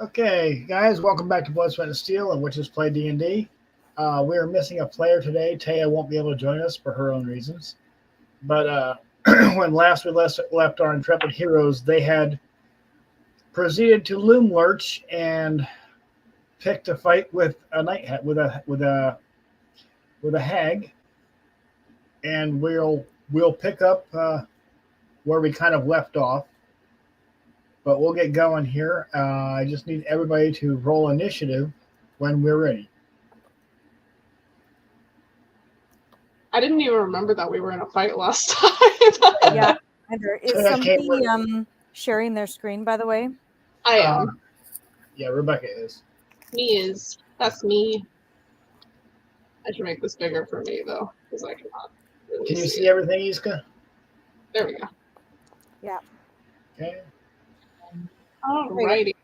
Okay, guys, welcome back to Blood, Sweat, and Steel and Witches Play D&D. We are missing a player today. Taya won't be able to join us for her own reasons. But when last we left our intrepid heroes, they had proceeded to loom lurch and picked a fight with a night with a hag, and we'll pick up where we kind of left off. But we'll get going here. I just need everybody to roll initiative when we're ready. I didn't even remember that we were in a fight last time. Yeah, is somebody sharing their screen, by the way? I am. Yeah, Rebecca is. That's me. I should make this bigger for me, though, because I cannot really Can you see everything, Iska? There we go. Yeah. Okay. Alrighty.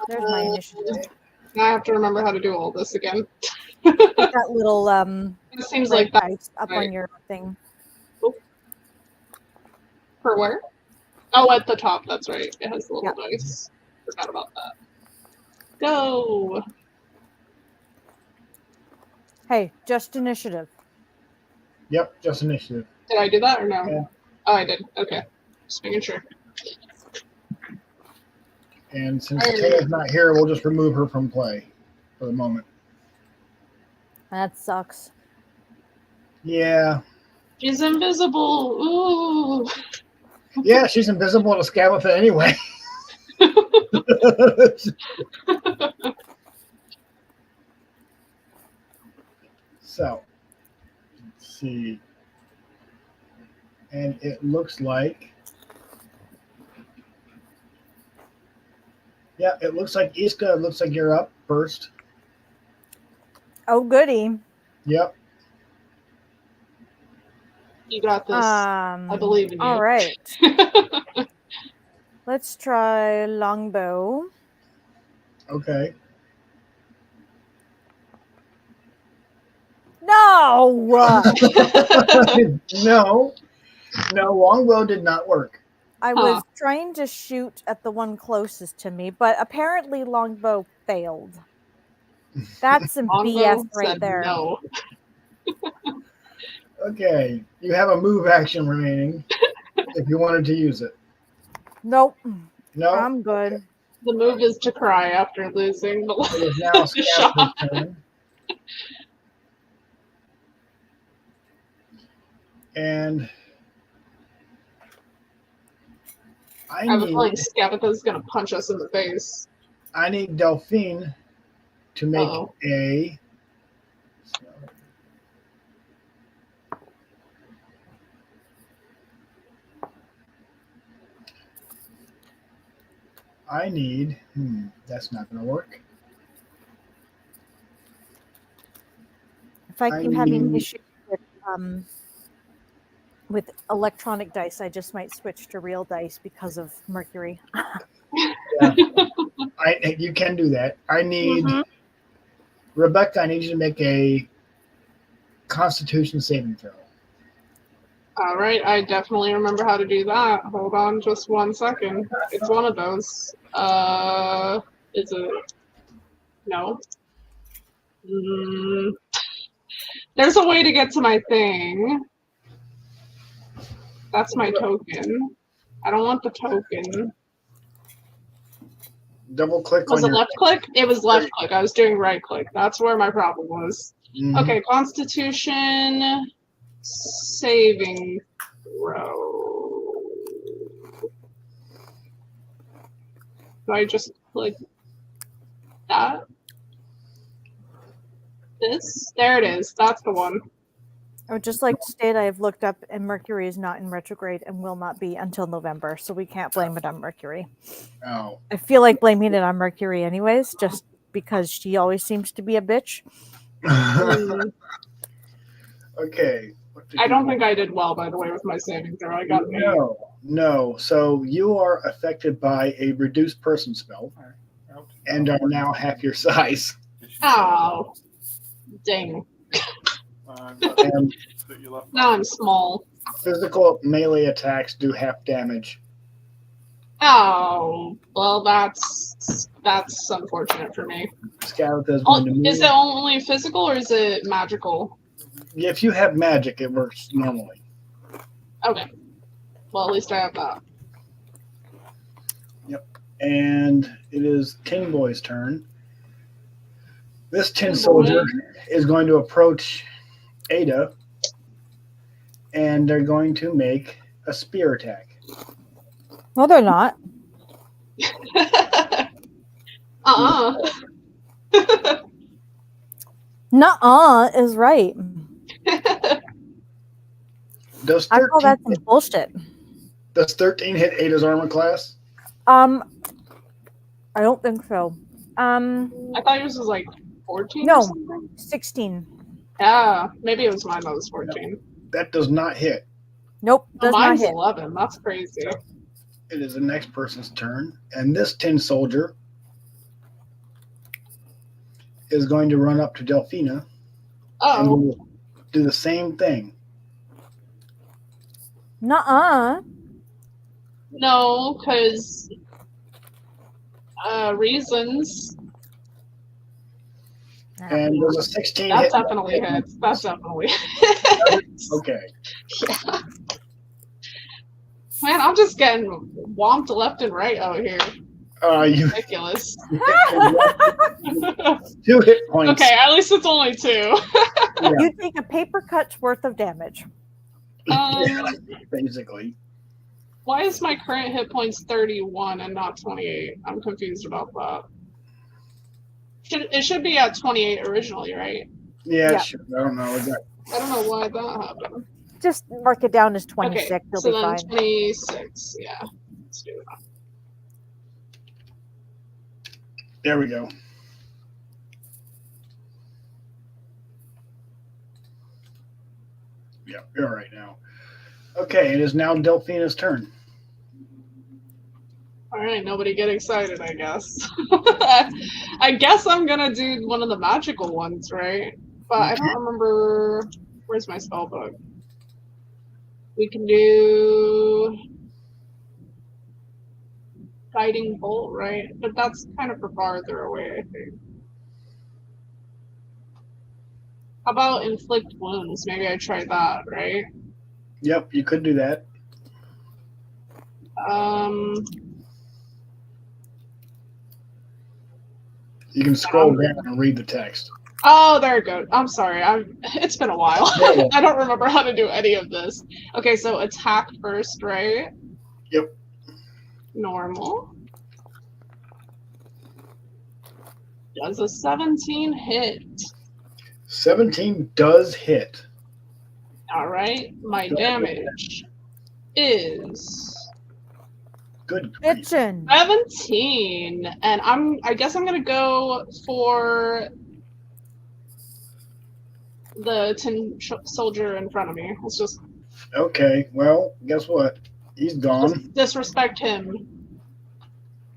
There's my initiative. Now I have to remember how to do all this again. That little it seems like that up on your thing. Oh. For where? Oh, at the top. That's right. It has the little dice. Forgot about that. Go. Hey, just initiative. Yep, just initiative. Did I do that or no? Yeah. Oh, I did. Okay. Just making sure. And since Taya's not here, we'll just remove her from play for the moment. That sucks. Yeah. She's invisible. Ooh. Yeah, she's invisible to Scabatha anyway. So, let's see. And it looks like... Yeah, it looks like Iska, it looks like you're up first. Oh, goody. Yep. You got this. I believe in you. All right. Let's try longbow. Okay. No! No, longbow did not work. I was trying to shoot at the one closest to me, but apparently longbow failed. That's some BS right there. No. Okay, you have a move action remaining if you wanted to use it. Nope. No? I'm good. The move is to cry after losing. It is now Scabatha's turn. And I have a feeling Scabatha's going to punch us in the face. I need Delphine to make a... I need... that's not going to work. If I keep having issues with electronic dice, I just might switch to real dice because of Mercury. Yeah. You can do that. I need... Rebecca, I need you to make a Constitution saving throw. All right, I definitely remember how to do that. Hold on just 1 second. It's one of those. Is it? No. There's a way to get to my thing. That's my token. I don't want the token. Double click on. Was it left click? It was left click. I was doing right click. That's where my problem was. Okay, Constitution saving throw. Do I just click that? This? There it is. That's the one. I would just like to state I have looked up and Mercury is not in retrograde and will not be until November, so we can't blame it on Mercury. Oh. I feel like blaming it on Mercury anyways, just because she always seems to be a bitch. Okay. I don't think I did well, by the way, with my saving throw. I got No. So you are affected by a reduced person spell and are now half your size. Oh. Dang. And now I'm small. Physical melee attacks do half damage. Oh, well, that's unfortunate for me. Scarlet is going to move. Is it only physical or is it magical? If you have magic, it works normally. Okay. Well, at least I have that. Yep. And it is Tin Boy's turn. This tin soldier is going to approach Ada, and they're going to make a spear attack. No, they're not. Nuh-uh is right. Does I call that some bullshit. Does 13 hit Ada's armor class? I don't think so. I thought yours was like 14. No, or something? 16. Yeah, maybe it was mine that was 14. No, that does not hit. Nope, does mine's not hit. 11. That's crazy. It is the next person's turn, and this tin soldier is going to run up to Delphina and will do the same thing. Nuh-uh. No, because reasons. And there's a 16 That hit. definitely hits. That definitely hits. Okay. Yeah. Man, I'm just getting whomped left and right out here. You Ridiculous. 2 hit points. Okay, at least it's only 2. Yeah. You take a paper cut's worth of damage. Basically. Why is my current hit points 31 and not 28? I'm confused about that. It should be at 28 originally, right? Yeah. Sure. I don't know. I don't know why that happened. Just mark it down as 26. Okay, You'll so be then fine. 26. Yeah, let's do that. There we go. Yeah, you're all right now. Okay, it is now Delphina's turn. All right, nobody get excited, I guess. I guess I'm gonna do one of the magical ones, right? But I don't remember. Where's my spell book? We can do guiding bolt, right? But that's kind of for farther away, I think. How about inflict wounds? Maybe I try that, right? Yep, you could do that. You can scroll down and read the text. Oh, there it goes. I'm sorry. It's been a while. I don't remember how to do any of this. Okay, so attack first, right? Yep. Normal. Does a 17 hit? 17 does hit. All right. My damage is Good. Bitchin'. 17, and I guess I'm gonna go for the tin soldier in front of me. Let's just Okay, well, guess what? He's gone. disrespect him.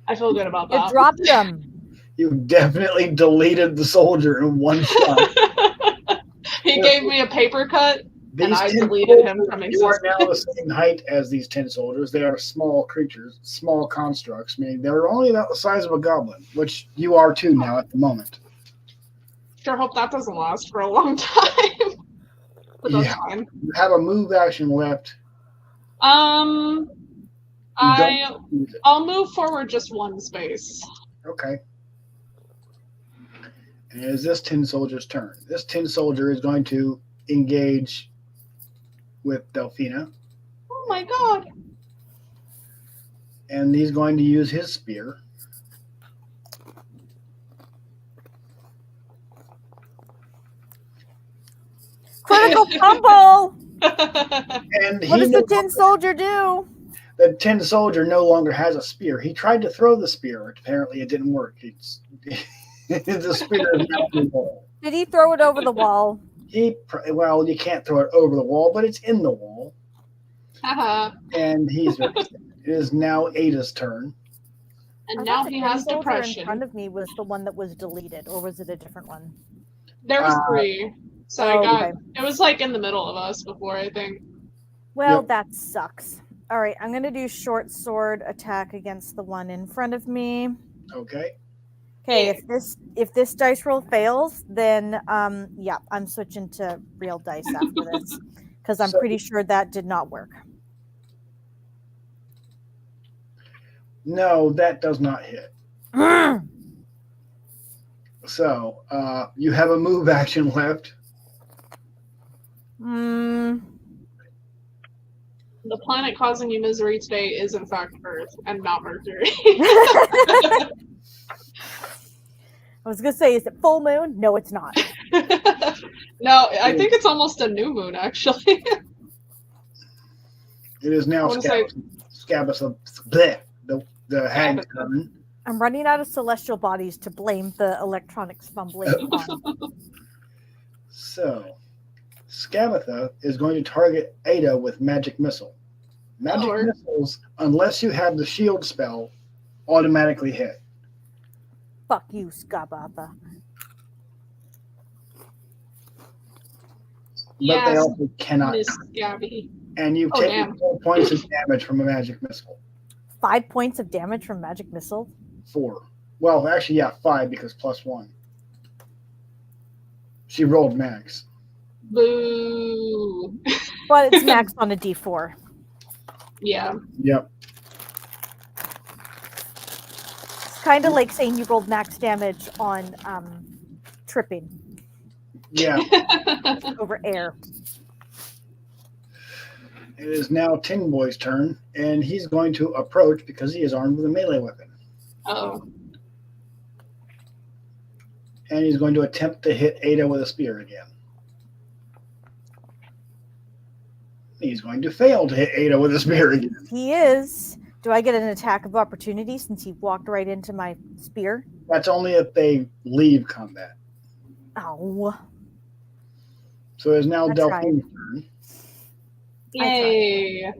I feel good about You that. dropped him. You definitely deleted the soldier in one shot. He gave me a paper cut, and I 10 deleted him from You are existence. now the same height as these 10 soldiers. They are small creatures, small constructs, meaning they're only about the size of a goblin, which you are too now at the moment. Sure hope that doesn't last for a long time. But that's fine. You have a move action left. I'll move forward just one space. Okay. And it is this tin soldier's turn. This tin soldier is going to engage with Delphina. Oh my god. And he's going to use his spear. Critical fumble. And What does the tin soldier do? The tin soldier no longer has a spear. He tried to throw the spear. Apparently, it didn't work. The spear is now in the wall. Did he throw it over the wall? Well, you can't throw it over the wall, but it's in the wall. And it is now Ada's turn. And I now thought he the has tin soldier depression. in front of me was the one that was deleted, or was it a different one? There was 3. So okay. it was like in the middle of us before, I think. Well, Yep. that sucks. All right, I'm gonna do short sword attack against the one in front of me. Okay. Okay, Yeah. if this dice roll fails, then yeah, I'm switching to real dice after this because I'm So- pretty sure that did not work. No, that does not hit. So you have a move action left. Mm, The planet causing you misery today is in fact Earth and not Mercury. I was gonna say, is it full moon? No, it's not. No, I think it's almost a new moon actually. It is now I wanna say- the hag's turn. I'm running out of celestial bodies to blame the electronics fumbling on. So, Scabatha is going to target Ada with magic missile. Magic Sure. missiles, unless you have the shield spell, automatically hit. Fuck you, Skabatha. But they Yes, also cannot. Miss Gabby. And you've Oh, taken damn. 4 points of damage from a magic missile. 5 points of damage from magic missile. 4. Well, actually, yeah, 5 because +1. She rolled max. Boo. But it's maxed on a D4. Yeah. Yep. It's kind of like saying you rolled max damage on tripping Yeah. over air. It is now Tin Boy's turn, and he's going to approach because he is armed with a melee weapon. Oh. And he's going to attempt to hit Ada with a spear again. He's going to fail to hit Ada with a spear again. He is. Do I get an attack of opportunity since he walked right into my spear? That's only if they leave combat. Oh. So it is now That's right. Delphine's turn. Yay.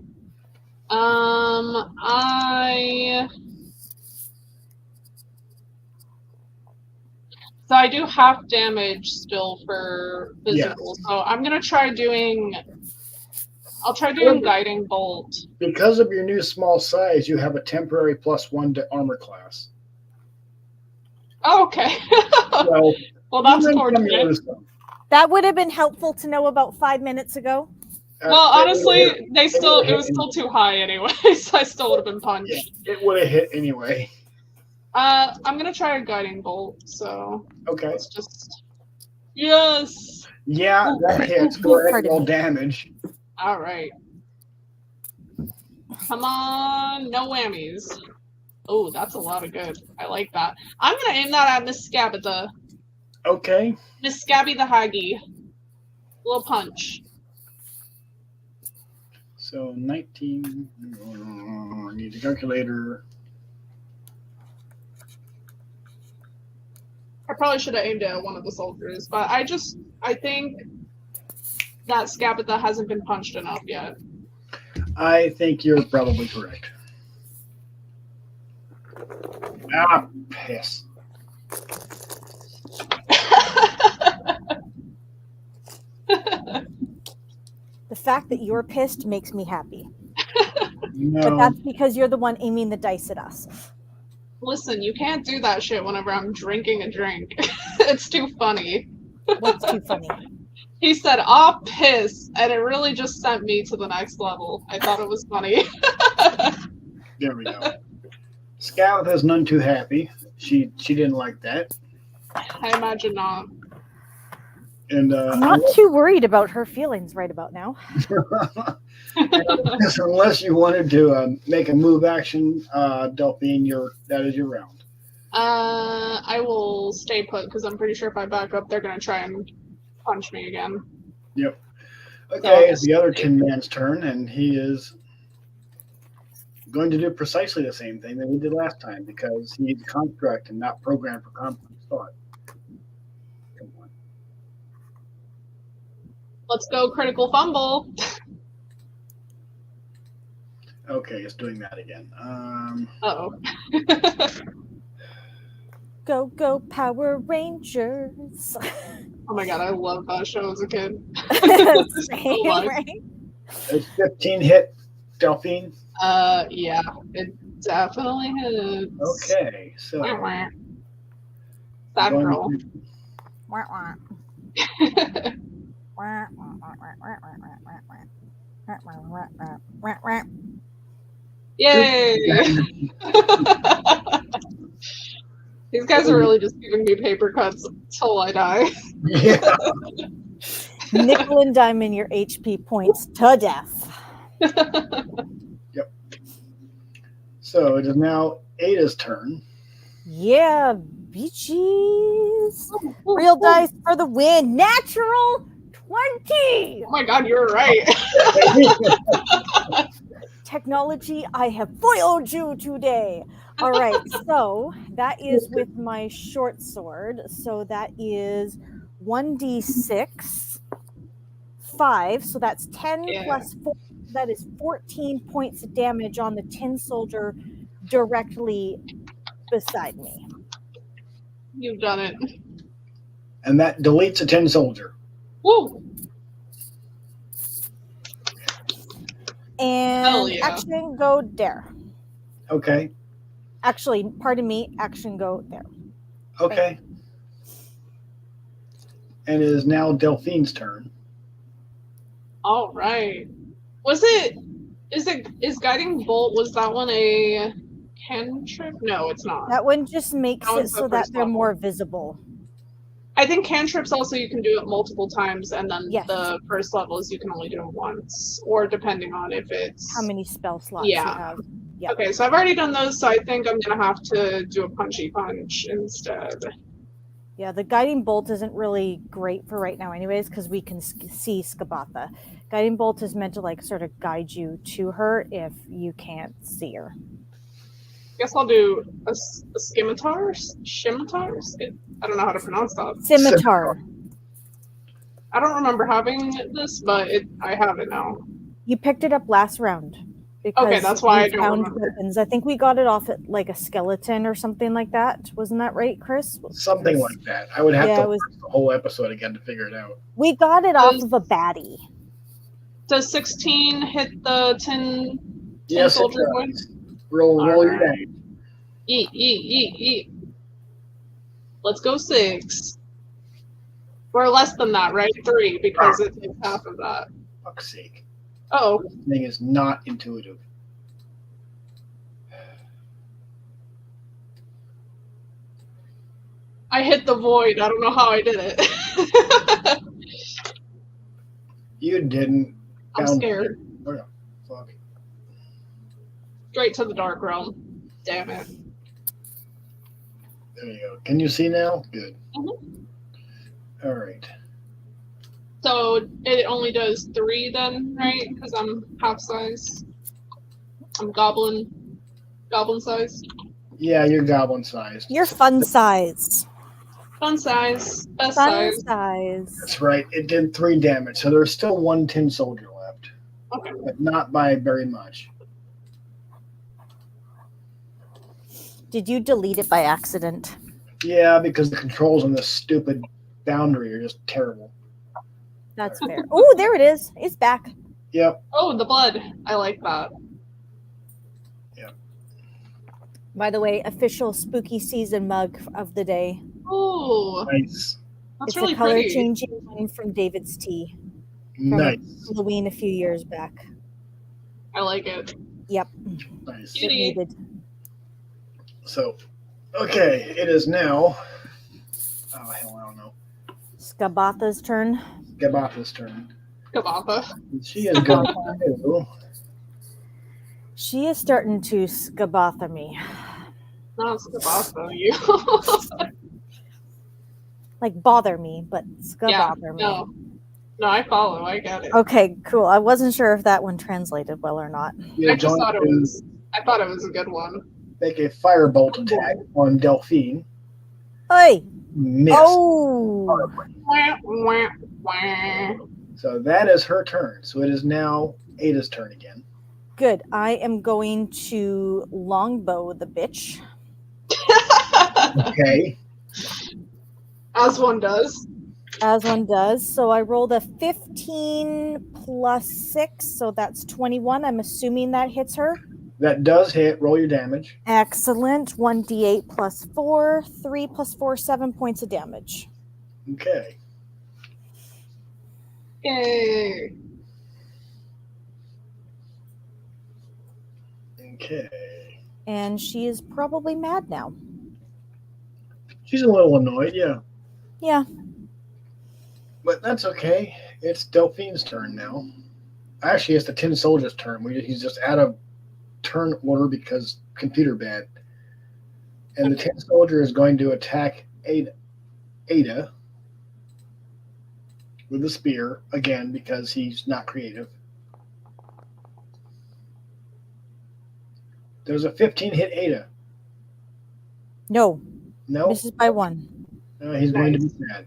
So I do half damage still for physical. So I'm gonna try doing. I'll try doing guiding bolt. Because of your new small size, you have a temporary +1 to armor class. Oh, okay. So Well, that's you win some, you fortunate. lose some. That would have been helpful to know about 5 minutes ago. Well, It honestly, would've hit- it was still too high anyway, so I still would have been punched. It would have hit anyway. I'm gonna try a guiding bolt. So Okay. let's just. Yes. Yeah, that hits. Go ahead and roll damage. All right. Come on, no whammies. Oh, that's a lot of good. I like that. I'm gonna aim that at Miss Scabatha. Okay. Miss Scabby the Haggy. Little punch. So 19. I need a calculator. I probably should have aimed it at one of the soldiers, but I think that Scabatha hasn't been punched enough yet. I think you're probably correct. Ah, piss. The fact that you're pissed makes me happy. But No. that's because you're the one aiming the dice at us. Listen, you can't do that shit whenever I'm drinking a drink. It's too funny. What's too funny? He said, "Ah, piss," and it really just sent me to the next level. I thought it was funny. There we go. Scout is none too happy. She didn't like that. I imagine not. And I'm not too worried about her feelings right about now. unless you wanted to make a move action, Delphine, that is your round. I will stay put because I'm pretty sure if I back up, they're gonna try and punch me again. Yep. Okay, it's the other Tin Man's turn, and he is going to do precisely the same thing that we did last time because he's a construct and not programmed for complex thought. Come on. Let's go, critical fumble. Okay, it's doing that again. Uh-oh. Go, go, Power Rangers. Oh my god, I loved that show as a kid. Same, much. right? It's 15 hit. Delphine? Yeah, it definitely hits. Okay, so Wah, wah. Sad going girl. to- Wah, wah. Wah, wah, wah, wah, wah, wah, wah, wah. Wah, wah, wah, wah, wah, wah. Yay! These guys are really just giving me paper cuts till I die. yeah. Nickel and diamond your HP points to death. So it is now Ada's turn. Yeah, bitches. Real dice for the win. Natural 20. Oh my god, you're right. Technology, I have foiled you today. All right, so that is with my short sword. So that is 1d6, 5. So that's 10 Yeah. plus 4. That is 14 points of damage on the tin soldier directly beside me. You've done it. And that deletes a tin soldier. Woo! Hell And yeah. action go there. Okay. Actually, pardon me, action go there. Okay. And it is now Delphine's turn. All right. Is guiding bolt, was that one a cantrip? No, it's not. That one just makes That it one's the so that first they're level. more visible. I think cantrips also you can do it multiple times, and then Yes. the first levels you can only do them once, or depending on if it's How many spell slots you Yeah. have. Yeah. Okay, so I've already done those, so I think I'm gonna have to do a punchy punch instead. Yeah, the guiding bolt isn't really great for right now anyways, because we can see Skabatha. Guiding bolt is meant to like sort of guide you to her if you can't see her. Guess I'll do a scimitar? Scimitar? I don't know how to pronounce that. Scimitar. I don't remember having this, but I have it now. You picked it up last round. Because Okay, that's why I you don't found remember. weapons. I think we got it off at like a skeleton or something like that. Wasn't that right, Chris? Something like that. I would have Yeah, to it was- watch the whole episode again to figure it out. We got it off of a baddie. Does 16 hit the tin Yes, it soldier boy? does. Roll your Alright. damage. Eat. Let's go 6. Or less than that, right? 3, because it takes half of that. Fuck's sake. Oh, This thing is not intuitive. I hit the void. I don't know how I did it. You didn't. I'm Found scared. Oh, yeah. Fuck. Straight to the dark realm. Damn it. There you go. Can you see now? Good. Mhm. All right. So it only does 3 then, right? Because I'm half size. I'm goblin size. Yeah, you're goblin sized. You're fun size. Fun size. Best Fun size. size. That's right. It did 3 damage, so there's still 1 tin soldier left, Okay. but not by very much. Did you delete it by accident? Yeah, because the controls on this stupid boundary are just terrible. That's fair. Oh, there it is. It's back. Yep. Oh, the blood. I like that. By the way, official spooky season mug of the day. Oh, Nice. that's It's really a color pretty. changing one from David's Tea from Nice. Halloween a few years back. I like it. Yep. Nice. It needed. So, okay, it is now. Oh, hell, I don't know. Skabatha's turn. Gabatha's turn. Kabapa. She is going to. She is starting to Skabatha me. Not Kabapa, you. Like bother me, but Yeah, Skabother me. no, I follow. I get it. Okay, cool. I wasn't sure if that one translated well or not. You're I just going thought it to was. I thought it was a good one. make a firebolt attack on Delphine. Oi! Miss. Oh! Wah, wah, wah. So that is her turn. So it is now Ada's turn again. Good. I am going to longbow the bitch. Okay. As one does. As one does. So I rolled a 15 plus 6, so that's 21. I'm assuming that hits her. That does hit. Roll your damage. Excellent. 1d8 plus 4, 3 plus 4, 7 points of damage. Okay. Yay. Okay. And she is probably mad now. She's a little annoyed, yeah. Yeah. But that's okay. It's Delphine's turn now. Actually, it's the Tin Soldier's turn. He's just out of turn order because computer bad. And the Tin Soldier is going to attack Ada with a spear again because he's not creative. There's a 15 hit Ada. No. No, Misses by 1. he's going to be sad.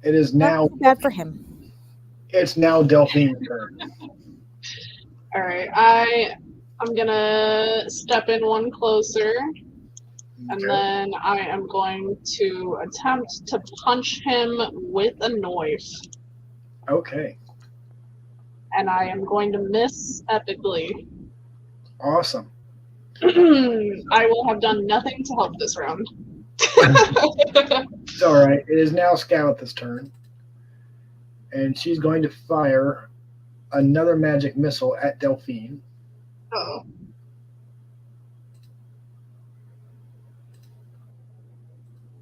It is now. Not too bad for him. It's now Delphine's turn. All right. I'm gonna step in one closer, and Okay. then I am going to attempt to punch him with a knife, Okay. and I am going to miss epically. Awesome. I will have done nothing to help this round. It's all right. It is now Scout's turn. And she's going to fire another magic missile at Delphine. Oh.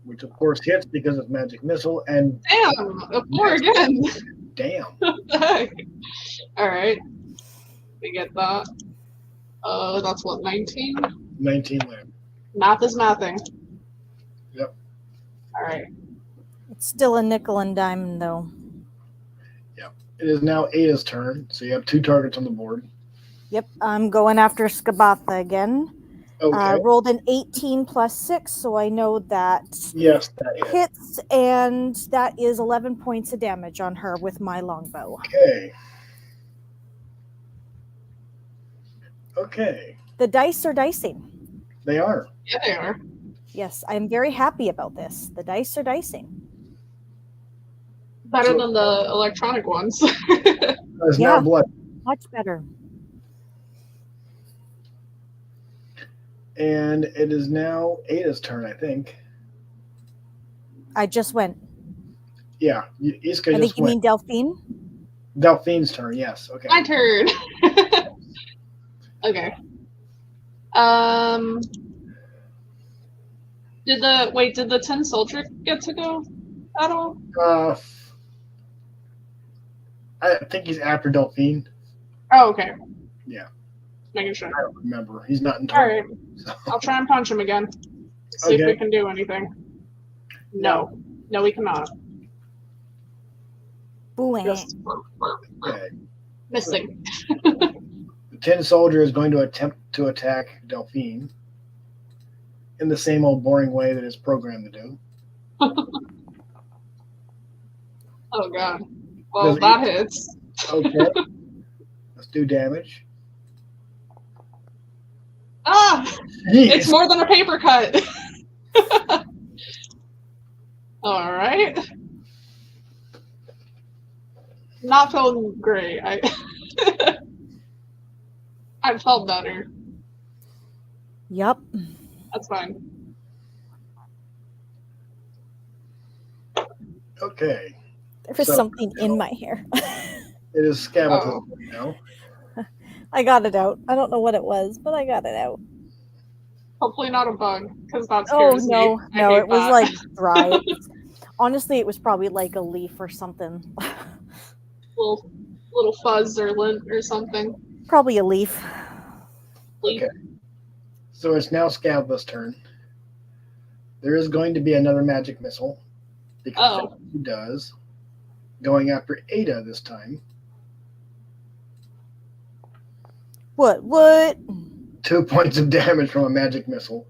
Which, of course, hits because it's magic missile. And Damn! A 4 again! damn. What the heck? Alright. We get that. That's what, 19? 19 land. Math is mathing. Yep. Alright. It's still a nickel and dime, though. It is now Ada's turn. So you have 2 targets on the board. Yep, I'm going after Skabatha again. Okay. Rolled an 18 plus 6, so I know that Yes, that hits. hits, and that is 11 points of damage on her with my longbow. Okay. Okay. The dice are dicing. They are. Yeah, they are. Yes, I'm very happy about this. The dice are dicing. Better than the electronic ones. It's Yeah. now blood. Much better. And it is now Ada's turn, I think. I just went. Yeah. Iska I just think you mean went. Delphine? Delphine's turn, yes. Okay. My turn. Okay. Did the Tin Soldier get to go at all? I think he's after Delphine. Oh, okay. Yeah. Making sure. I don't remember. He's not in All turn. right. So. I'll try and punch him again. See if Okay. we can do anything. No. No, we cannot. Booing. Just Okay. missing. The Tin Soldier is going to attempt to attack Delphine in the same old boring way that it's programmed to do. Oh, God. Well, Does that he- hits. Okay. Let's do damage. Ah! It's Jeez. more than a paper cut. All right. Not feeling great. I felt better. Yep. That's fine. Okay. There was So- something in my hair. It is Scabble's Oh. turn now. I got it out. I don't know what it was, but I got it out. Hopefully not a bug, because that Oh, scares no. me. I No, hate it was that. like dry. Honestly, it was probably like a leaf or something. little fuzz or lint or something. Probably a leaf. Okay. So it's now Scabble's turn. There is going to be another magic missile. Because Oh. he does. Going after Ada this time. What? 2 points of damage from a magic missile.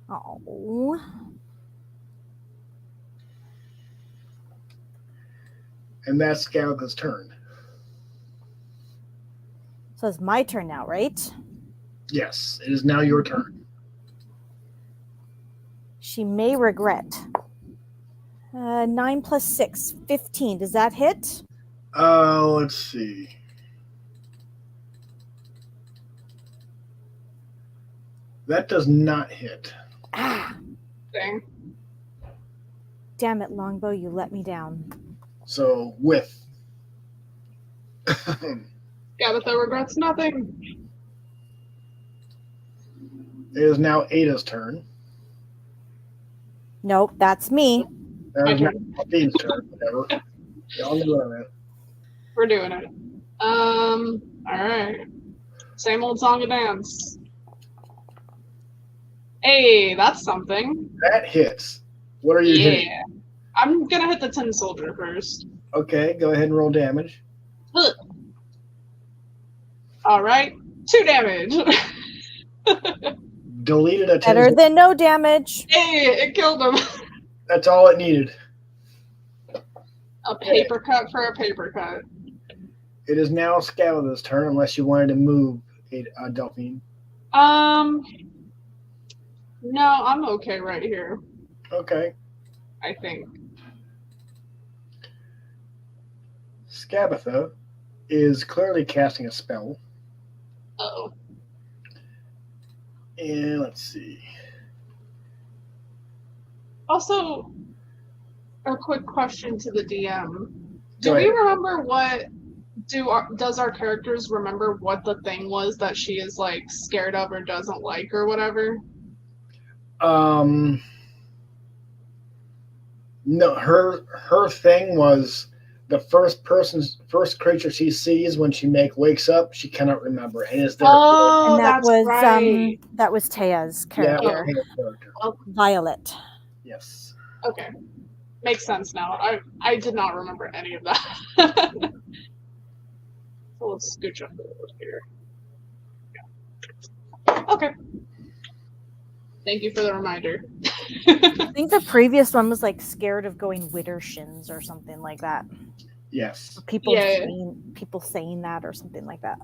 Oh. And that's Scabble's turn. So it's my turn now, right? Yes, it is now your turn. She may regret. 9 plus 6, 15. Does that hit? Let's see. That does not hit. Ah, Dang. damn it, Longbow, you let me down. So with. Gabitha regrets nothing. It is now Ada's turn. Nope, that's me. That is now Okay. Delphine's turn. Whatever. Y'all know what I meant. We're doing it. All right. Same old song and dance. Hey, that's something. That hits. What are you Yeah. hitting? I'm gonna hit the tin soldier first. Okay, go ahead and roll damage. All right, 2 damage. Deleted a 10. Better than no damage. Hey, it killed him. That's all it needed. A paper cut for a paper cut. It is now Scabatha's turn, unless you wanted to move Delphine. No, I'm okay right here. Okay. I think. Scabatha is clearly casting a spell. Oh. And let's see. Also, a quick question to the DM. Do Go we ahead. remember what? Does our characters remember what the thing was that she is like scared of or doesn't like or whatever? No, her thing was the first creature she sees when she wakes up, she cannot remember, and is there. Oh, And that that's was right. that was Taya's Yeah, character, Taya's character. Violet. Yes. Okay, makes sense now. I did not remember any of that. So let's scooch up a little here. Okay. Thank you for the reminder. I think the previous one was like scared of going widdershins or something like that. Yes. People Yeah. saying that or something like that.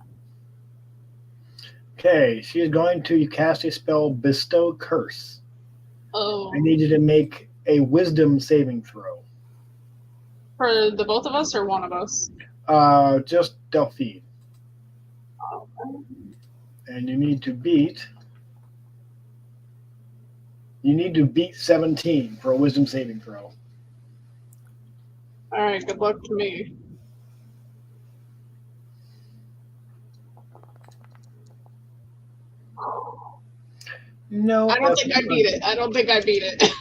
Okay, she is going to cast a spell, Bestow Curse. Oh, I need you to make a Wisdom saving throw. for the both of us or one of us? Just Delphine. Okay. And you need to beat 17 for a Wisdom saving throw. All right. Good luck to me. No, I don't think I beat it. I don't think I beat it.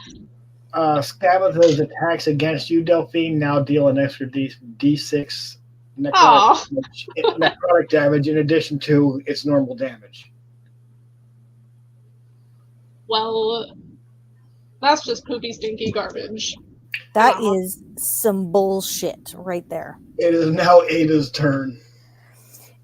Scabatha's attacks against you, Delphine, now deal an extra D6 Aw. necrotic damage in addition to its normal damage. Well, that's just poopy, stinky garbage. That Uh-huh. is some bullshit right there. It is now Ada's turn.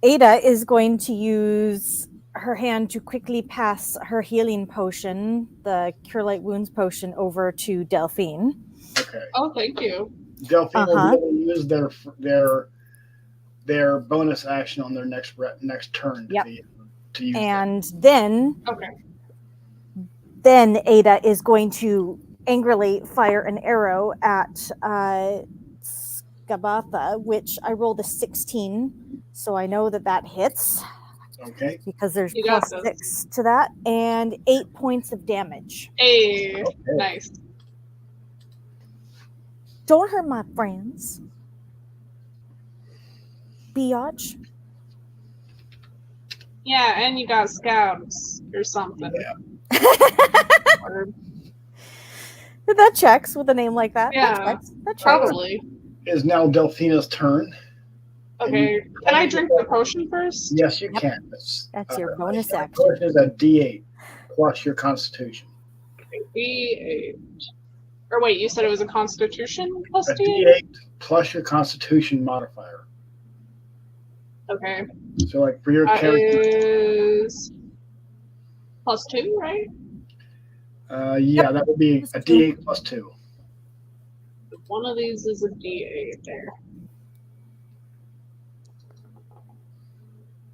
Ada is going to use her hand to quickly pass her healing potion, the Cure Light Wounds potion, over to Delphine. Okay. Oh, thank you. Delphine will Uh-huh. be able to use their bonus action on their next turn Yep. to use And then Okay. Ada is going to angrily fire an arrow at Scabatha, which I rolled a 16, so I know that hits that. Okay. because there's You got plus this. 6 to that, and 8 points of damage. Hey, Okay. nice. Don't hurt my friends, biatch. Yeah, and you got scabs or something. Yeah. Or That checks with a name like that. Yeah, That checks. probably. It is now Delphina's turn. Okay. Can I drink the potion first? Yes, you Yep. can. That's your bonus your action. potion is a D8 plus your Constitution. D8. Or wait, you said it was a Constitution plus A D8? D8 plus your Constitution modifier. Okay. So, like for your That character, is plus 2, right? yeah, that would be a D8 plus 2. One of these is a D8 there.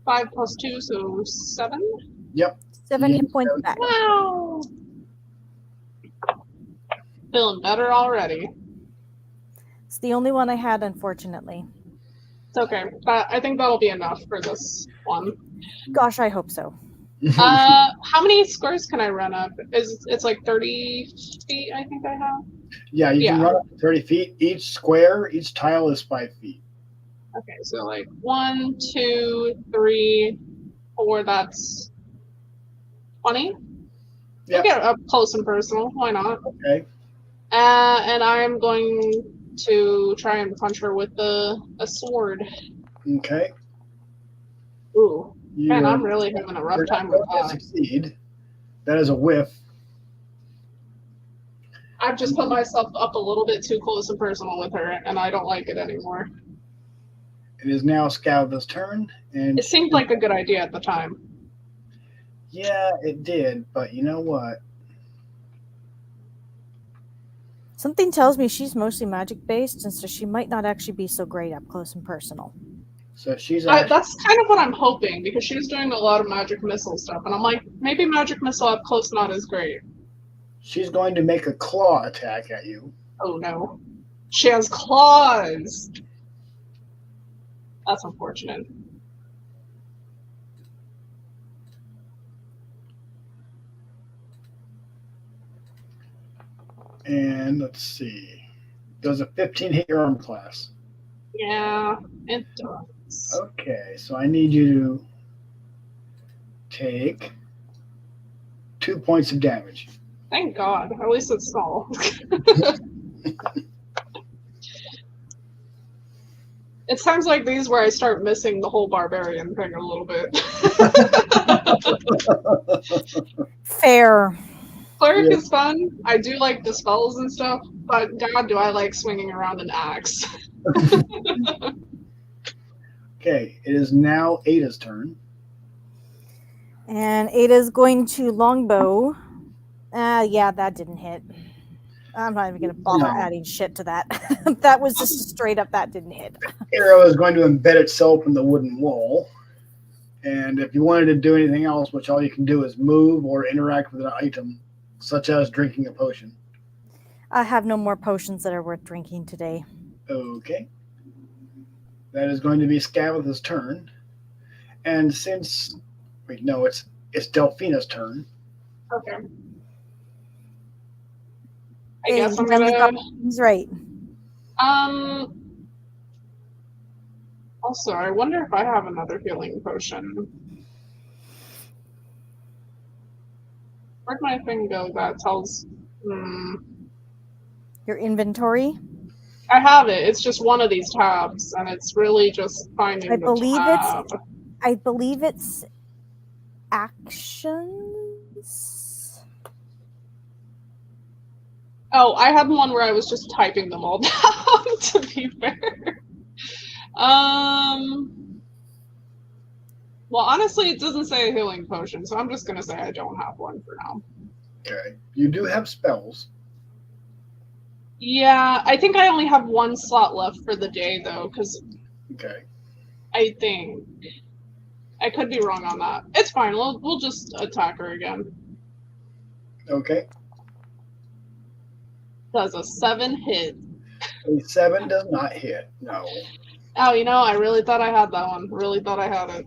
5 plus 2, so 7? Yep. 7 Yeah, hit points back. Wow! Feeling better already. It's the only one I had, unfortunately. It's okay. I think that'll be enough for this one. Gosh, I hope so. How many squares can I run up? It's like 30 feet, I think I have. Yeah, you can Yeah. run up to 30 feet. Each square, each tile is 5 feet. Okay, so like 1, 2, 3, 4, that's 20. Yeah. We'll get up close and personal. Why not? Okay. And I'm going to try and punch her with a sword. Okay. Ooh, man, I'm You're really having a rough not time with going to that. succeed. That is a whiff. I've just put myself up a little bit too close and personal with her, and I don't like it anymore. It is now Scout's turn, and It seemed like a good idea at the time. yeah, it did. But you know what? Something tells me she's mostly magic based, and so she might not actually be so great up close and personal. So she's actually, That's kind of what I'm hoping, because she was doing a lot of magic missile stuff, and I'm like, maybe magic missile up close not as great. she's going to make a claw attack at you. Oh no. She has claws! That's unfortunate. And let's see. Does a 15 hit your arm class? Yeah, it does. Okay, so I need you to take 2 points of damage. Thank God. At least it's small. It's times like these where I start missing the whole barbarian thing a little bit. Fair. Cleric Yeah. is fun. I do like the spells and stuff, but God, do I like swinging around an axe. Okay, it is now Ada's turn. And Ada's going to longbow. Yeah, that didn't hit. I'm not even going to bother No. adding shit to that. That was just straight up, that didn't hit. Arrow is going to embed itself in the wooden wall. And if you wanted to do anything else, which all you can do is move or interact with an item, such as drinking a potion. I have no more potions that are worth drinking today. Okay. That is going to be Scavatha's turn. And since wait, no, it's Delphina's turn. Okay. I Hey, guess I'm you finally got gonna. things right. Also, I wonder if I have another healing potion. Where'd my thing go that tells? Your inventory. I have it. It's just one of these tabs, and it's really just finding I the believe tab. I believe it's actions. Oh, I had one where I was just typing them all down, to be fair. Well, honestly, it doesn't say a healing potion, so I'm just going to say I don't have one for now. Okay. You do have spells. Yeah, I think I only have one slot left for the day, though, because Okay. I think... I could be wrong on that. It's fine. We'll just attack her again. Okay. Does a 7 hit? A 7 does not hit. No. Oh, you know, I really thought I had that one. Really thought I had it.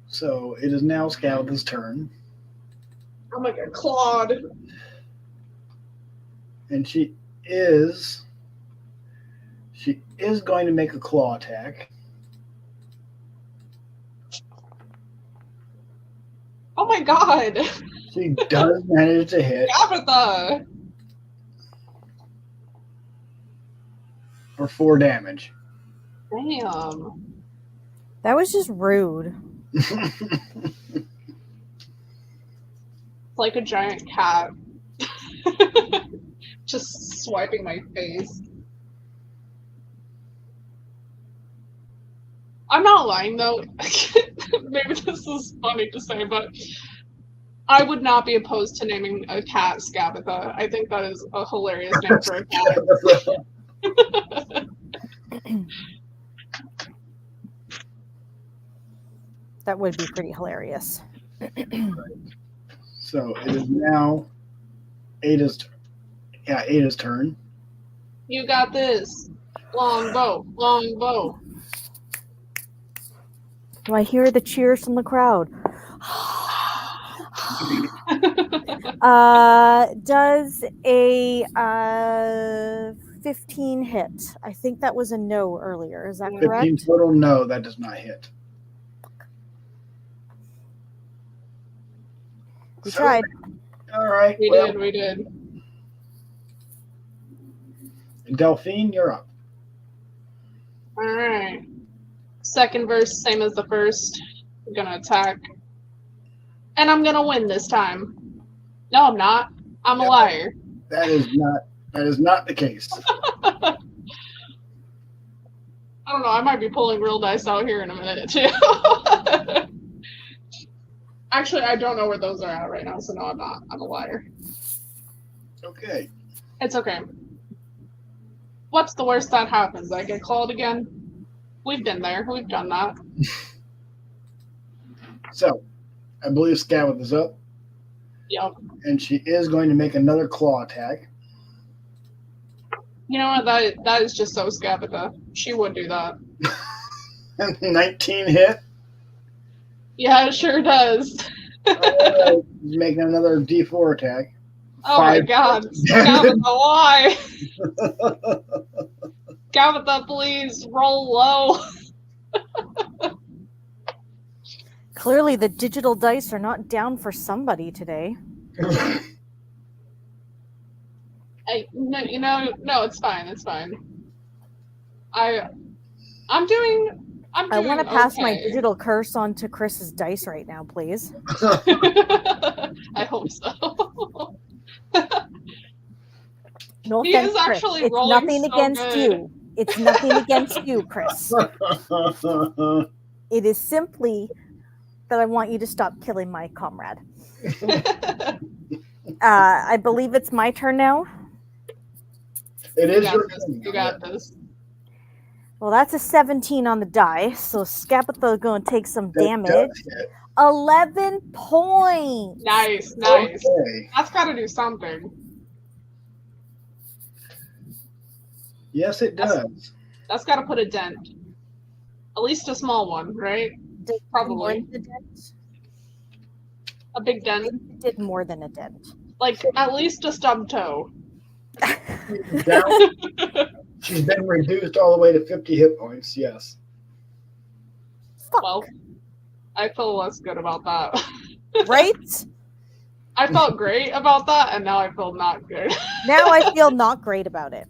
So it is now Scavatha's turn. I'm like a clod. And she is going to make a claw attack. Oh my god! She does manage to hit Tabitha! for 4 damage. Damn. That was just rude. It's like a giant cat. Just swiping my face. I'm not lying though. Maybe this is funny to say, but I would not be opposed to naming a cat Scabatha. I think that is a hilarious name for a cat. That would be pretty hilarious. So it is now Ada's turn. You got this. Longbow, longbow. Do I hear the cheers from the crowd? Does a 15 hit? I think that was a no earlier. Is that 15 correct? total? No, that does not hit. We tried. All right. We well, did, we did. Delphine, you're up. All right. Second verse, same as the first. I'm gonna attack. And I'm gonna win this time. No, I'm not. I'm a Yep. liar. That is not the case. I don't know. I might be pulling real dice out here in a minute, too. Actually, I don't know where those are at right now, so no, I'm not. I'm a liar. Okay. It's okay. What's the worst that happens? I get called again? We've been there. We've done that. So, I believe Scabbeth is up, Yep. and she is going to make another claw attack. You know what? That is just so Scabitha. She would do that. 19 hit. Yeah, it sure does. Alright, she's making another D4 attack. Oh my 5 god. damage. Scabitha, why? Scabitha, please roll low. Clearly, the digital dice are not down for somebody today. No, it's fine. It's fine. I'm doing I want to pass my okay. digital curse on to Chris's dice right now, please. I hope so. No He offense, is Chris. actually It's rolling nothing so against good. you. It's nothing against you, Chris. It is simply that I want you to stop killing my comrade. I believe it's my turn now. It is your You got this. Well, that's a 17 on the die, so Scabitha is going to take some That damage. does hit. 11 points. Nice. Okay. That's got to do something. Yes, it does. That's got to put a dent. At least a small one, right? Did Probably. more than a dent? A big dent. It did more than a dent. Like, at least a stub toe. Down. She's been reduced all the way to 50 hit points, yes. Fuck. Well, I feel less good about that. Right? I felt great about that, and now I feel not good. Now I feel not great about it.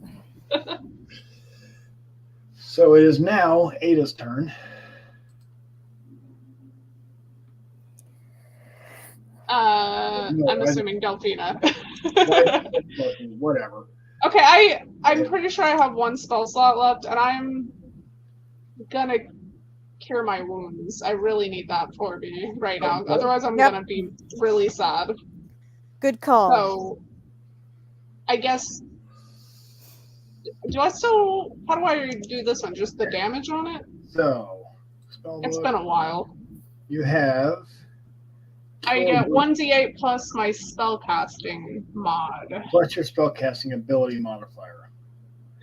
So it is now Ada's turn. I'm assuming Delphina. Whatever. Okay, I'm pretty sure I have one spell slot left, and I'm gonna cure my wounds. I really need that for me right now. Okay. Otherwise, I'm Yep. gonna be really sad. Good call. So, I guess. How do I do this one? Just the damage on it? So, spell It's book, been a while. you have. I get 1d8 plus my spellcasting mod. Plus your spellcasting ability modifier.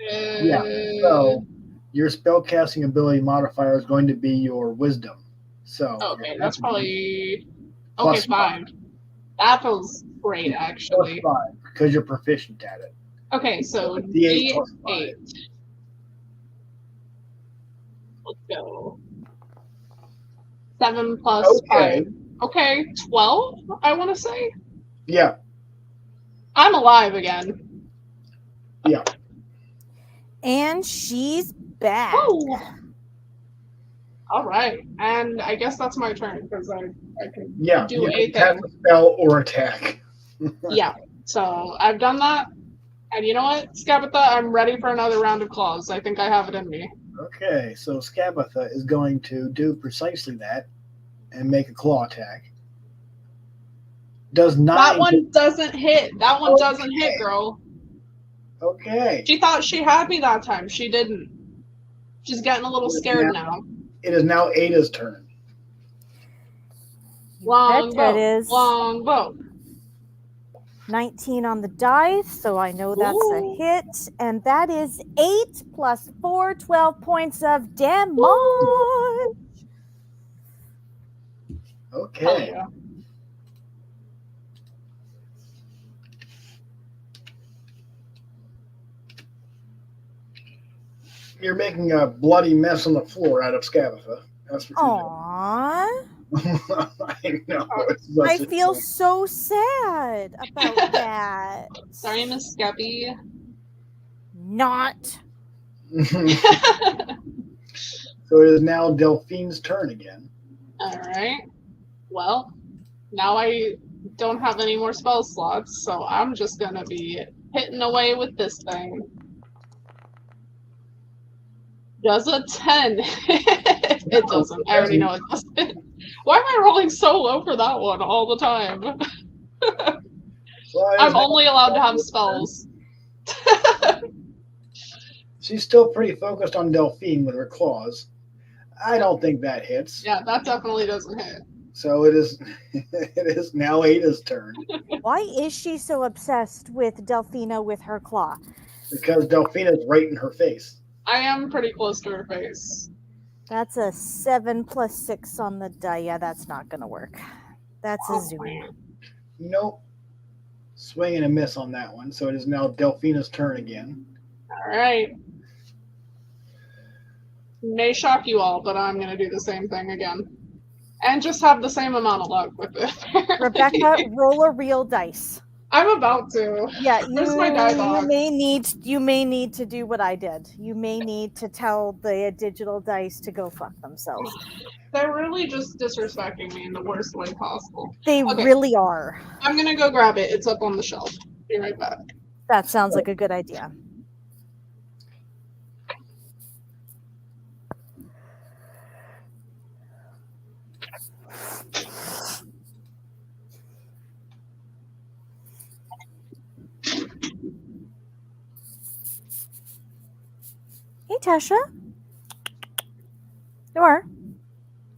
Uh, Yeah. So your spellcasting ability modifier is going to be your wisdom. So Okay, that's probably. Okay, Plus 5. That feels great, plus actually. 5 because you're proficient at it. Okay, so D8 plus D8. Let's go. 7 plus Okay. 5. Okay, 12, I want to say. Yeah. I'm alive again. Yeah. And she's back. Oh! All right, and I guess that's my turn because I can Yeah. do You a can cast thing. a spell or attack. Yeah, so I've done that. And you know what, Scabitha, I'm ready for another round of claws. I think I have it in me. Okay, so Scabitha is going to do precisely that and make a claw attack. Does not. That one doesn't hit. That one doesn't hit, girl. Okay. She thought she had me that time. She didn't. She's getting a little scared now. It is now Ada's turn. Long Bet bow. it is. Long bow. 19 on the dice, so I know that's a Ooh. hit. And that is 8 plus 4, 12 points of damage. Okay. Hell yeah. You're making a bloody mess on the floor out of Scabatha. That's what Aww. you're doing. I know. It's I such a feel shame. so sad about that. Sorry, Miss Scappy. Not. So it is now Delphine's turn again. Alright. Well, now I don't have any more spell slots, so I'm just gonna be hitting away with this thing. Does a 10? It doesn't. I already know it doesn't. Why am I rolling so low for that one all the time? Well, I'm only allowed to have spells. She's still pretty focused on Delphine with her claws. I don't think that hits. Yeah, that definitely doesn't hit. So it is it is now Ada's turn. Why is she so obsessed with Delphina with her claw? Because Delphine is right in her face. I am pretty close to her face. That's a 7 plus 6 on the die. Yeah, that's not going to work. That's a zoom. Nope. Swing and a miss on that one. So it is now Delphina's turn again. Alright. May shock you all, but I'm going to do the same thing again. And just have the same amount of luck with it. Rebecca, roll a real dice. I'm about to. Yeah, Where's my die box? you may need to do what I did. You may need to tell the digital dice to go fuck themselves. They're really just disrespecting me in the worst way possible. They Okay. really are. I'm gonna go grab it. It's up on the shelf. Be right back. That sounds like a good idea. Hey, Tasha. Nora,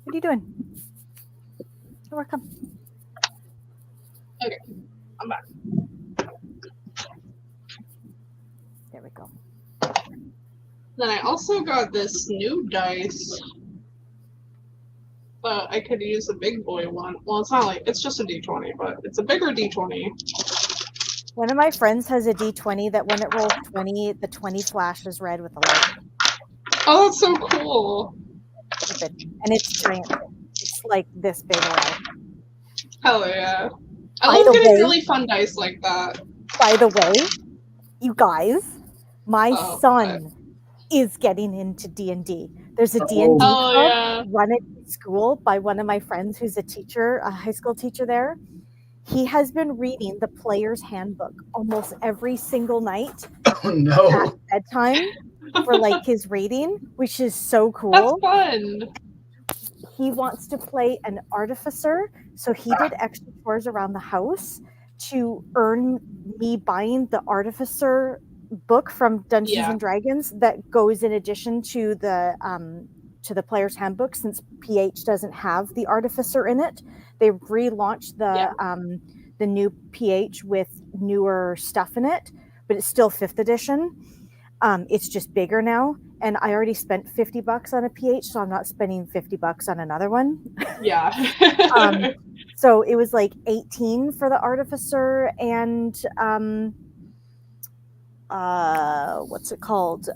what are you doing? Nora, come. Okay, I'm back. There we go. Then I also got this new dice. But I could use a big boy one. Well, it's not like, it's just a d20, but it's a bigger d20. One of my friends has a D20 that when it rolls 20, the 20 flashes red with a light. Oh, that's so cool. And it's giant. It's like this big around. Hell yeah. I By love the getting way- really fun dice like that. By the way, you guys, my Oh, son is getting into D&D. There's a D&D Oh, Oh, club yeah. run at school by one of my friends who's a teacher, a high school teacher there. He has been reading the player's handbook almost every single night Oh no. at bedtime for like his reading, which is so That's cool. fun. He wants to play an artificer, so he did extra chores around the house to earn me buying the artificer book from Dungeons Yeah. and Dragons that goes in addition to the player's handbook, since PH doesn't have the artificer in it. They relaunched the new PH with newer stuff in it, but it's still 5th edition. It's just bigger now, and I already spent $50 on a PH, so I'm not spending $50 on another one. Yeah. So it was like 18 for the artificer and what's it called?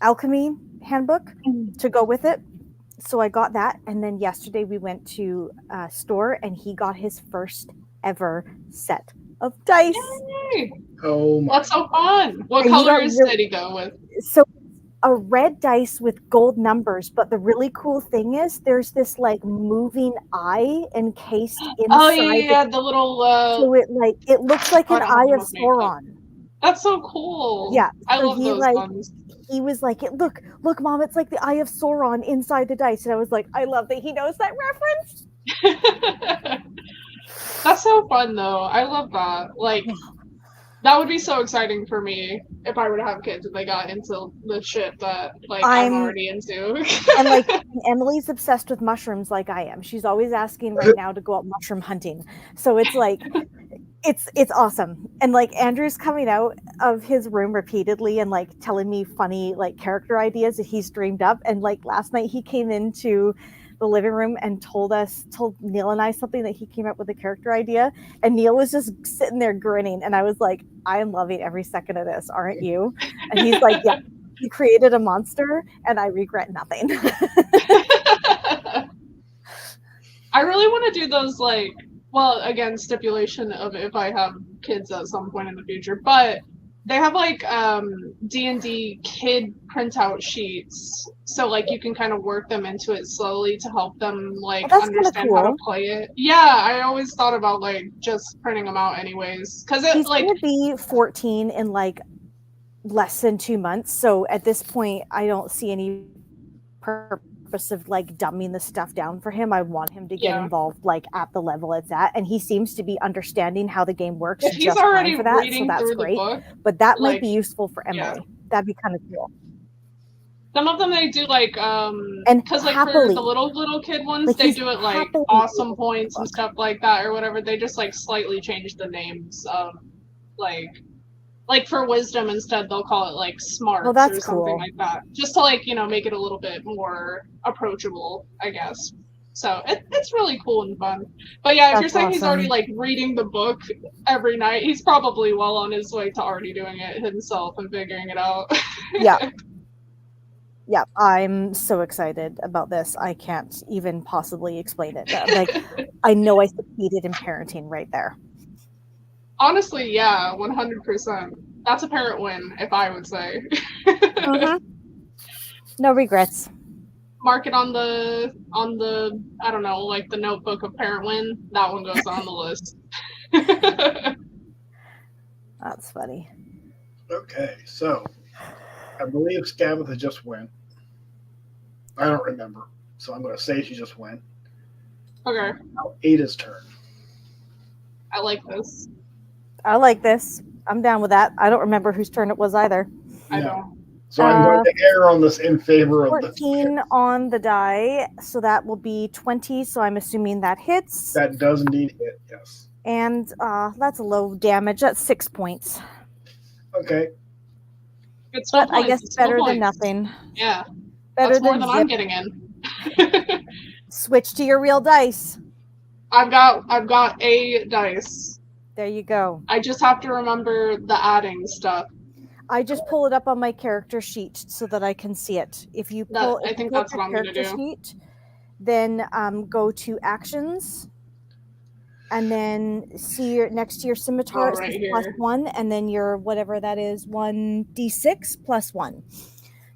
Alchemy handbook to go with it. So I got that, and then yesterday we went to a store and he got his first ever set of dice. Yay. Oh my. That's so fun. What And you color don't is really- did he go with? So a red dice with gold numbers, but the really cool thing is there's this like moving eye encased inside. Oh, yeah, the little, So it looks like I an don't know eye how of to make that. Sauron. That's so cool. Yeah, I so love he, those like- ones. He was like, look, Mom, it's like the eye of Sauron inside the dice. And I was like, I love that he knows that reference. That's so fun, though. I love that. Like, that would be so exciting for me if I were to have kids and they got into the shit that, like, I'm already into. And like Emily's obsessed with mushrooms like I am. She's always asking right now to go out mushroom hunting. So it's like it's awesome. And like Andrew's coming out of his room repeatedly and like telling me funny like character ideas that he's dreamed up. And like last night he came into the living room and told Neil and I something that he came up with a character idea, and Neil was just sitting there grinning, and I was like, I am loving every second of this, aren't you? And he's like, yeah, you created a monster and I regret nothing. I really want to do those, like, well, again, stipulation of if I have kids at some point in the future, but they have like D&D kid printout sheets, so like you can kind of work them into it slowly to help them like understand how to play it. Yeah, I always thought about like just printing them out anyways, because he's like gonna be 14 in like less than 2 months, so at this point I don't see any purpose of like dumbing the stuff down for him. I want him to get involved like at the level it's at, and he seems to be understanding how the game works. If he's already for that, reading so that's through great. the book, but that might be useful for Emily. Yeah. That'd be kind of cool. Some of them they do like and because like happily, for the little kid ones like they do it like awesome points and stuff like that or whatever. They just like slightly change the names of like for wisdom instead they'll call it like smarts or something like that, just to like, you know, make it a little bit more approachable, I guess. So it's really cool and fun. But yeah, if you're saying he's already like reading the book every night, he's probably well on his way to already doing it himself and figuring it out. Yeah, I'm so excited about this. I can't even possibly explain it. Like, I know I succeeded in parenting right there. Honestly, yeah, 100%. That's a parent win, if I would say. No regrets. Mark it on the I don't know, like the notebook of parent win. That one goes on the list. That's funny. Okay, so I believe Scabatha just went. I don't remember, so I'm going to say she just went. Okay. Now Ada's turn. I like this. I'm down with that. I don't remember whose turn it was either. I don't. So I'm going to err on this in favor of 14 on the die, so that will be 20, so I'm assuming that hits. That does indeed hit, yes. And that's low damage. That's 6 points. Okay. It's but I guess better than nothing. Yeah. Better That's more than than I'm getting in. Switch to your real dice. I've got a dice. There you go. I just have to remember the adding stuff. I just pull it up on my character sheet so that I can see it. If you pull, I think that's what I'm going to do. Sheet, then go to actions, and then see next to your scimitar right +1, and then your whatever that is 1d6 +1.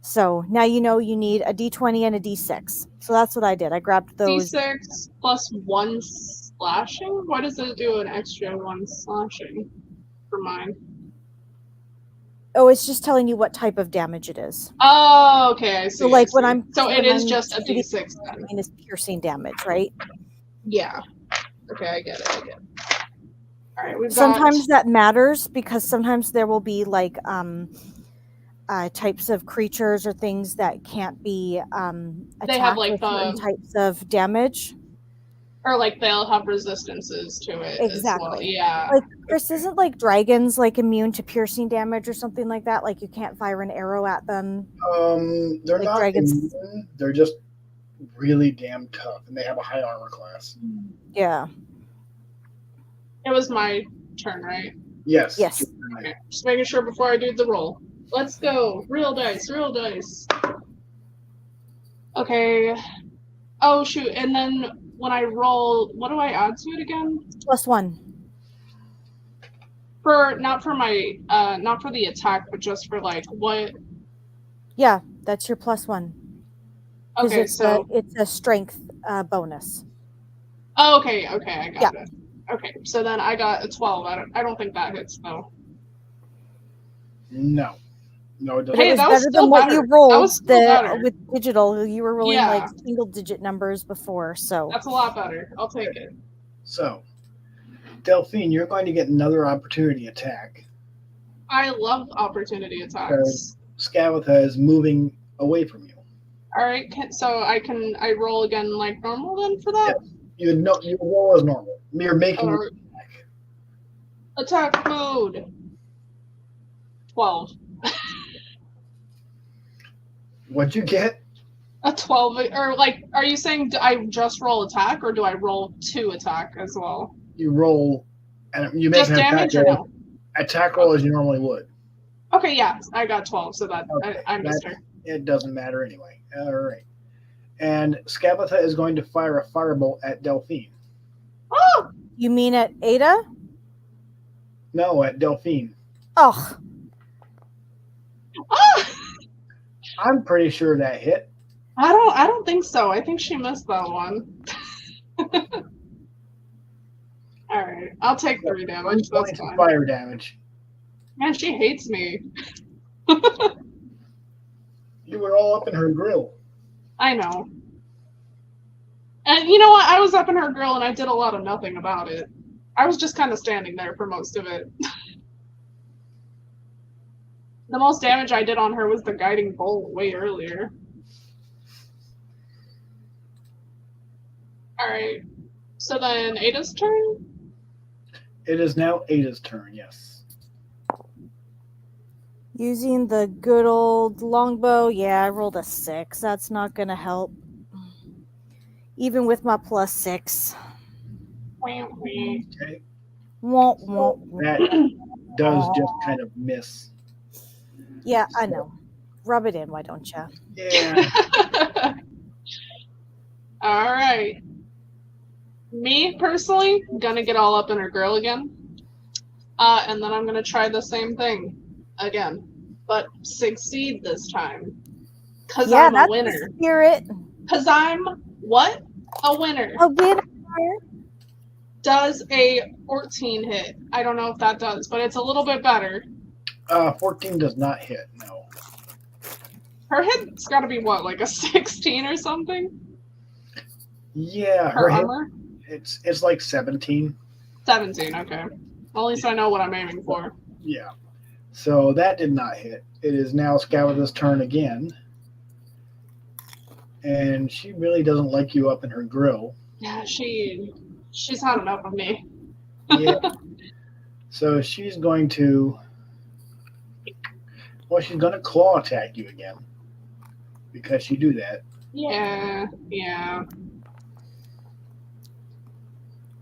So now you know you need a d20 and a d6. So that's what I did. I grabbed those. D6 +1 slashing? Why does it do an extra 1 slashing for mine? Oh, it's just telling you what type of damage it is. Oh, okay, I see. So like when I'm it is just a d6 then. I mean, it's piercing damage, right? Yeah. Okay, I get it. All right, sometimes that matters because sometimes there will be like types of creatures or things that can't be attacked with certain types of damage. Or like they'll have resistances to it. Exactly. As well. Yeah. Like Chris, isn't like dragons like immune to piercing damage or something like that? Like you can't fire an arrow at them. They're like not dragons. Immune. They're just really damn tough, and they have a high armor class. Yeah. It was my turn, right? Yes. Okay. Just making sure before I do the roll. Let's go. Real dice. Okay. Oh shoot! And then when I roll, what do I add to it again? +1. Not for the attack, but just for like what? Yeah, that's your +1. Okay, it's a strength bonus. Oh, okay, I got it. Okay, so then I got a 12. I don't think that hits though. No, it doesn't. Hey, it was that was better still than what better. you rolled. That was still better. With digital, you were rolling like single-digit numbers before, so that's a lot better. I'll take it. So, Delphine, you're going to get another opportunity attack. I love opportunity attacks. Scabatha is moving away from you. All right, so I roll again like normal then for that. Yeah. You roll as normal. You're making. Attack mode. 12. What'd you get? A 12, or like, are you saying do I just roll attack, or do I roll 2 attack as well? You roll, and you make Just an damage attack or roll. no? Attack roll as you normally would. Okay, yeah, I got 12, so that Okay, I missed her. It doesn't matter anyway. All right. And Skabatha is going to fire a firebolt at Delphine. Oh! You mean at Ada? No, at Delphine. Oh, Ah! I'm pretty sure that hit. I don't think so. I think she missed that one. Alright, I'll take 3 1 damage. That's point of fine. fire damage. Man, she hates me. You were all up in her grill. I know. And you know what? I was up in her grill and I did a lot of nothing about it. I was just kind of standing there for most of it. The most damage I did on her was the guiding bolt way earlier. Alright. So then Ada's turn? It is now Ada's turn, yes. using the good old longbow. Yeah, I rolled a 6. That's not going to help. Even with my +6. Okay. Won't, won't. That does just kind of miss. Yeah, I know. Rub it in, why don't you? Yeah. Alright. Me, personally, gonna get all up in her grill again. And then I'm gonna try the same thing again. But succeed this time. Cause Yeah, I'm a that's winner. the spirit. Cause I'm, what? A winner. A winner. Does a 14 hit? I don't know if that does, but it's a little bit better. 14 does not hit, no. Her hit's gotta be what, like a 16 or something? Yeah, Her her hit, armor? it's like 17. 17, okay. Well, at least I know what I'm aiming for. Yeah. So that did not hit. It is now Skabatha's turn again. And she really doesn't like you up in her grill. Yeah, she's had enough of me. Yeah. So she's going to, well, she's going to claw attack you again. Because you do that. Yeah.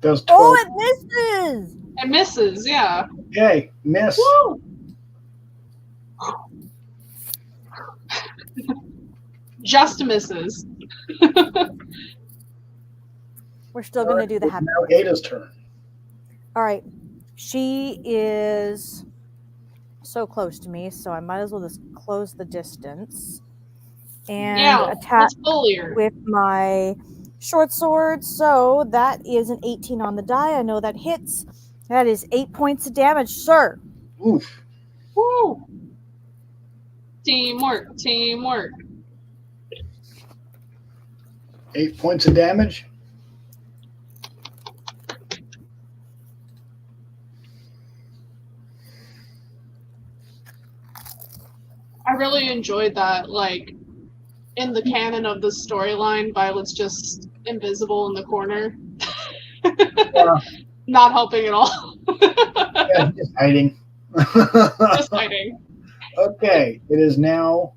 Does 12. Oh, it misses! It misses, yeah. Okay, miss. Woo! Just misses. We're still going to do the It's happy. now Ada's turn. All right. She is so close to me, so I might as well just close the distance and Yeah, attack let's bully her. with my short sword. So that is an 18 on the die. I know that hits. That is 8 points of damage, sir. Oof. Woo! Teamwork. 8 points of damage. I really enjoyed that, like, in the canon of the storyline, Violet's just invisible in the corner. Yeah. Not helping at all. Yeah, just hiding. Just hiding. Okay, it is now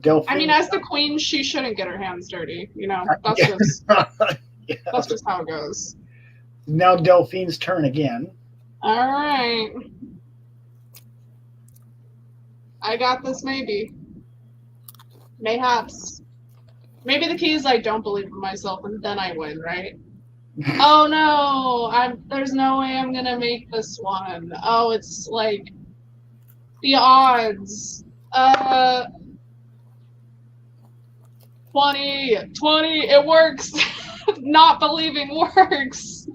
Delphine. I mean, as the queen, she shouldn't get her hands dirty. You know, that's Yeah. that's just how it goes. Now Delphine's turn again. All right. I got this, maybe. Mayhaps. Maybe the key is I don't believe in myself and then I win, right? Oh no! There's no way I'm gonna make this one. Oh, it's like the odds. 20, it works. Not believing works.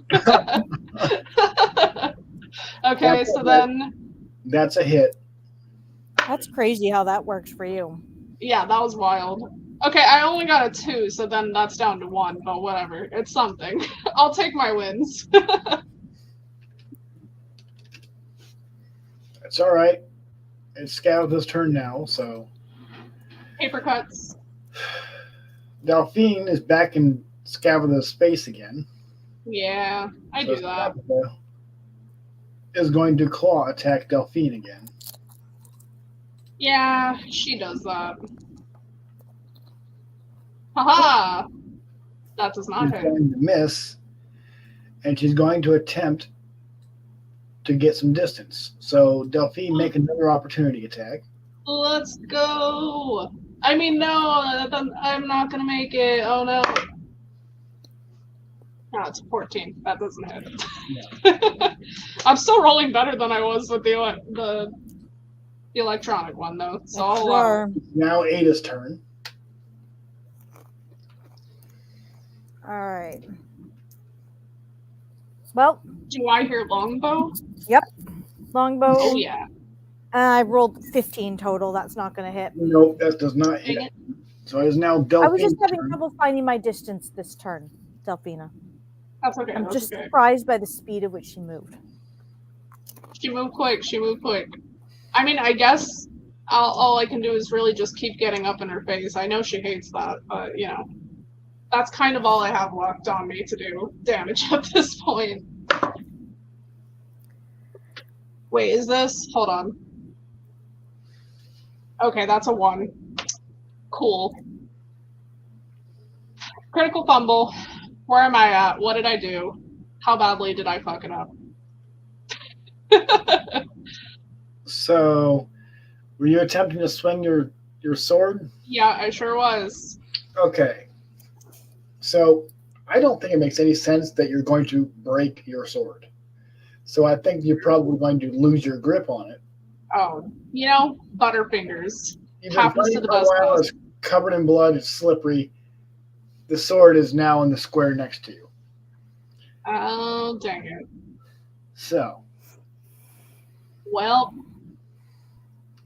Okay, so then That's a hit. That's crazy how that works for you. yeah, that was wild. Okay, I only got a 2, so then that's down to 1, but whatever. It's something. I'll take my wins. It's all right. It's Skabatha's turn now, so Paper cuts. Delphine is back in Skabatha's space again. Yeah, I So do that. Skabatha, is going to claw attack Delphine again. Yeah, she does that. Haha! That does not She's hit. going to miss, and she's going to attempt to get some distance. So Delphine, make another opportunity attack. Let's go! I mean, no, I'm not gonna make it. Oh no. No, it's 14. That doesn't hit. I'm still rolling better than I was with the electronic one, though. So I'll allow it. Now Ada's turn. All right. Well, Do I hear longbow? longbow. Oh, yeah. I rolled 15 total. That's not going to hit. Nope, that does not hit. Dang it. So it is now I was Delphine's just having turn. trouble finding my distance this turn, Delphina. That's okay. I'm That's just okay. surprised by the speed at which she moved. She moved quick. She moved quick. I mean, I guess all I can do is really just keep getting up in her face. I know she hates that, but, you know. That's kind of all I have left on me to do damage at this point. Wait, is this? Hold on. Okay, that's a 1. Cool. Critical fumble. Where am I at? What did I do? How badly did I fuck it up? So, were you attempting to swing your sword? Yeah, I sure was. Okay. So, I don't think it makes any sense that you're going to break your sword. So, I think you're probably going to lose your grip on it. Oh, you know, butterfingers. You've been Happens fighting to the for a best while, of us. it's covered in blood, it's slippery. The sword is now in the square next to you. Oh, dang it. So, Well,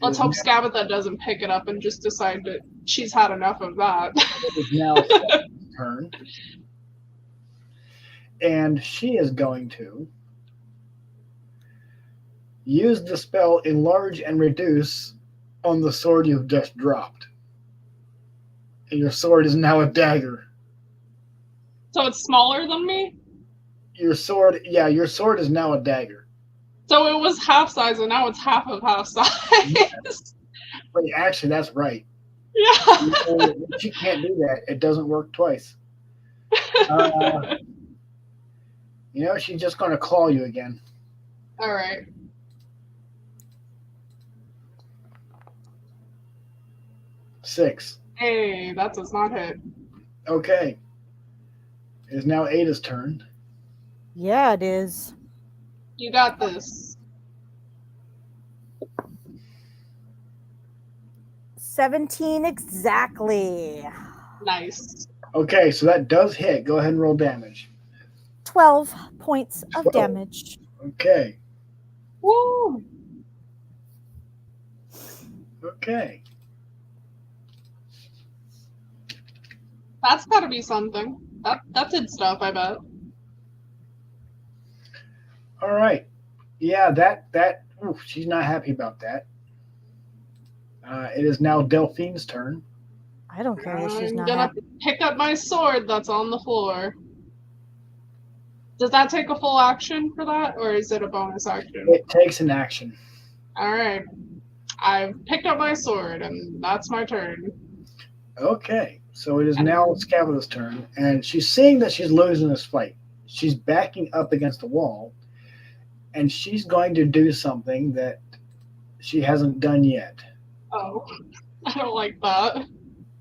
let's is hope now- Scabatha doesn't pick it up and just decide that she's had enough of that. it is now Stella's turn. And she is going to use the spell Enlarge and Reduce on the sword you've just dropped. And your sword is now a dagger. So it's smaller than me? Your sword is now a dagger. So it was half size and now it's half of half size. Wait, actually, that's right. Yeah. She can't do that. It doesn't work twice. She's just going to claw you again. All right. Six. Hey, that does not hit. Okay. It is now Ada's turn. Yeah, it is. You got this. 17 exactly. Nice. Okay, so that does hit. Go ahead and roll damage. 12 points of 12. damage. Okay. Woo! Okay. That's gotta be something. That did stuff, I bet. All right. Yeah, she's not happy about that. It is now Delphine's turn. I don't care that she's I'm not gonna happy. pick up my sword that's on the floor. Does that take a full action for that, or is it a bonus action? It takes an action. Alright. I've picked up my sword, and that's my turn. Okay. So it is now Scabatha's turn, and she's seeing that she's losing this fight. She's backing up against the wall, and she's going to do something that she hasn't done yet. Oh, I don't like that.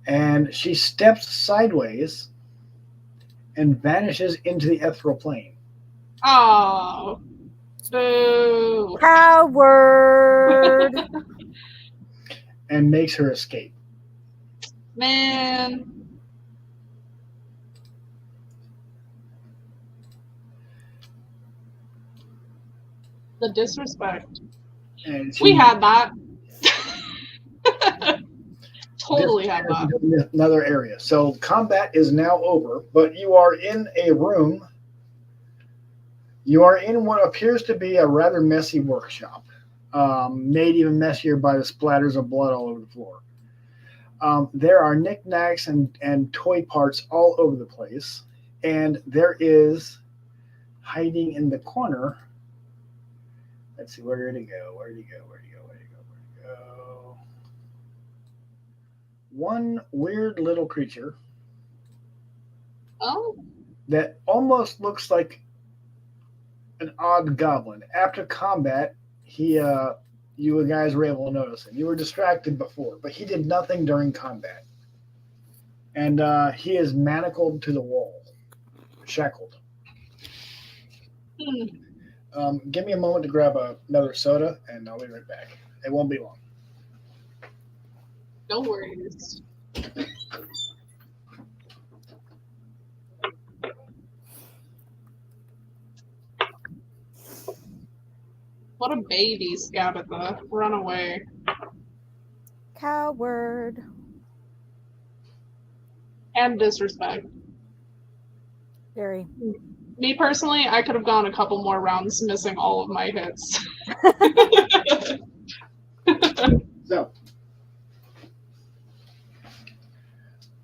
And she steps sideways and vanishes into the ethereal plane. Oh. Boo. Coward! And makes her escape. Man. The disrespect. And We had that. Totally had that. in another area. So combat is now over, but you are in a room. You are in what appears to be a rather messy workshop, made even messier by the splatters of blood all over the floor. There are knickknacks and toy parts all over the place, and there is, hiding in the corner, Let's see, where did he go? Where did he go? Where did he go? Where did he go? Where did he go? One weird little creature Oh, that almost looks like an odd goblin. After combat, you guys were able to notice him. You were distracted before, but he did nothing during combat. And he is manacled to the wall, shackled. Give me a moment to grab another soda, and I'll be right back. It won't be long. no worries. What a baby, Scabatha. Run away. Coward. And disrespect. Very. Me personally, I could have gone a couple more rounds missing all of my hits. So,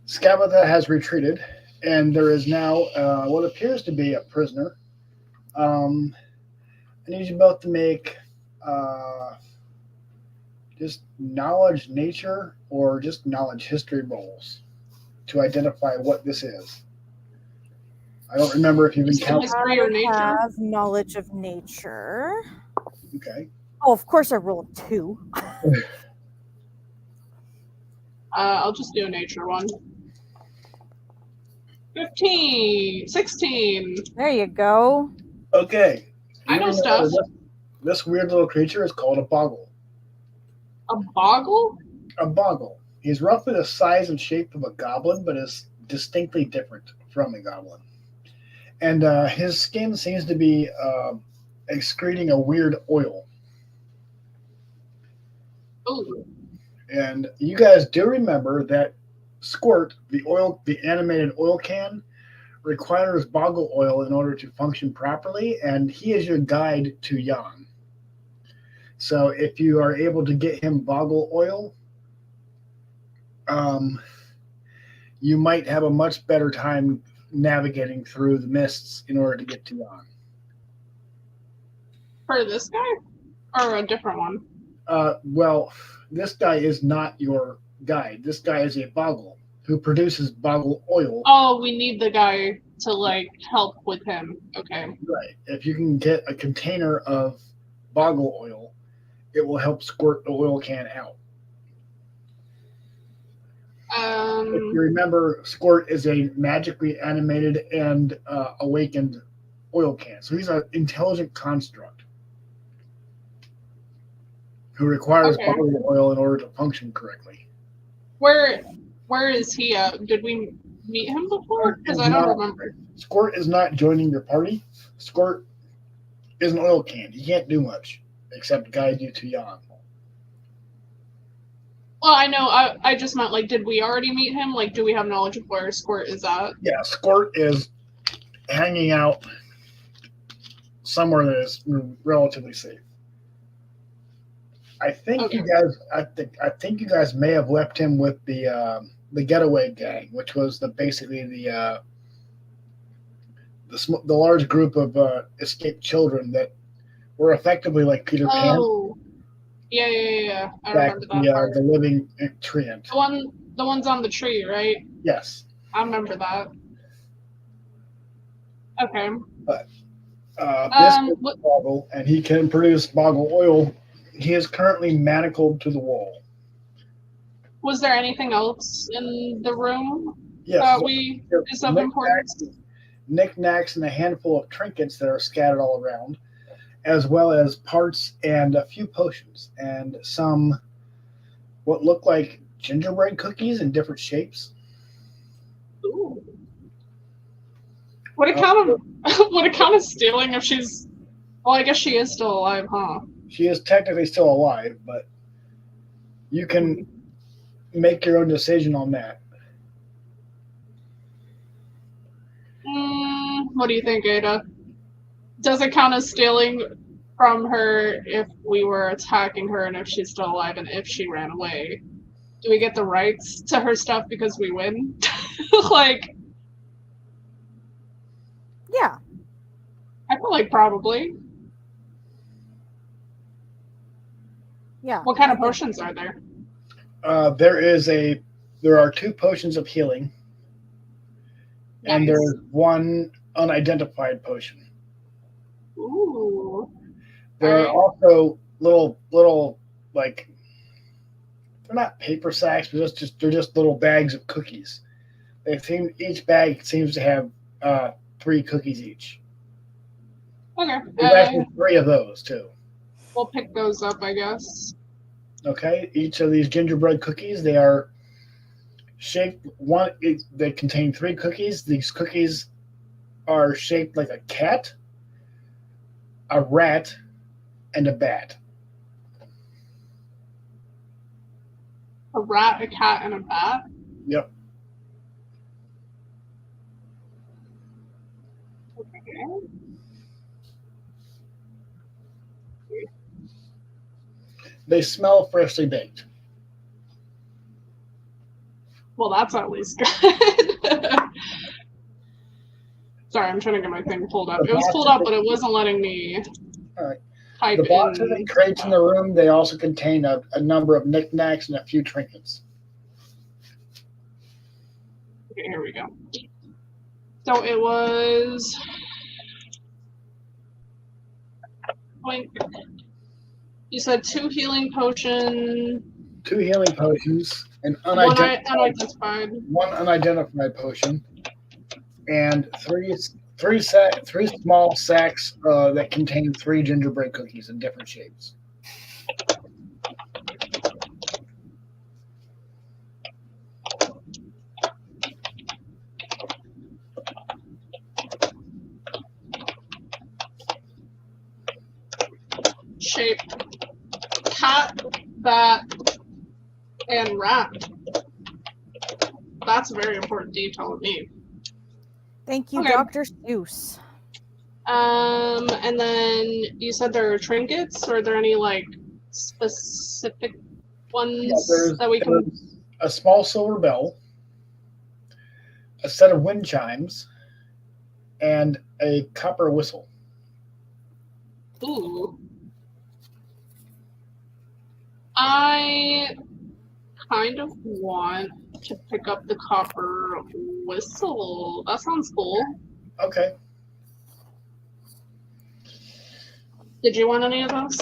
Scabatha has retreated, and there is now what appears to be a prisoner. I need you both to make just knowledge nature or just knowledge history rolls to identify what this is. I don't remember if you've encountered. History or nature? Have knowledge of nature. Okay. Oh, of course I rolled 2. I'll just do a nature one. 15, 16. There you go. Okay. I know You stuff. This weird little creature is called a boggle. A boggle? A boggle. He's roughly the size and shape of a goblin, but is distinctly different from a goblin. And his skin seems to be excreting a weird oil. Ooh. And you guys do remember that Squirt, the animated oil can, requires boggle oil in order to function properly, and he is your guide to Jan. So if you are able to get him boggle oil, you might have a much better time navigating through the mists in order to get to Jan. For this guy? Or a different one? Well, this guy is not your guide. This guy is a boggle who produces boggle oil. Oh, we need the guy to, like, help with him. Okay. Right. If you can get a container of boggle oil, it will help squirt the oil can out. If you remember, Squirt is a magically animated and awakened oil can. So he's an intelligent construct who requires Okay. boggle oil in order to function correctly. Where is he at? Did we meet him before? Because I don't remember. Squirt is not joining your party. Squirt is an oil can. He can't do much except guide you to Jan. Well, I know. I just meant, like, did we already meet him? Like, do we have knowledge of where Squirt is at? Yeah, Squirt is hanging out somewhere that is relatively safe. I think Okay. you guys. I think you guys may have left him with the getaway gang, which was basically the large group of escaped children that were effectively like Peter Pan. Oh, yeah. I Back remember that part. the living treant. The one's on the tree, right? Yes. I remember that. Okay. This is boggle, and he can produce boggle oil. He is currently manacled to the wall. Was there anything else in the room Yes. that is of importance? Knickknacks and a handful of trinkets that are scattered all around, as well as parts and a few potions and some what look like gingerbread cookies in different shapes. Ooh. Would it count as stealing if she's? Well, I guess she is still alive, huh? She is technically still alive, but you can make your own decision on that. What do you think, Ada? Does it count as stealing from her if we were attacking her and if she's still alive and if she ran away? Do we get the rights to her stuff because we win? Like, Yeah. I feel like probably. Yeah. What kind of potions are there? There are 2 potions of healing, and Nice. there's 1 unidentified potion. Ooh. There are Alright. also little like, they're not paper sacks, but they're just little bags of cookies. Each bag seems to have 3 cookies each. Okay. There's actually 3 of those too. We'll pick those up, I guess. Okay, each of these gingerbread cookies, they are shaped they contain 3 cookies. These cookies are shaped like a cat, a rat, and a bat. A rat, a cat, and a bat? Yep. Okay. They smell freshly baked. Well, that's at least good. Sorry, I'm trying to get my thing pulled up. It was pulled up, but it wasn't letting me Alright. type The boxes in. and crates in the room, they also contain a number of knickknacks and a few trinkets. Okay, here we go. So it was. You said 2 healing potion. 2 healing potions, and One unidentified. 1 unidentified potion, and three small sacks that contain 3 gingerbread cookies in different shapes. Shape. Cat, bat, and rat. That's a very important detail to me. Thank you, Okay. Dr. Seuss. And then you said there are trinkets, or are there any like specific ones that we can? There's a small silver bell, a set of wind chimes, and a copper whistle. Ooh. I kind of want to pick up the copper whistle. That sounds cool. Okay. Did you want any of those?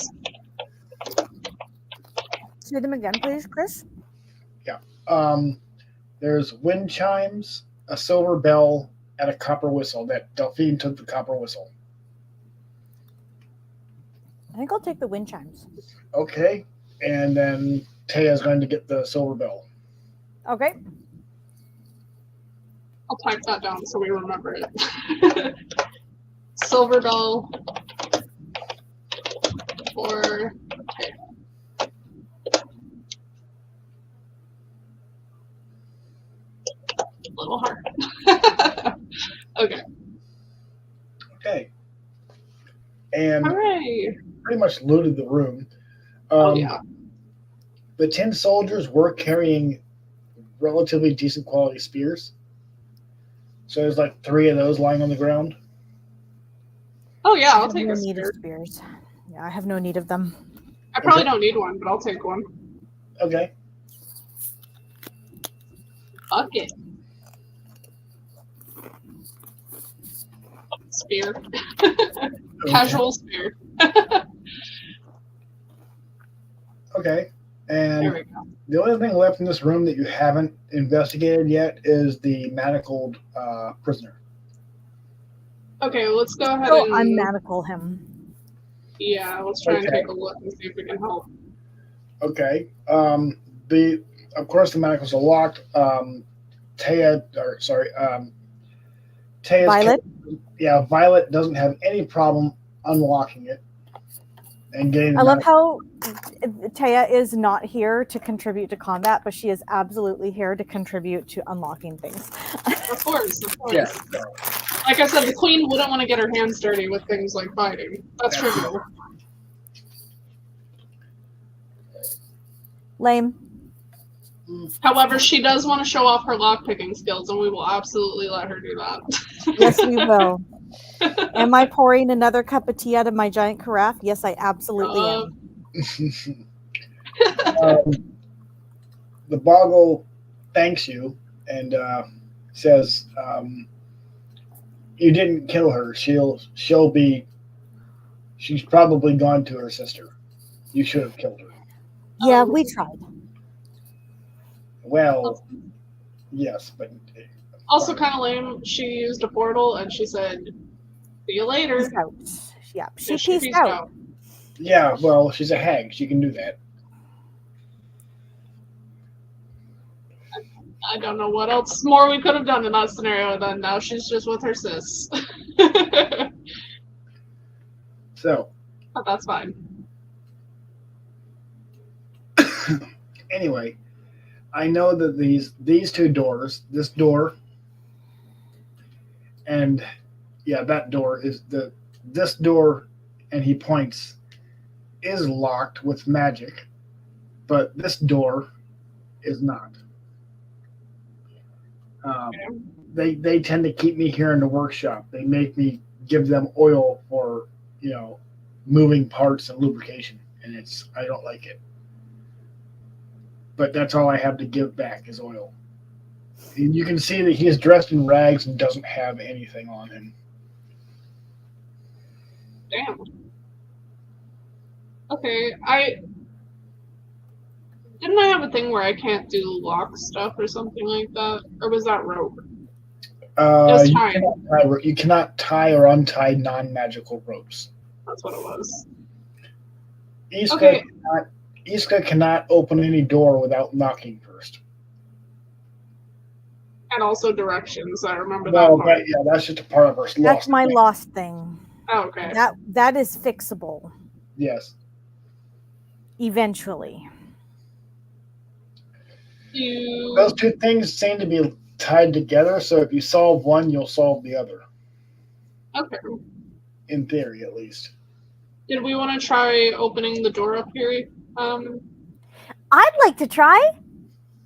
Say them again, please, Chris. There's wind chimes, a silver bell, and a copper whistle. That Delphine took the copper whistle. I think I'll take the wind chimes. Okay. And then Taya's going to get the silver bell. Okay. I'll type that down so we remember it. Silver bell for little heart. Okay. Okay. And Hooray. pretty much looted the room. Oh yeah. The 10 soldiers were carrying relatively decent quality spears. So there's like 3 of those lying on the ground. Oh yeah, I I'll have take no a need of spear. spears. Yeah, I have no need of them. I probably don't need one, but I'll take one. Okay. Fuck it. Spear. Casual spear. Okay. There And we go. the only thing left in this room that you haven't investigated yet is the manacled prisoner. Okay, let's go ahead So and unmanacle him. yeah, let's try and Okay. take a look and see if we can help. Okay. Of course the manacles are locked. Taya's Violet? Violet doesn't have any problem unlocking it and getting the I love manacle. how Taya is not here to contribute to combat, but she is absolutely here to contribute to unlocking things. Of course, of course. Yeah. Like I said, the queen wouldn't want to get her hands dirty with things like fighting. That's Yeah. trivial. Lame. However, she does want to show off her lockpicking skills, and we will absolutely let her do that. Yes, we will. Am I pouring another cup of tea out of my giant carafe? Yes, I absolutely am. The boggle thanks you and says, "You didn't kill her. She's probably gone to her sister. You should have killed her." Yeah, we tried. Well, yes, but Also kind of lame. She used a portal and she said, "See you later." Peace out. Yeah, she And peaced out. yeah, well, she's a hag. She can do that. I don't know what else more we could have done in that scenario. Then now she's just with her sis. So, But that's fine. anyway, I know that these two doors, this door, and yeah, that door is this door, and he points, is locked with magic, but this door is not. They tend to keep me here in the workshop. They make me give them oil for moving parts and lubrication, and I don't like it. But that's all I have to give back is oil. And you can see that he is dressed in rags and doesn't have anything on him. Damn. Okay, didn't I have a thing where I can't do lock stuff or something like that? Or was that rope? You cannot tie or untie non-magical ropes. That's what it was. Iska cannot open any door without knocking first. And also directions. I remember Well, that part. that's just a part of our lost. That's my lost thing. Oh, okay. That is fixable. Yes. Eventually. Those two things seem to be tied together, so if you solve one, you'll solve the other. Okay. In theory, at least. Did we want to try opening the door up here? I'd like to try.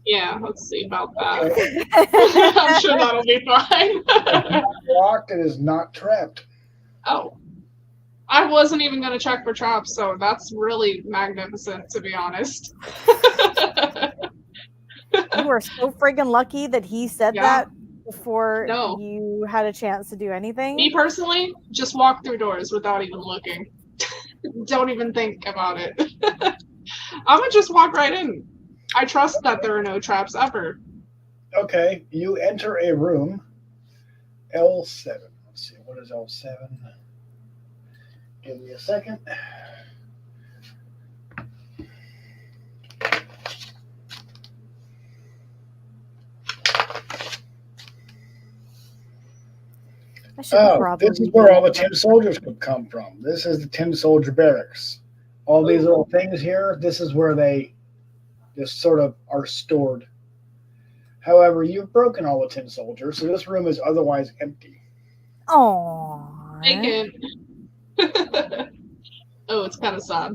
Yeah, let's see about that. Okay. I'm sure that'll be fine. It's not locked. It is not trapped. Oh. I wasn't even going to check for traps, so that's really magnificent, to be honest. You are so friggin' lucky that he said that before you had a chance to do anything. Me personally, just walk through doors without even looking. Don't even think about it. I'm going to just walk right in. I trust that there are no traps ever. Okay, you enter a room. L7. Let's see, what is L7? Give me a second. This is where all the tin soldiers could come from. This is the tin soldier barracks. All these little things here, this is where they just sort of are stored. However, you've broken all the tin soldiers, so this room is otherwise empty. Oh. Vacant. Oh, it's kind of sad.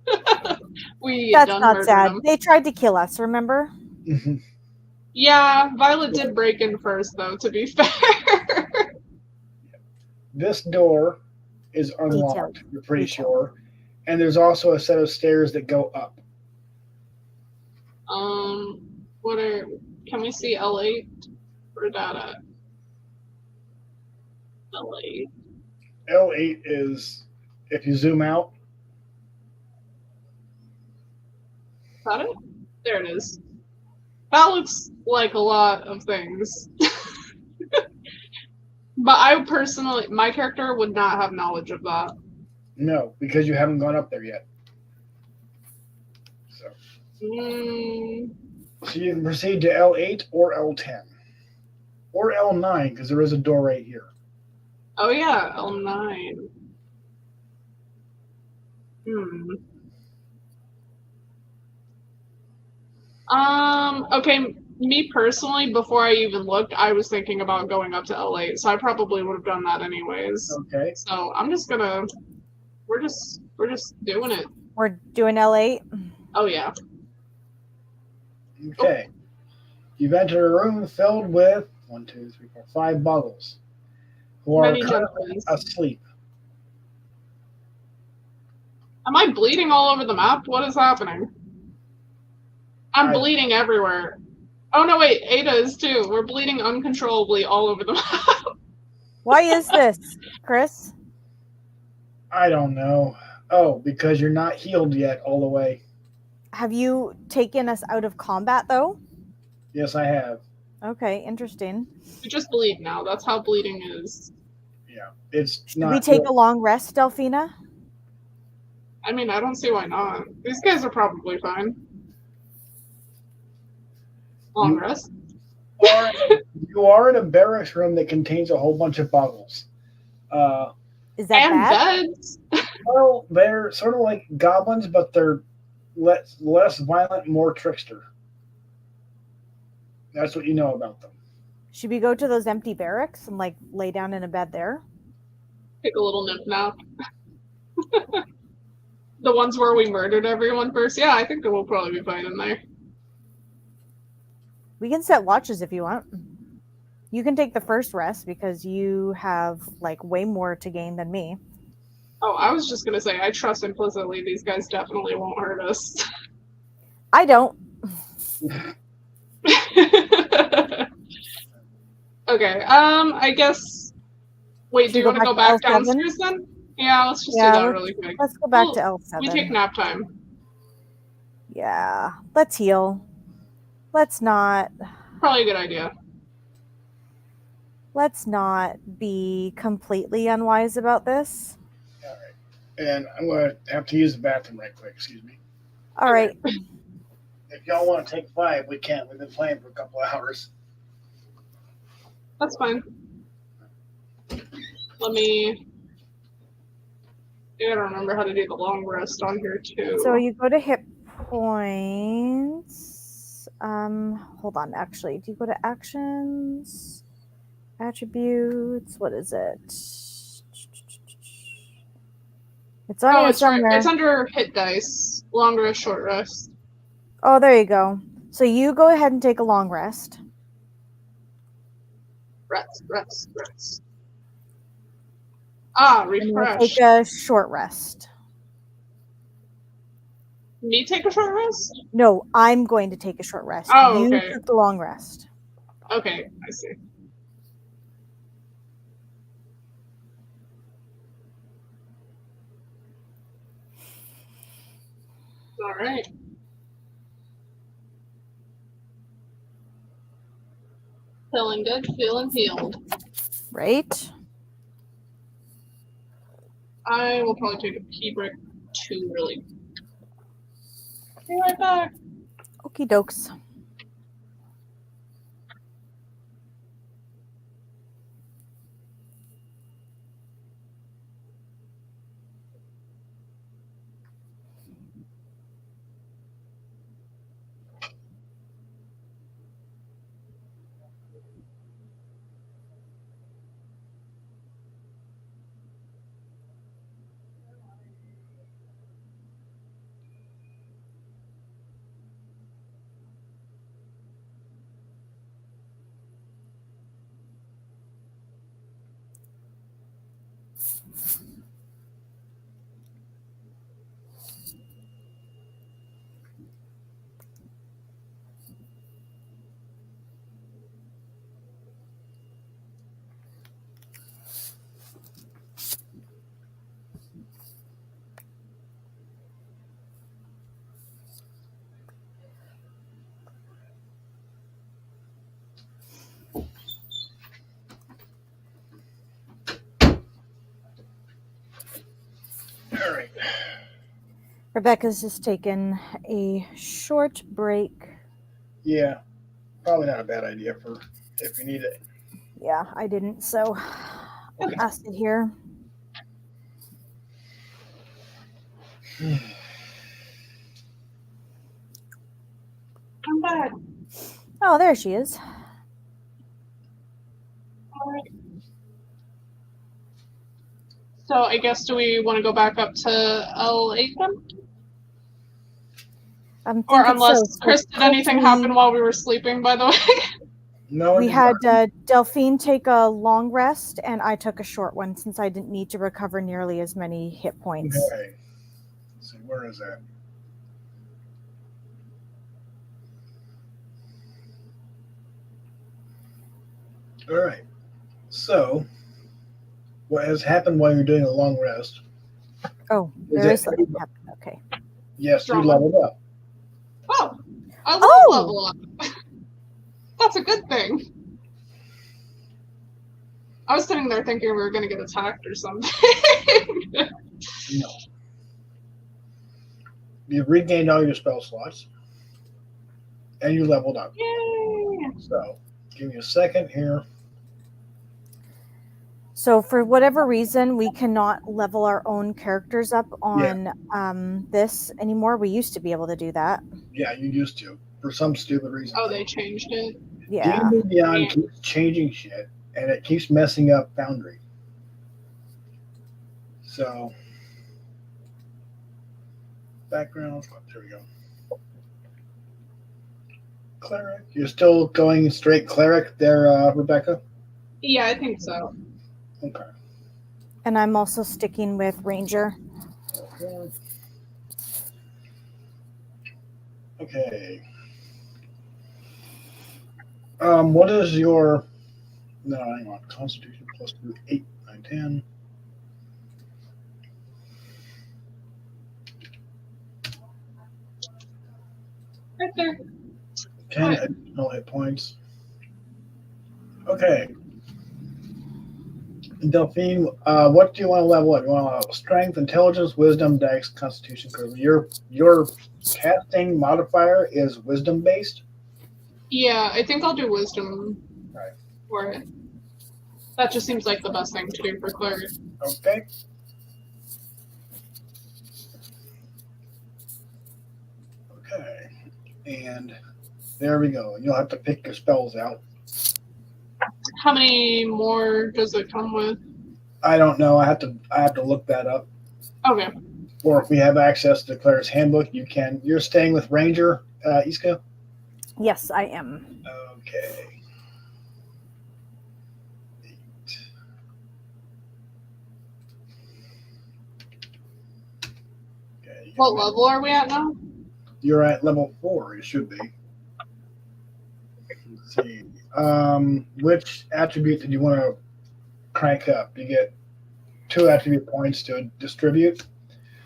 That's not sad. Them. They tried to kill us, remember? Mm-hmm. Yeah, Violet did break in first, though, to be fair. This door is unlocked, you're pretty sure. And there's also a set of stairs that go up. Can we see L8? Where's that at? L8. L8 is, if you zoom out. Is that it? There it is. That looks like a lot of things. But I personally, my character would not have knowledge of that. No, because you haven't gone up there yet. So you can proceed to L8 or L10. Or L9, because there is a door right here. Oh yeah, L9. Okay, me personally, before I even looked, I was thinking about going up to L8, so I probably would have done that anyways. Okay. So I'm just gonna, we're just doing it. We're doing L8? Oh yeah. Okay. You've entered a room filled with 1, 2, 3, 4, 5 bottles who are currently asleep. Am I bleeding all over the map? What is happening? I'm bleeding everywhere. Oh no, wait, Ada is too. We're bleeding uncontrollably all over the map. Why is this, Chris? I don't know. Oh, because you're not healed yet all the way. Have you taken us out of combat though? Yes, I have. Okay, interesting. We just bleed now. That's how bleeding is. Yeah, it's Should not. we take good. a long rest, Delphina? I mean, I don't see why not. These guys are probably fine. Long rest. You are in a barracks room that contains a whole bunch of boggles. Is that And bad? beds. Well, they're sort of like goblins, but they're less violent, more trickster. That's what you know about them. Should we go to those empty barracks and like lay down in a bed there? Take a little nip nap. The ones where we murdered everyone first. Yeah, I think that we'll probably be fine in there. We can set watches if you want. You can take the first rest because you have like way more to gain than me. Oh, I was just gonna say, I trust implicitly these guys definitely won't hurt us. I don't. Okay, I guess. Wait, do you want to go back to L7? downstairs then? Yeah, let's just do that really quick. Let's go back Well, to L7. We take nap time. Yeah, let's heal. Let's not Probably a good idea. be completely unwise about this. All right. And I'm going to have to use the bathroom right quick. Excuse me. All right. If y'all want to take 5, we can. We've been playing for a couple of hours. That's fine. Let me. I gotta remember how to do the long rest on here too. So you go to hit points. Hold on. Actually, do you go to actions, attributes? What is it? It's on here it's right. somewhere. It's under hit dice. Long rest, short rest. Oh, there you go. So you go ahead and take a long rest. Rest. Ah, And we'll refresh. take a short rest. Me take a short rest? No, I'm going to take a short rest. Oh, you okay. took the long rest. Okay, I see. All right. Feeling good, feeling healed. Right? I will probably take a pee break too, really. Be right back. Okie dokes. All right. Rebecca's just taken a short break. Yeah, probably not a bad idea for if you need it. Yeah, I didn't, so I'll pass it here. Come back. Oh, there she is. All right. So I guess do we want to go back up to L8 then? Or unless Chris, did anything happen while we were sleeping, by the way? No, we had Delphine take a long rest, and I took a short one since I didn't need to recover nearly as many hit points. Okay. Let's see, where is that? All right. So, what has happened while you're doing a long rest? Oh, Is there it- is something happening. Okay. Yes, you Drama. leveled up. Oh, I love Oh! level up. That's a good thing. I was sitting there thinking we were going to get attacked or something. No. You've regained all your spell slots, and you leveled up. Yay! So, give me a second here. So for whatever reason, we cannot level our own characters up on this anymore. We used to be able to do that. Yeah, you used to, for some stupid reason. Oh, they changed it. Yeah. D&D Beyond Yeah. keeps changing shit, and it keeps messing up Foundry. So, background. There we go. Cleric. You're still going straight cleric there, Rebecca? Yeah, I think so. Okay. And I'm also sticking with Ranger. Okay. What is your... No, hang on. Constitution plus 2, 8, 9, 10. Right there. 10 additional hit points. Okay. Delphine, what do you want to level up? You want strength, intelligence, wisdom, dex, constitution? Because your casting modifier is wisdom based. Yeah, I think I'll do wisdom Right. for it. That just seems like the best thing to do for cleric. Okay. Okay. And there we go. You'll have to pick your spells out. How many more does it come with? I don't know. I have to look that up. Okay. Or if we have access to the Cleric's Handbook, you can. You're staying with Ranger, Iska? Yes, I am. Okay. 8. Okay. What level are we at now? You're at level 4. You should be. Let's see. Which attribute did you want to crank up? You get 2 attribute points to distribute.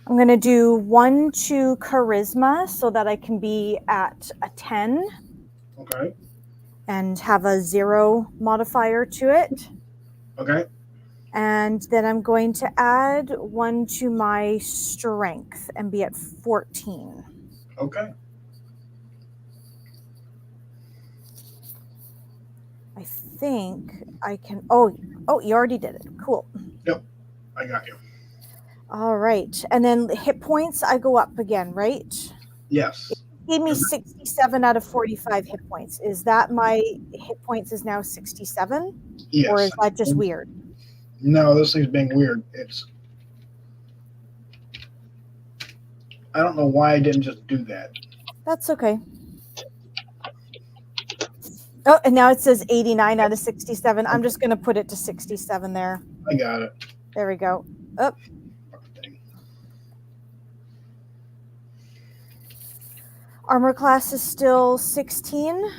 I'm going to do 1 to charisma so that I can be at a 10 Okay. and have a 0 modifier to it. Okay. And then I'm going to add 1 to my strength and be at 14. Okay. I think I can. Oh, you already did it. Cool. I got you. All right. And then hit points, I go up again, right? Yes. Gave me 67 out of 45 hit points. Is that my hit points is now 67? Yes. Or is that just weird? No, this thing's being weird. I don't know why I didn't just do that. That's okay. Oh, and now it says 89 out of 67. I'm just going to put it to 67 there. I got it. There we go. Oh, armor class is still 16.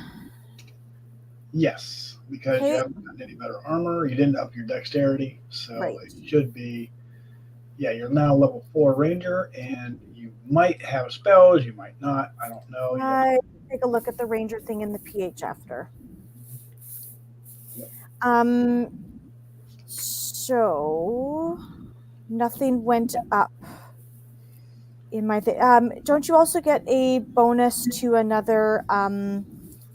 Yes, because Okay. you haven't gotten any better armor. You didn't up your dexterity, so Right. it should be. Yeah, you're now level 4 ranger, and you might have spells. You might not. I don't know. I take a look at the ranger thing in the PH after. So nothing went up in my thing. Don't you also get a bonus to another?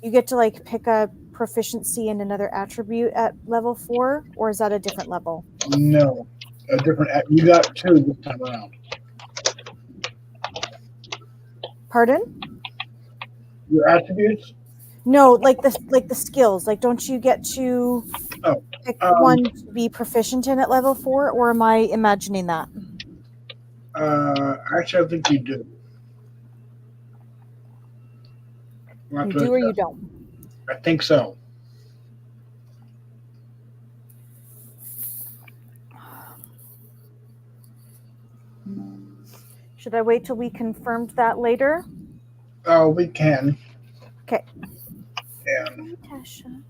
You get to like pick a proficiency in another attribute at level 4, or is that a different level? No, a different. You got 2 this time around. Pardon? Your attributes. No, like the skills. Like, don't you get to pick one to be proficient in at level 4, or am I imagining that? Actually, I think you do. You do or you don't? I think so. Should I wait till we confirmed that later? Oh, we can. Okay. And Tasha.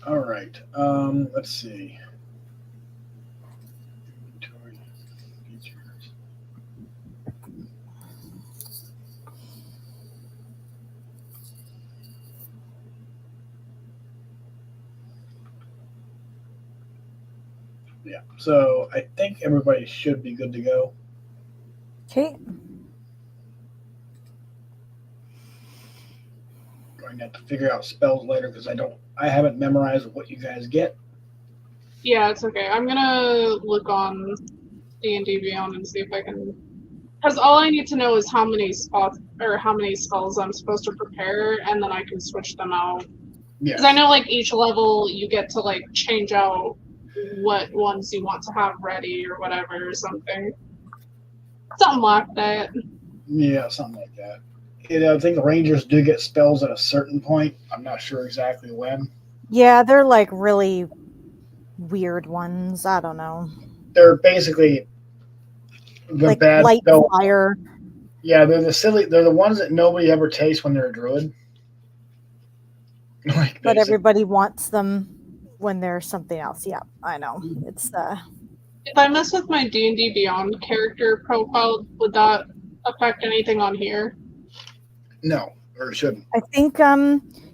All right. Let's see. Inventory, features. Yeah. So I think everybody should be good to go. Okay. Going to have to figure out spells later because I haven't memorized what you guys get. Yeah, it's okay. I'm gonna look on D&D Beyond and see if I can. Because all I need to know is how many spots or how many spells I'm supposed to prepare, and then I can switch them out. Yeah. Because I know, like, each level you get to, like, change out what ones you want to have ready or whatever or something. Something like that. Yeah, something like that. I think the Rangers do get spells at a certain point. I'm not sure exactly when. Yeah, they're like really weird ones. I don't know. They're basically the Like bad light spells. fire. Yeah, they're the ones that nobody ever tastes when they're a druid. Like, But basically. everybody wants them when they're something else. Yeah, I know. It's If I mess with my D&D Beyond character profile, would that affect anything on here? No, or it shouldn't. I think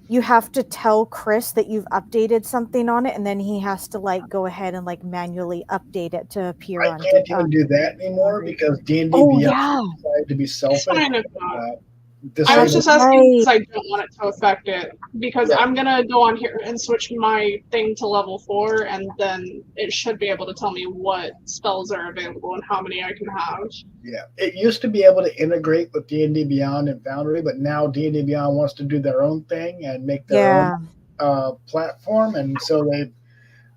you have to tell Chris that you've updated something on it, and then he has to like go ahead and like manually update it to appear I on. can't even do that anymore because D&D Oh Beyond yeah, decided to be selfish. Fine if not. I Decided was just That's asking right. because I don't want it to affect it. Because Yeah. I'm gonna go on here and switch my thing to level 4, and then it should be able to tell me what spells are available and how many I can have. Yeah, it used to be able to integrate with D&D Beyond and Foundry, but now D&D Beyond wants to do their own thing and make their own platform, and so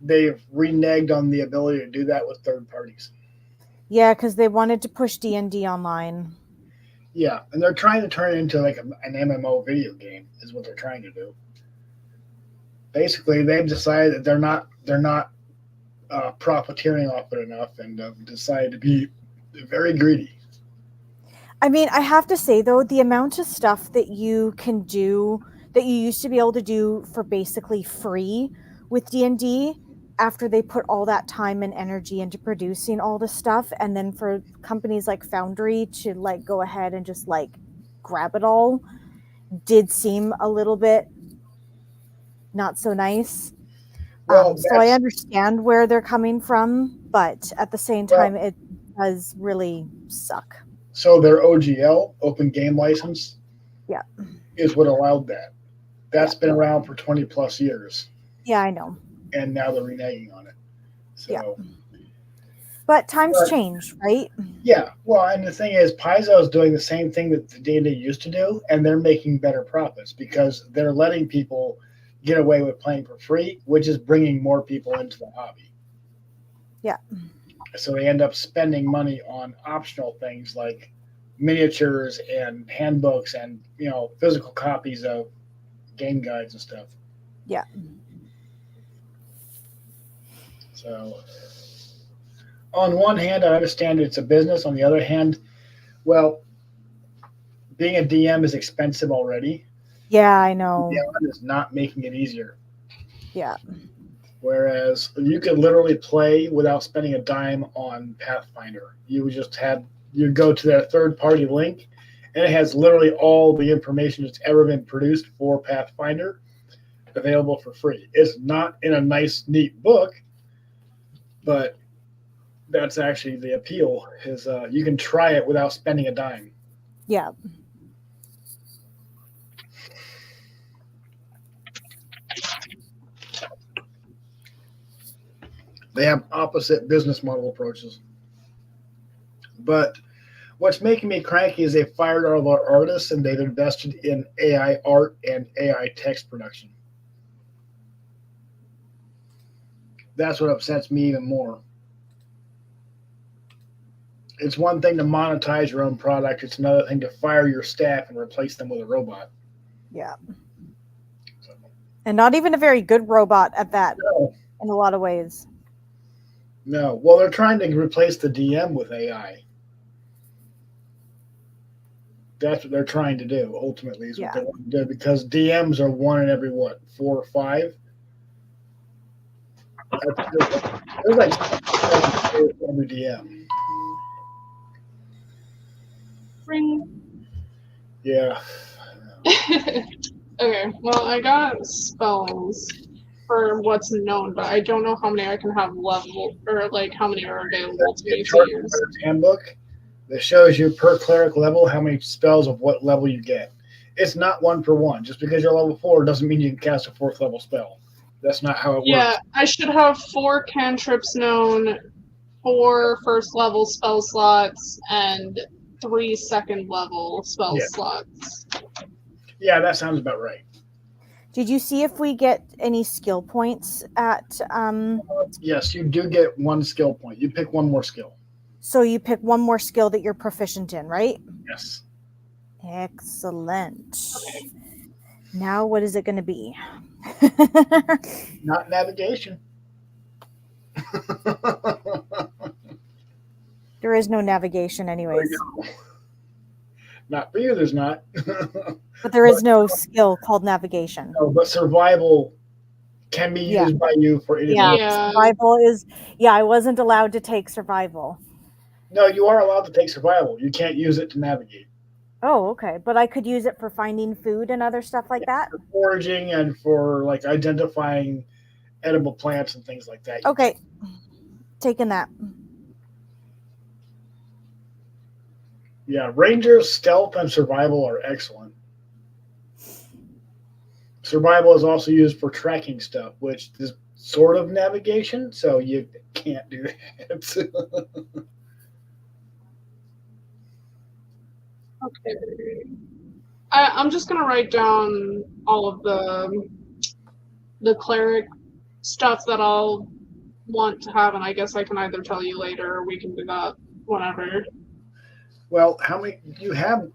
they've reneged on the ability to do that with third parties. Yeah, because they wanted to push D&D online. Yeah, and they're trying to turn it into like an MMO video game is what they're trying to do. Basically, they've decided that they're not profiteering off it enough, and decided to be very greedy. I mean, I have to say though, the amount of stuff that you can do that you used to be able to do for basically free with D&D after they put all that time and energy into producing all the stuff, and then for companies like Foundry to like go ahead and just like grab it all did seem a little bit not so nice. Well, So I understand where they're coming from, but at the same time, it does really suck. So their OGL, Open Game License, Yeah, is what allowed that. That's been around for 20 plus years, yeah, I know. and now they're reneging on it. So, Yeah. But times change, right? Yeah. Well, and the thing is, Paizo is doing the same thing that the D&D used to do, and they're making better profits because they're letting people get away with playing for free, which is bringing more people into the hobby. Yeah. So they end up spending money on optional things like miniatures and handbooks and physical copies of game guides and stuff. Yeah. So on one hand, I understand it's a business. On the other hand, well, being a DM is expensive already. Yeah, I know. DM is not making it easier. Yeah. Whereas you could literally play without spending a dime on Pathfinder. You go to their third-party link, and it has literally all the information that's ever been produced for Pathfinder available for free. It's not in a nice, neat book, but that's actually the appeal. Is you can try it without spending a dime. Yeah. They have opposite business model approaches. But What's making me cranky is they fired all our artists and they've invested in AI art and AI text production. That's what upsets me even more. It's one thing to monetize your own product. It's another thing to fire your staff and replace them with a robot. Yeah. And not even a very good robot at that, No. in a lot of ways. No. Well, they're trying to replace the DM with AI. That's what they're trying to do, ultimately, is what they want to do, because DMs are one in every, 4 or 5? There's like every DM. Ring. Yeah. Okay, well, I got spells for what's known, but I don't know how many I can have level, or like how many are available to me to use. Handbook that shows you per cleric level how many spells of what level you get. It's not 1 for 1. Just because you're level 4 doesn't mean you can cast a 4th level spell. That's not how it works. Yeah, I should have 4 cantrips known, 4 first level spell slots, and 3 second level spell slots. Yeah, that sounds about right. Did you see if we get any skill points at Yes, you do get 1 skill point. You pick 1 more skill. So you pick 1 more skill that you're proficient in, right? Yes. Excellent. Okay. Now what is it going to be? Not navigation. There is no navigation anyways. Not for you, there's not. But there is no skill called navigation. No, but survival can be used by you for anything. Yeah, survival is... Yeah, I wasn't allowed to take survival. No, you are allowed to take survival. You can't use it to navigate. Oh, okay. But I could use it for finding food and other stuff like that? For foraging and for like identifying edible plants and things like that. Okay. Taking that. Yeah, Rangers, stealth, and survival are excellent. Survival is also used for tracking stuff, which is sort of navigation, so you can't do that. Okay. I'm just going to write down all of the cleric stuff that I'll want to have, and I guess I can either tell you later or we can do that whenever. Well, how many you have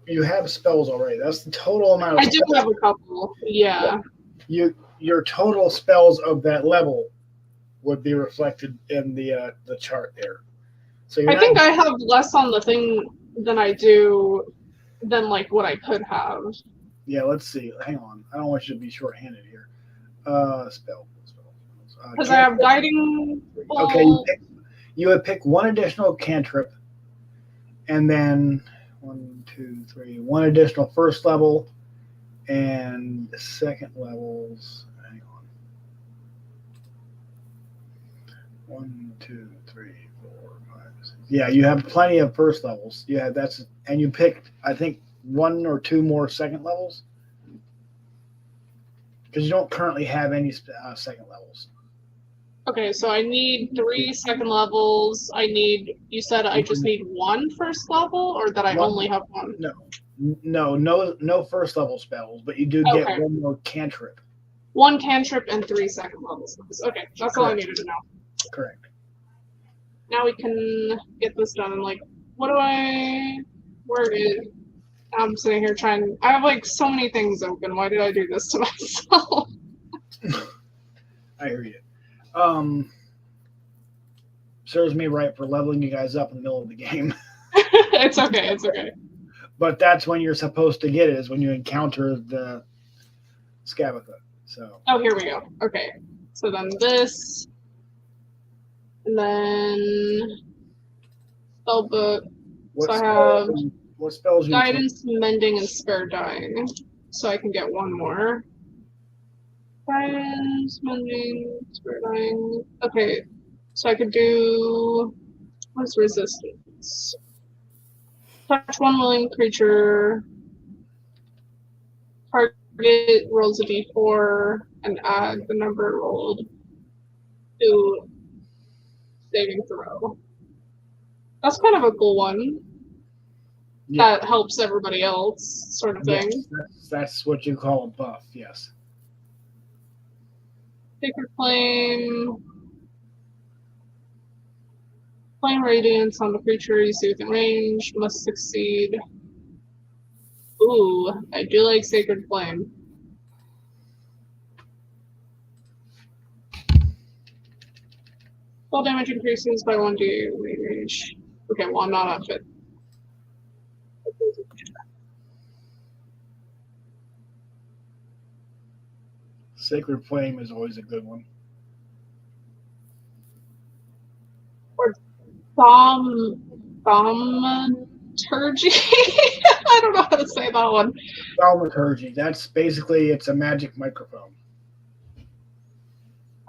spells already? That's the total amount of I do have a couple. Yeah. Your total spells of that level would be reflected in the chart there. So I think I have less on the thing than I do than like what I could have. Yeah, let's see. Hang on. I don't want you to be short-handed here. Spells. Because I have guiding bolt. Okay, you would pick 1 additional cantrip, and then 1, 2, 3, 1 additional first level, and second levels. Hang on. 1, 2, 3, 4, 5, 6. Yeah, you have plenty of first levels. Yeah, and you picked, I think, 1 or 2 more second levels, because you don't currently have any second levels. Okay, so I need 3 second levels. You said I just need 1 first level, or that I only have 1? No first level spells, but you do get 1 more cantrip. 1 cantrip and 3 second level spells. Okay, that's all I needed to know. Correct. Now we can get this done. And like, where is? I'm sitting here trying. I have like so many things open. Why did I do this to myself? I hear you. Serves me right for leveling you guys up in the middle of the game. It's okay. It's okay. But that's when you're supposed to get it, is when you encounter the Scabatha. So. Oh, here we go. Okay. So then this, and then spellbook. So I have what spells you guidance, mending, and spare dying. So I can get 1 more. Guidance, mending, spare dying. Okay. So I could do, what's resistance? Touch 1 willing creature. Target rolls a d4 and add the number rolled to saving throw. That's kind of a cool one. that helps everybody else, sort of thing. Yes, that's what you call a buff, yes. Sacred Flame. Flame radiance on the creature you see within range must succeed. Ooh, I do like Sacred Flame. Fall damage increases by 1d range. Okay, well, I'm not outfit. Sacred Flame is always a good one. Or thaumaturgy? I don't know how to say that one. Thaumaturgy. That's basically, it's a magic microphone.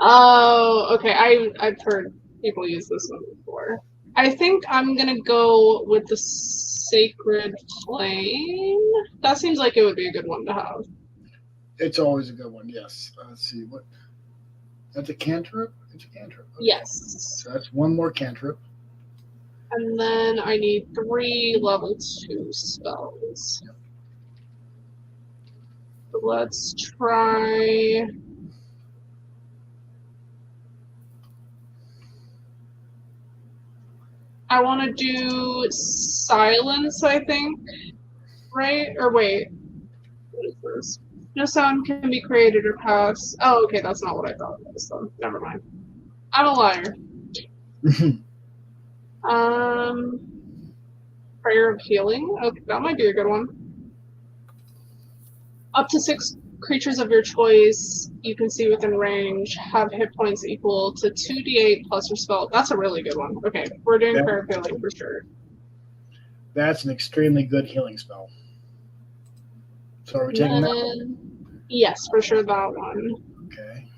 Oh, okay. I've heard people use this one before. I think I'm gonna go with the Sacred Flame. That seems like it would be a good one to have. It's always a good one, yes. Let's see, what? That's a cantrip? It's a cantrip. Okay. Yes. So that's one more cantrip. And then I need 3 level 2 spells. Yep. So let's try. I want to do silence, I think, right? Or wait, what is this? No sound can be created or passed. Oh, okay, that's not what I thought it was, so never mind. I'm a liar. Prayer of Healing. Okay, that might be a good one. Up to 6 creatures of your choice you can see within range have hit points equal to 2d8 plus your spell. That's a really good one. Okay, we're doing Prayer of Healing for sure. That's an extremely good healing spell. So are we taking that one? Yes, for sure, that one. Okay.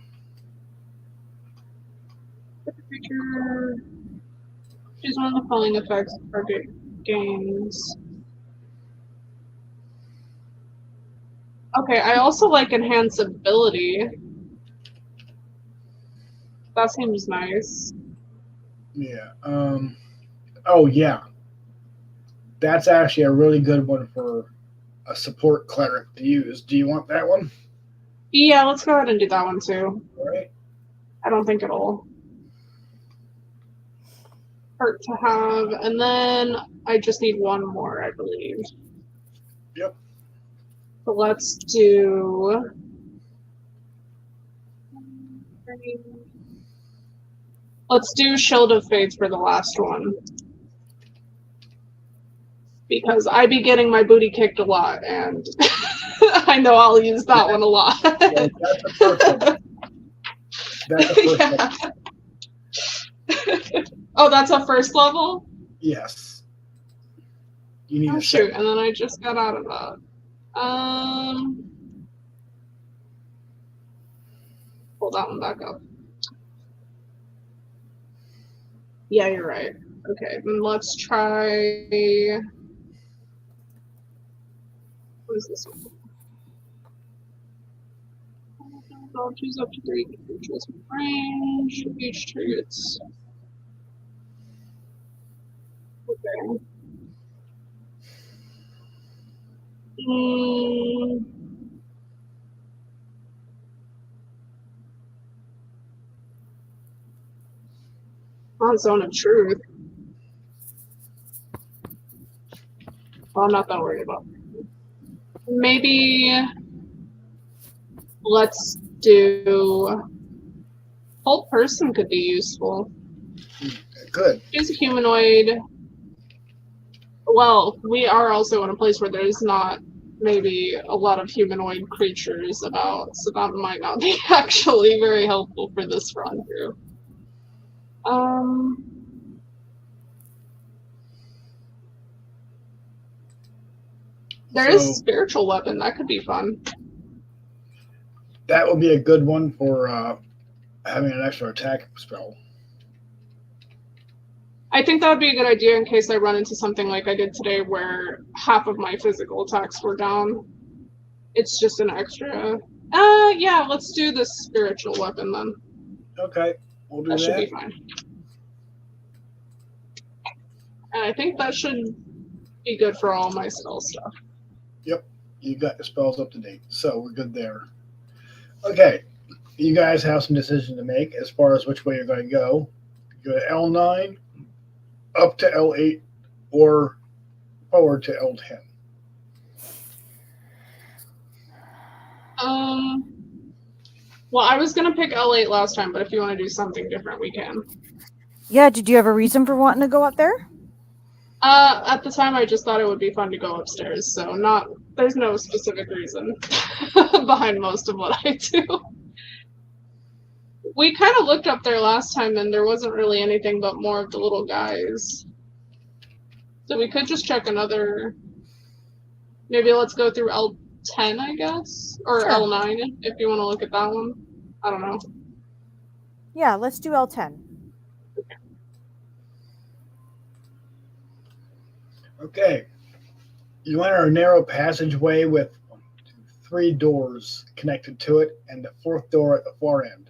Creature. Choose one of the following effects target gains. Okay, I also like Enhance Ability. That seems nice. Yeah. Oh, yeah. That's actually a really good one for a support cleric to use. Do you want that one? Yeah, let's go ahead and do that one too. All right. I don't think it'll hurt to have. And then I just need one more, I believe. Yep. So let's do. Let's do Shield of Faith for the last one. Because I be getting my booty kicked a lot, and I know I'll use that one a lot. Well, that's the first one. That's the first one. Oh, that's a first level? Yes. You need Oh, a shoot, second. and then I just got out of that. Pull that one back up. Yeah, you're right. Okay, then let's try. What is this one? I'll choose up to 3 creatures in range. Each targets. Okay. On Zone of Truth. Well, I'm not that worried about it. Maybe let's do Whole Person could be useful. Good. She's a humanoid. Well, we are also in a place where there's not maybe a lot of humanoid creatures about, so that might not be actually very helpful for this run through. There is a spiritual weapon. That could be fun. That would be a good one for having an extra attack spell. I think that would be a good idea in case I run into something like I did today where half of my physical attacks were down. It's just an extra. Yeah, let's do the spiritual weapon then. Okay, we'll do That should be that. fine. And I think that should be good for all my spell stuff. Yep, you got your spells up to date, so we're good there. Okay, you guys have some decision to make as far as which way you're going to go. Go to L9, up to L8, or forward to L10. Well, I was gonna pick L8 last time, but if you want to do something different, we can. Yeah, did you have a reason for wanting to go up there? At the time, I just thought it would be fun to go upstairs, so there's no specific reason behind most of what I do. We kind of looked up there last time, and there wasn't really anything but more of the little guys. So we could just check another. Maybe let's go through L10, I guess, or Sure. L9 if you want to look at that one. I don't know. Yeah, let's do L10. Okay, you enter a narrow passageway with 3 doors connected to it, and the 4th door at the far end.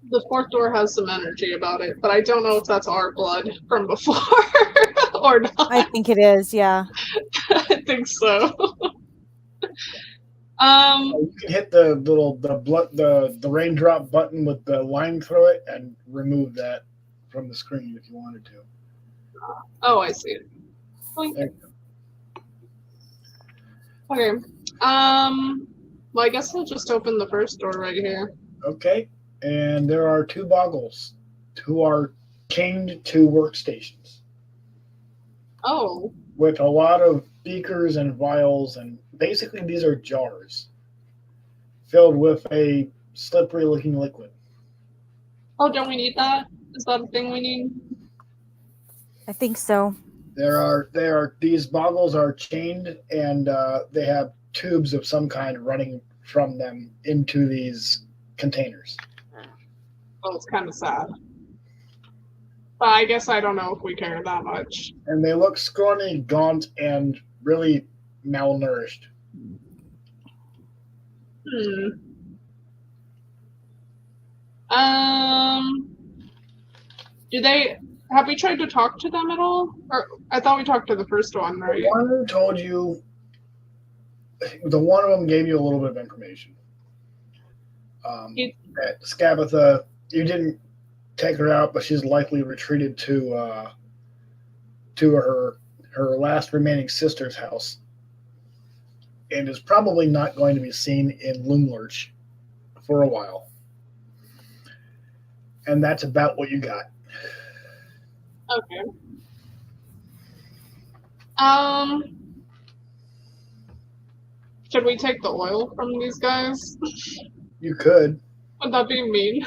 The 4th door has some energy about it, but I don't know if that's our blood from before or not. I think it is, yeah. I think so. You can hit the raindrop button with the line through it and remove that from the screen if you wanted to. Oh, I see it. There Okay. Well, I guess we'll just open the first door right here. Okay, and there are 2 boggles who are chained to workstations Oh, with a lot of beakers and vials, and basically these are jars filled with a slippery looking liquid. oh, don't we need that? Is that a thing we need? I think so. These boggles are chained, and they have tubes of some kind running from them into these containers. Oh, it's kind of sad. But I guess I don't know if we care that much. And they look scrawny, gaunt, and really malnourished. Have we tried to talk to them at all? Or I thought we talked to the first one, right? The one told you, the one of them gave you a little bit of information. That Scabatha, you didn't take her out, but she's likely retreated to her last remaining sister's house, and is probably not going to be seen in Loomlurch for a while. And that's about what you got. Okay. Should we take the oil from these guys? You could. Would that be mean?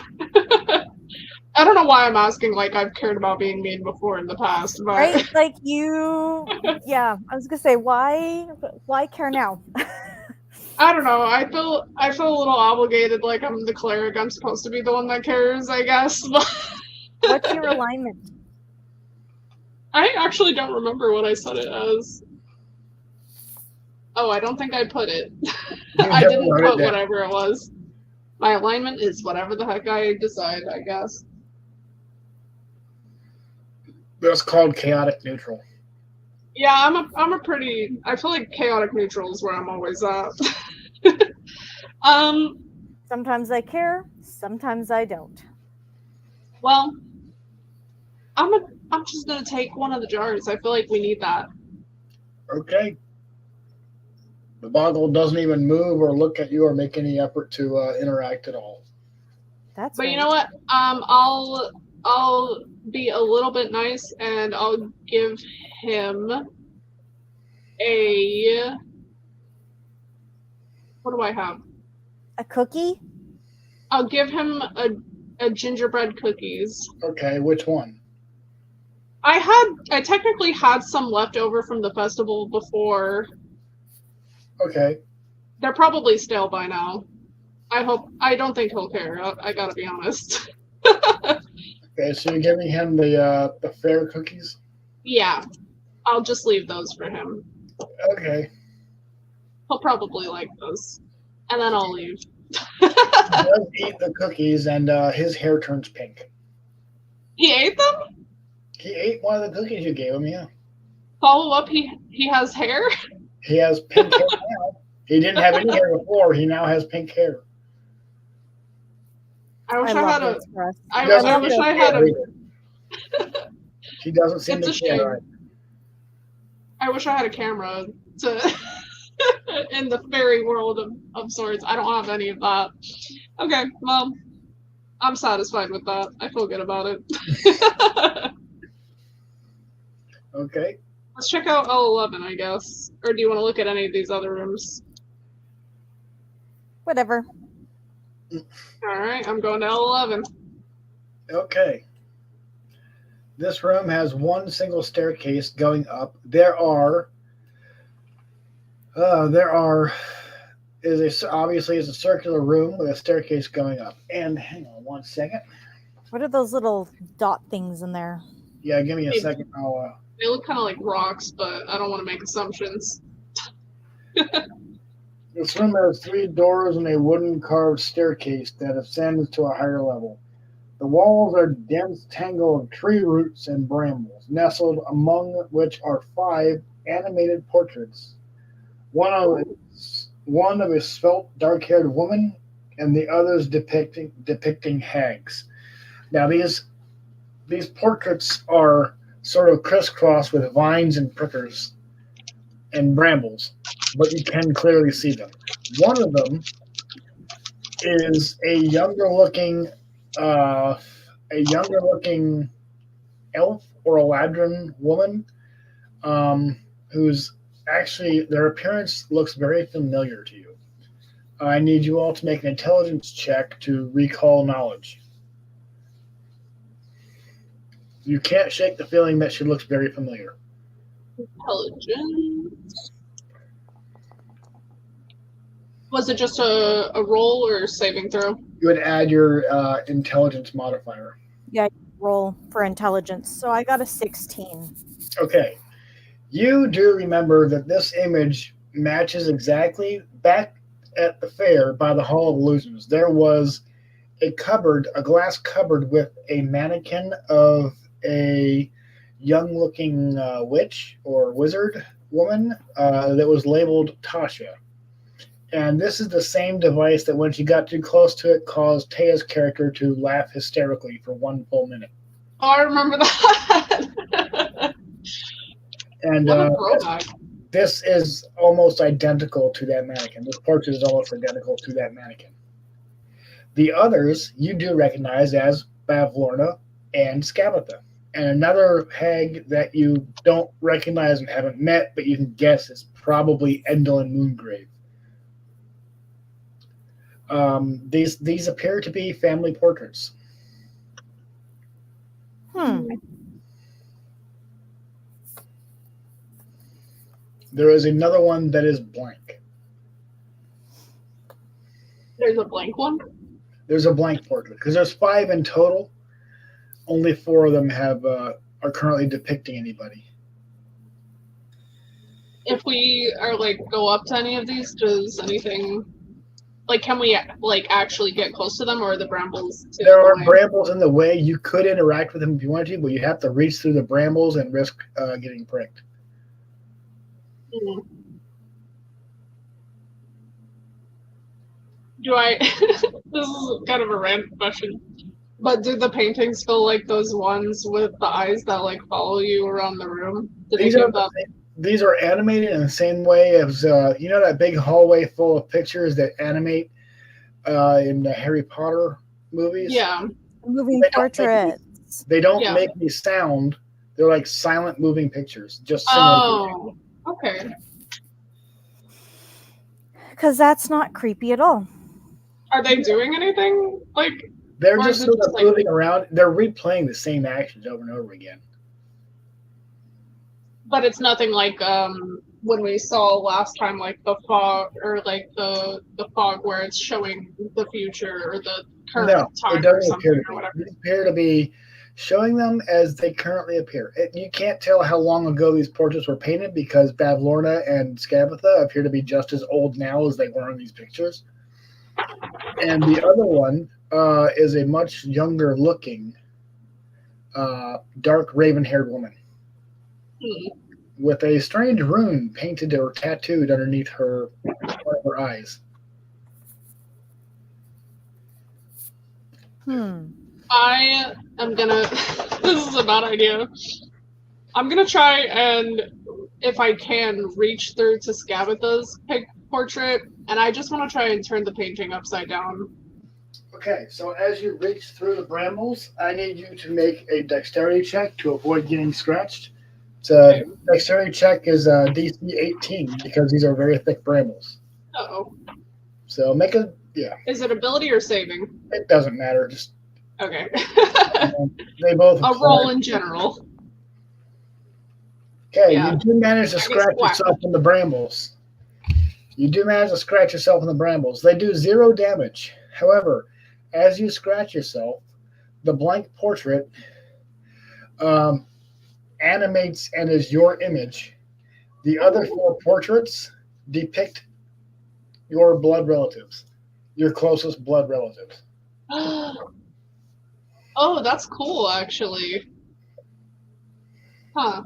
I don't know why I'm asking like I've cared about being mean before in the past, but Right? Like you, yeah, I was going to say, why care now? I don't know. I feel a little obligated, like I'm the cleric. I'm supposed to be the one that cares, I guess. What's your alignment? I actually don't remember what I said it as. Oh, I don't think I put it. I didn't put whatever it was. My alignment is whatever the heck I decide, I guess. That's called chaotic neutral. Yeah, I feel like chaotic neutral is where I'm always at. Sometimes I care, sometimes I don't. Well, I'm just gonna take one of the jars. I feel like we need that. Okay. The boggle doesn't even move or look at you or make any effort to interact at all. That's But right. you know what? I'll be a little bit nice and I'll give him a. What do I have? A cookie? I'll give him a gingerbread cookies. Okay, which one? I technically had some left over from the festival before. Okay. They're probably stale by now. I don't think he'll care. I gotta be honest. Okay, so you're giving him the fair cookies? Yeah, I'll just leave those for him. Okay. He'll probably like those, and then I'll leave. He does eat the cookies, and his hair turns pink. He ate them? He ate one of the cookies you gave him, yeah. Follow up, he has hair? He has pink hair now. He didn't have any hair before. He now has pink hair. I wish I love had a. this for us. I Doesn't wish seem I to had care a. either. He doesn't seem It's to a care. shame. I wish I had a camera to in the fairy world of sorts. I don't have any of that. Okay, well, I'm satisfied with that. I feel good about it. Okay. Let's check out L11, I guess. Or do you want to look at any of these other rooms? Whatever. Alright, I'm going to L11. Okay. This room has one single staircase going up. There are obviously it's a circular room with a staircase going up. And hang on one second. What are those little dot things in there? Yeah, give me a second. They look kind of like rocks, but I don't want to make assumptions. This room has 3 doors and a wooden carved staircase that ascends to a higher level. The walls are dense tangle of tree roots and brambles, nestled among which are 5 animated portraits. One of a svelte, dark-haired woman, and the others depicting hags. Now these portraits are sort of crisscrossed with vines and prickers and brambles, but you can clearly see them. One of them is a younger looking elf or Eladrin woman, who's actually, their appearance looks very familiar to you. I need you all to make an intelligence check to recall knowledge. You can't shake the feeling that she looks very familiar. Intelligence. Was it just a roll or a saving throw? You would add your intelligence modifier. Yeah, roll for intelligence. So I got a 16. Okay. You do remember that this image matches exactly back at the fair by the Hall of Illusions. There was a glass cupboard with a mannequin of a young-looking witch or wizard woman that was labeled Tasha. And this is the same device that when she got too close to it caused Taya's character to laugh hysterically for 1 full minute. Oh, I remember that. And this is almost identical to that mannequin. This portrait is almost identical to that mannequin. The others you do recognize as Bavlorna and Skabatha. And another hag that you don't recognize and haven't met, but you can guess is probably Endlin Moongrave. These appear to be family portraits. There is another one that is blank. There's a blank one? There's a blank portrait because there's 5 in total. Only 4 of them are currently depicting anybody. If we are go up to any of these, does anything can we actually get close to them, or are the brambles too There are brambles in the way. You could interact with them if you wanted to, but you have to reach through the brambles and risk getting pricked. Do I this is kind of a random question, but do the paintings feel like those ones with the eyes that follow you around the room? These are animated in the same way as that big hallway full of pictures that animate in the Harry Potter movies. Yeah, moving portraits. They don't make any sound. They're like silent moving pictures. Just similar. Okay. Because that's not creepy at all. Are they doing anything? They're just sort of moving around. They're replaying the same actions over and over again. But it's nothing like when we saw last time, the fog or the fog where it's showing the future or the current time. It doesn't or something appear to or whatever. They appear to be showing them as they currently appear. You can't tell how long ago these portraits were painted because Bavlorna and Skabatha appear to be just as old now as they were in these pictures. And the other one is a much younger looking dark raven-haired woman Hmm. with a strange rune painted or tattooed underneath one of her eyes. I am gonna. This is a bad idea. I'm gonna try and, if I can, reach through to Scabatha's portrait, and I just want to try and turn the painting upside down. Okay, so as you reach through the brambles, I need you to make a dexterity check to avoid getting scratched. Okay. Dexterity check is DC 18 because these are very thick brambles. Uh-oh. So make a, yeah. Is it ability or saving? It doesn't matter. Just Okay. they both A roll in general. Okay, Yeah. you do manage to scratch yourself in the brambles. You do manage to scratch yourself in the brambles. They do 0 damage. However, as you scratch yourself, the blank portrait animates and is your image. The other 4 portraits depict your blood relatives, your closest blood relatives. Oh, that's cool, actually. Huh.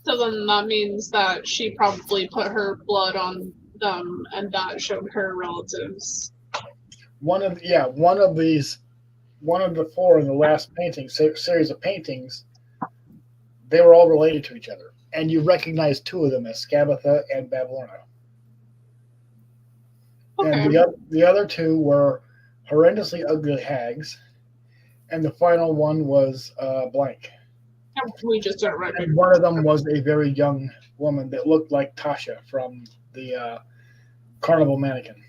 So then that means that she probably put her blood on them and that showed her relatives. One of the 4 in the last painting series of paintings, they were all related to each other, and you recognize 2 of them as Scabatha and Babylona. Okay. And the other 2 were horrendously ugly hags, and the final one was blank. We just don't recognize. And one of them was a very young woman that looked like Tasha from the Carnival Mannequin.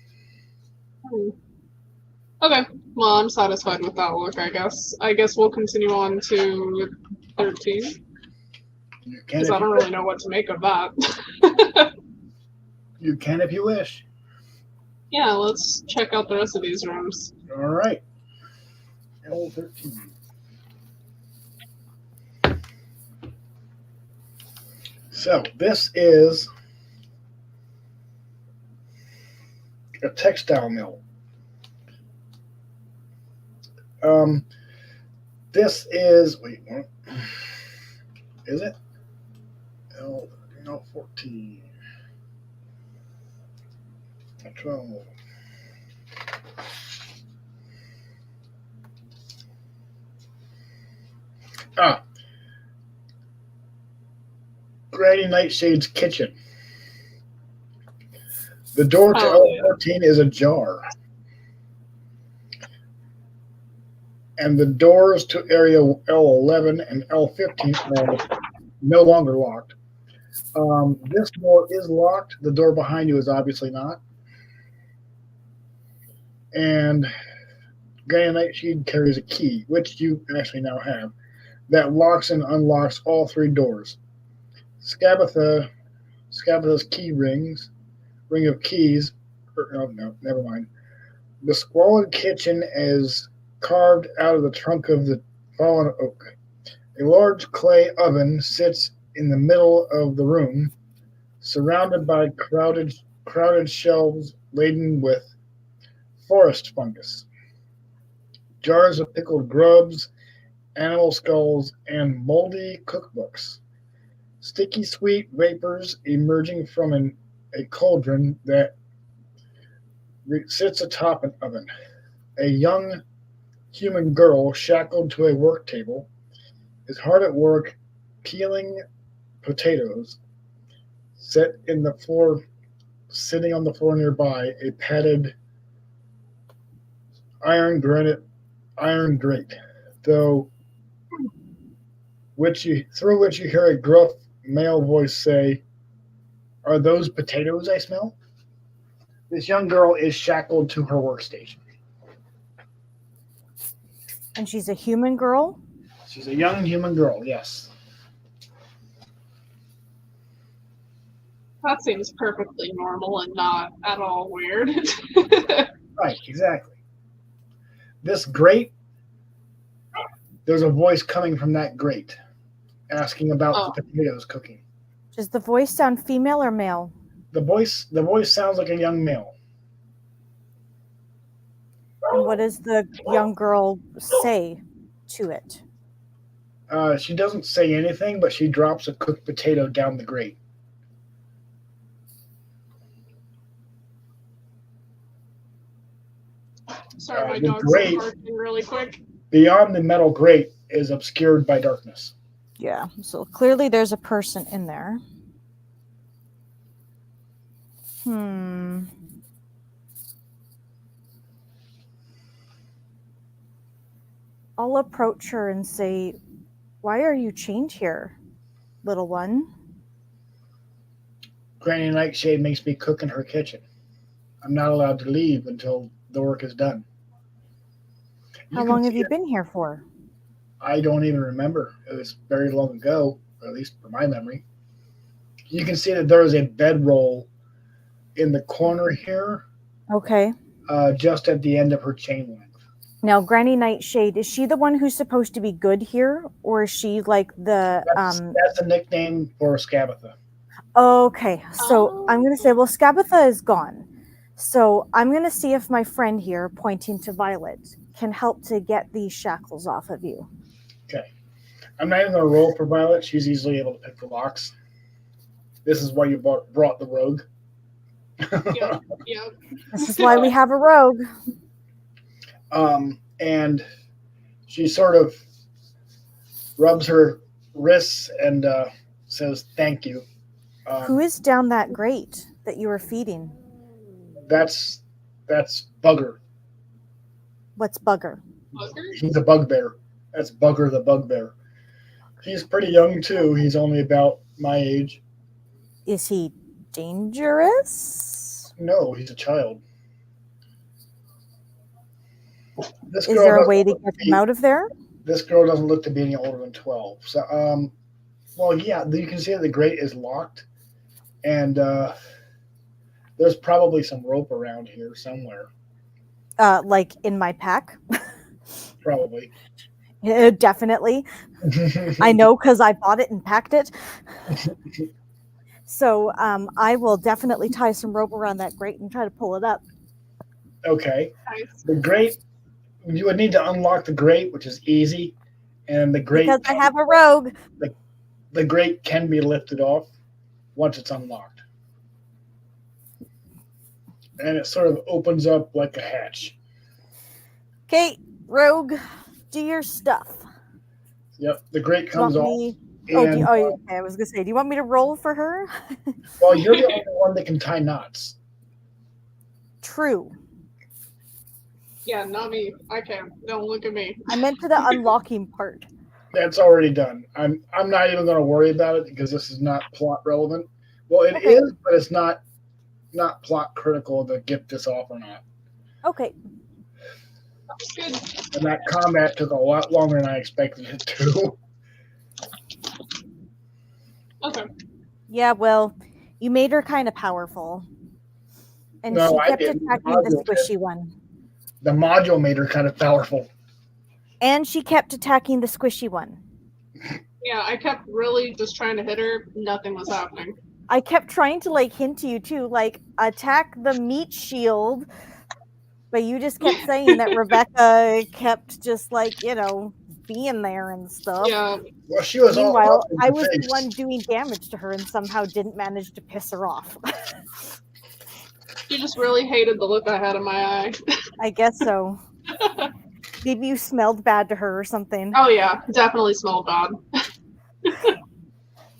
Okay, well, I'm satisfied with that look, I guess. I guess we'll continue on to 13. Because I don't really know what to make of that. You can if you wish. Yeah, let's check out the rest of these rooms. All right. L13. So this is a textile mill. This is, wait, what? Is it? L14. 12. Granny Nightshade's kitchen. The door to L14 is ajar. And the doors to area L11 and L15 are no longer locked. This door is locked. The door behind you is obviously not. And Granny Nightshade carries a key, which you actually now have, that locks and unlocks all 3 doors. Scabatha's ring of keys. No, never mind. The squalid kitchen is carved out of the trunk of the fallen oak. A large clay oven sits in the middle of the room, surrounded by crowded shelves laden with forest fungus, jars of pickled grubs, animal skulls, and moldy cookbooks. Sticky sweet vapors emerging from a cauldron that sits atop an oven. A young human girl shackled to a work table is hard at work peeling potatoes. Sitting on the floor nearby, a padded iron grate, through which you hear a gruff male voice say, "Are those potatoes I smell?" This young girl is shackled to her workstation. And she's a human girl? She's a young human girl, yes. That seems perfectly normal and not at all weird. Right, exactly. This grate, there's a voice coming from that grate asking about the potatoes cooking. Does the voice sound female or male? The voice sounds like a young male. And what does the young girl say to it? She doesn't say anything, but she drops a cooked potato down the grate. Sorry, my the dog's grate- barking really quick. Beyond the metal grate is obscured by darkness. Yeah, so clearly there's a person in there. I'll approach her and say, "Why are you chained here, little one?" Granny Nightshade makes me cook in her kitchen. I'm not allowed to leave until the work is done. How long have you been here for? I don't even remember. It was very long ago, or at least for my memory. You can see that there is a bedroll in the corner here, Okay. just at the end of her chain length. Now, Granny Nightshade, is she the one who's supposed to be good here, or is she like the That's a nickname for Scabatha. Okay, so I'm going to say, well, Scabatha is gone. So I'm going to see if my friend here, pointing to Violet, can help to get these shackles off of you. Okay. I'm not even going to roll for Violet. She's easily able to pick the locks. This is why you brought the rogue. Yep. This is why we have a rogue. And she sort of rubs her wrists and says, "Thank you." Who is down that grate that you were feeding? That's Bugger. What's Bugger? He's a bugbear. That's Bugger the bugbear. He's pretty young too. He's only about my age. Is he dangerous? No, he's a child. Is there a way to get him out of there? This girl doesn't look to be any older than 12. So, well, yeah, you can see that the grate is locked, and there's probably some rope around here somewhere. Like in my pack? Probably. Definitely. I know because I bought it and packed it. So I will definitely tie some rope around that grate and try to pull it up. Okay. Nice. The grate, you would need to unlock the grate, which is easy, and the grate Because I have a rogue. The grate can be lifted off once it's unlocked, and it sort of opens up like a hatch. Okay, rogue, do your stuff. Yep, the grate comes off. Okay, I was gonna say, do you want me to roll for her? Well, you're the only one that can tie knots. True. Yeah, not me. I can't. Don't look at me. I meant to the unlocking part. That's already done. I'm not even going to worry about it because this is not plot relevant. Well, it is, but it's not plot critical to get this off or not. Okay. That's good. And that combat took a lot longer than I expected it to. Okay. Yeah, well, you made her kind of powerful. And No, she I kept didn't. attacking the squishy one. The module made her kind of powerful. And she kept attacking the squishy one. Yeah, I kept really just trying to hit her. Nothing was happening. I kept trying to hint to you too, attack the meat shield, but you just kept saying that Rebecca kept just being there and stuff. Yeah. Well, she was Meanwhile, all I was the one doing damage to her and somehow didn't manage to piss her off. She just really hated the look I had in my eye. I guess so. Maybe you smelled bad to her or something. Oh yeah, definitely smelled bad.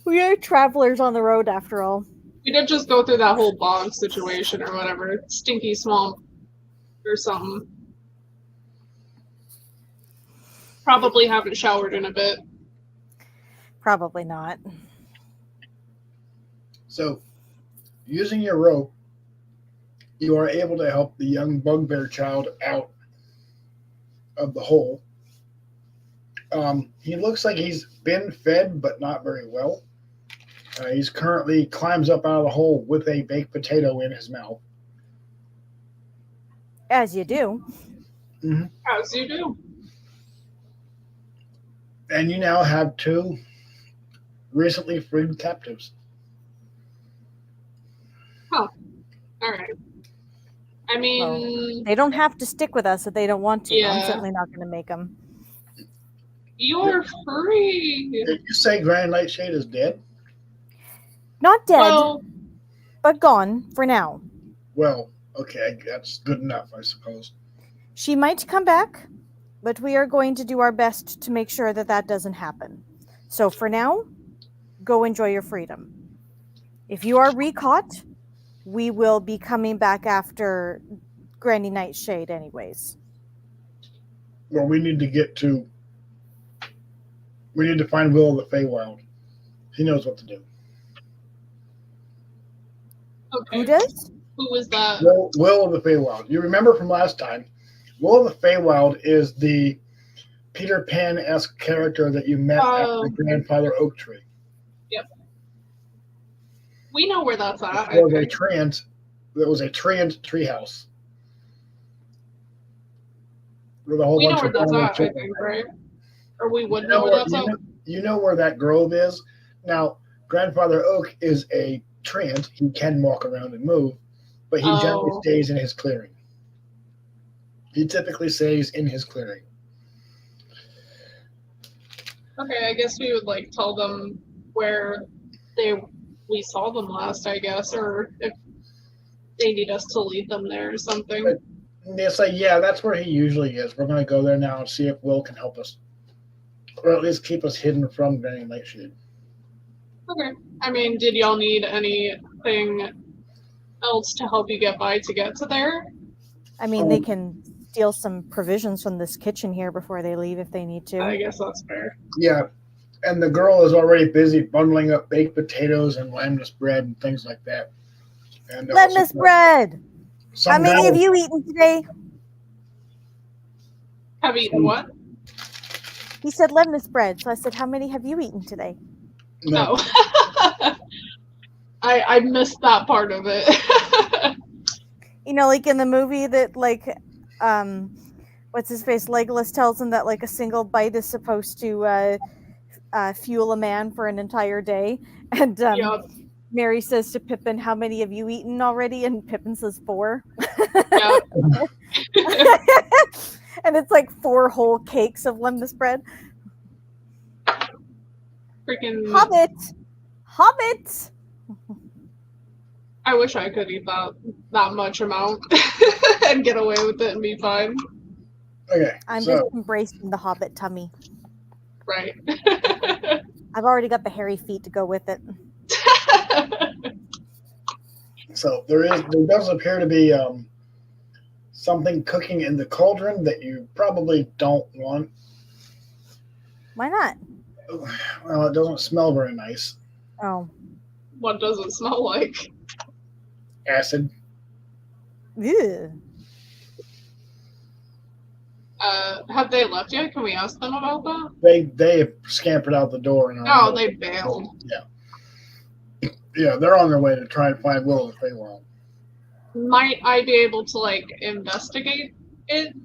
We are travelers on the road after all. We did just go through that whole bog situation or whatever. Stinky swamp or something. Probably haven't showered in a bit. Probably not. So, using your rope, you are able to help the young bugbear child out of the hole. He looks like he's been fed, but not very well. He's currently climbs up out of the hole with a baked potato in his mouth. As you do. Mm-hmm. As you do. And you now have 2 recently freed captives. Huh. All right. I Well, mean, they don't have to stick with us if they don't want to. I'm Yeah. certainly not going to make them. you're free. Did you say Grand Nightshade is dead? Not dead, Well, but gone for now. Well, okay, that's good enough, I suppose. She might come back, but we are going to do our best to make sure that that doesn't happen. So for now, go enjoy your freedom. If you are recaught, we will be coming back after Granny Nightshade anyways. Well, we need to find Will of the Feywild. He knows what to do. okay. Who does? Who was that? Will of the Feywild. You remember from last time, Will of the Feywild is the Peter Pan-esque character that you met at the Grandfather Oak Tree. We know where that's at. There was a treant treehouse. With a whole We know bunch where of that's at, I children. think, right? Or we would know where that's at. You know where that grove is? Now, Grandfather Oak is a treant. He can walk around and move, but he generally stays in his clearing. He typically stays in his clearing. Okay, I guess we would like tell them where we saw them last, I guess, or if they need us to lead them there or something. It's like, yeah, that's where he usually is. We're going to go there now and see if Will can help us, or at least keep us hidden from Granny Nightshade. Okay. I mean, did y'all need anything else to help you get by to get to there? I mean, they can steal some provisions from this kitchen here before they leave if they need to. I guess that's fair. Yeah, and the girl is already busy bundling up baked potatoes and lambless bread and things like that. And Lemon bread! How many have you eaten today? Have eaten what? He said lemon bread, so I said, how many have you eaten today? No. I missed that part of it. You know, like in the movie that, like, what's his face? Legolas tells him that, like, a single bite is supposed to fuel a man for an entire day. And Yep. Mary says to Pippin, how many have you eaten already? And Pippin says 4. Yep. And it's like 4 whole cakes of lemon bread. Freaking Hobbit! I wish I could eat that much amount and get away with it and be fine. Okay, I'm just embracing the Hobbit tummy. Right. I've already got the hairy feet to go with it. So there does appear to be something cooking in the cauldron that you probably don't want. Why not? Well, it doesn't smell very nice. Oh. What does it smell like? Acid. Ew. Have they left yet? Can we ask them about that? They scampered out the door. And they bailed. Yeah, they're on their way to try and find Will of the Feywild. Might I be able to, like, investigate it?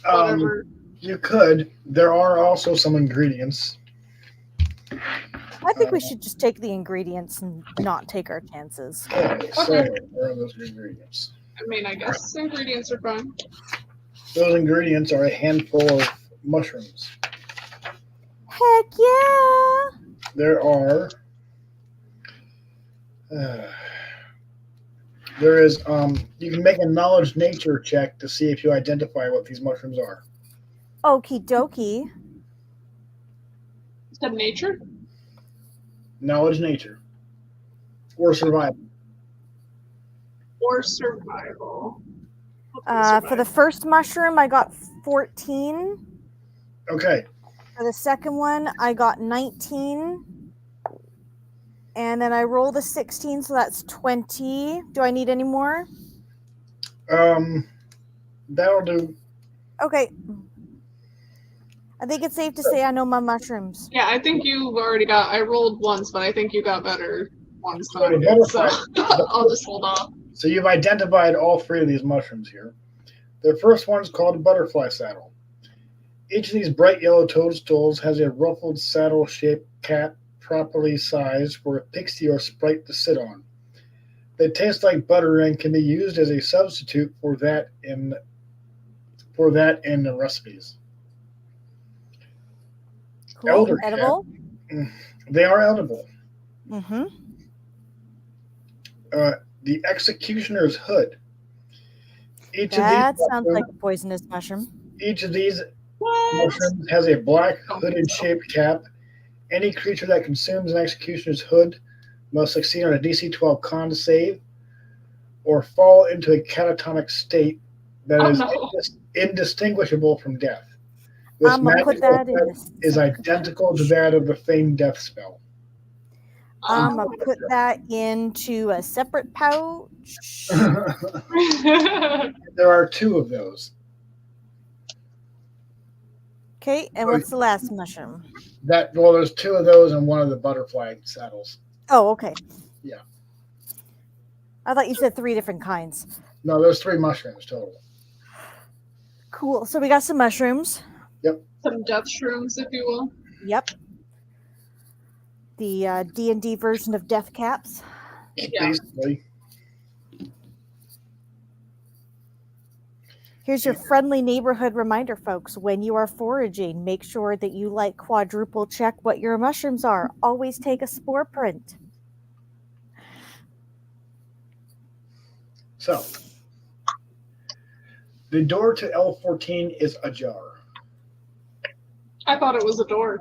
Whatever. You could. There are also some ingredients. I think we should just take the ingredients and not take our chances. Okay, so where are those ingredients? I mean, I guess ingredients are fine. Those ingredients are a handful of mushrooms. Heck yeah! There are. There is. You can make a knowledge nature check to see if you identify what these mushrooms are. Okie dokie. Is that nature? Knowledge nature. Or survival. Or survival. For the first mushroom, I got 14. Okay. For the second one, I got 19. And then I rolled a 16, so that's 20. Do I need any more? That'll do. Okay. I think it's safe to say I know my mushrooms. Yeah, I think you've already got. I rolled once, but I think you got better ones than So I the did, so butterfly- I'll just hold off. So you've identified all 3 of these mushrooms here. The first one is called a butterfly saddle. Each of these bright yellow toadstools has a ruffled saddle-shaped cap properly sized for a pixie or sprite to sit on. They taste like butter and can be used as a substitute for that in the recipes. Cool. Elder Edible. cat. They are edible. Mm-hmm. The executioner's hood. That sounds like a poisonous mushroom. Each of these What? mushrooms has a black hooded shaped cap. Any creature that consumes an executioner's hood must succeed on a DC 12 con save or fall into a catatonic state that is indistinguishable from death. This I'm gonna put magical that in effect is identical to that of the famed death spell. I'm gonna put that into a separate pouch. There are 2 of those. Okay, and what's the last mushroom? There's 2 of those and 1 of the butterfly saddles. Oh, okay. Yeah. I thought you said 3 different kinds. No, there's 3 mushrooms total. Cool. So we got some mushrooms. Yep. Some death shrooms, if you will. Yep. The D&D version of death caps. Yeah. Basically. Here's your friendly neighborhood reminder, folks. When you are foraging, make sure that you quadruple check what your mushrooms are. Always take a spore print. So, the door to L14 is ajar. I thought it was a door.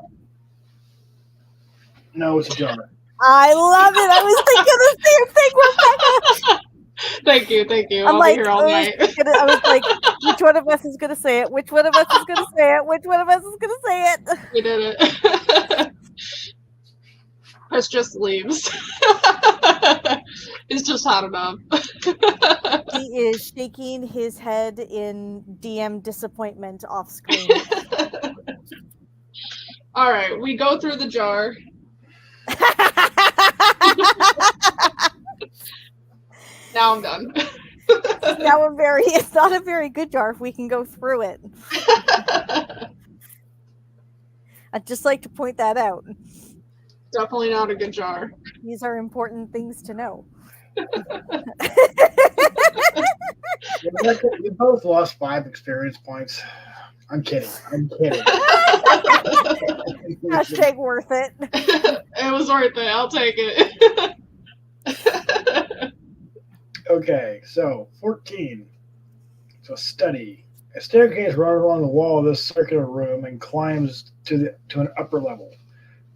No, it's ajar. I love it. I was thinking the same thing, Rebecca. Thank you. I'm I'll like, be here all night. I was like, which one of us is going to say it? Which one of us is going to say it? Which one of us is going to say it? We did it. Chris just leaves. It's just hot enough. He is shaking his head in DM disappointment off screen. All right, we go through the jar. Now I'm done. It's not a very good jar if we can go through it. I'd just like to point that out. Definitely not a good jar. These are important things to know. We both lost 5 experience points. I'm kidding. Hashtag worth it. It was worth it. I'll take it. Okay, so 14. So study. A staircase runs along the wall of this circular room and climbs to an upper level.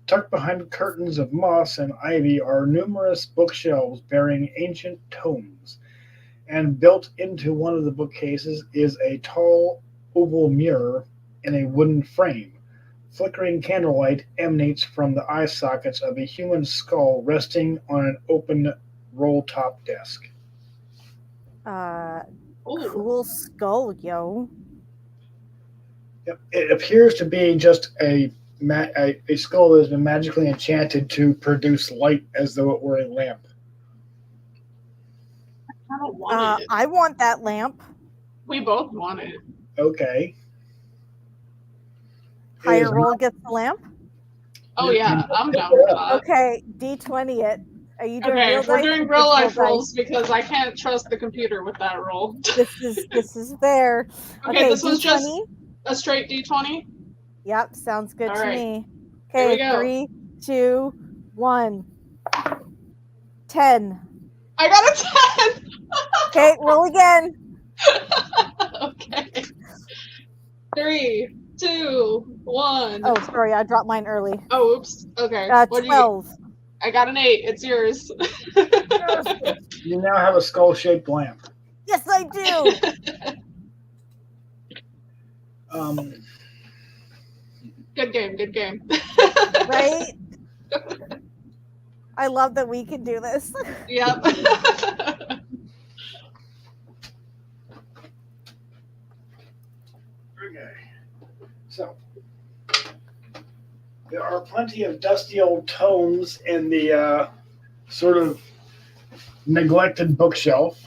Tucked behind curtains of moss and ivy are numerous bookshelves bearing ancient tomes, and built into one of the bookcases is a tall oval mirror in a wooden frame. Flickering candlelight emanates from the eye sockets of a human skull resting on an open roll-top desk. Cool skull, yo. Yep. It appears to be just a skull that has been magically enchanted to produce light as though it were a lamp. I don't want it. I want that lamp. We both want it. Okay. Higher roll gets the lamp. Oh yeah, I'm down for that. Okay, D20 it. Are you doing Okay, real we're dice doing or real life digital rolls because I can't trust the computer with that roll. dice? This is there. Okay, this was D20. just a straight D20. Yep, sounds good All to right. me. Here we Okay, go. 3, 2, 1. 10. I got a 10. Okay, roll again. Okay. 3, 2, 1. Oh, sorry, I dropped mine early. Oh, oops. Okay. 12. I got an 8. It's yours. You now have a skull-shaped lamp. Yes, I do. Good game. Right? I love that we can do this. Yep. Okay. So, there are plenty of dusty old tomes in the sort of neglected bookshelf,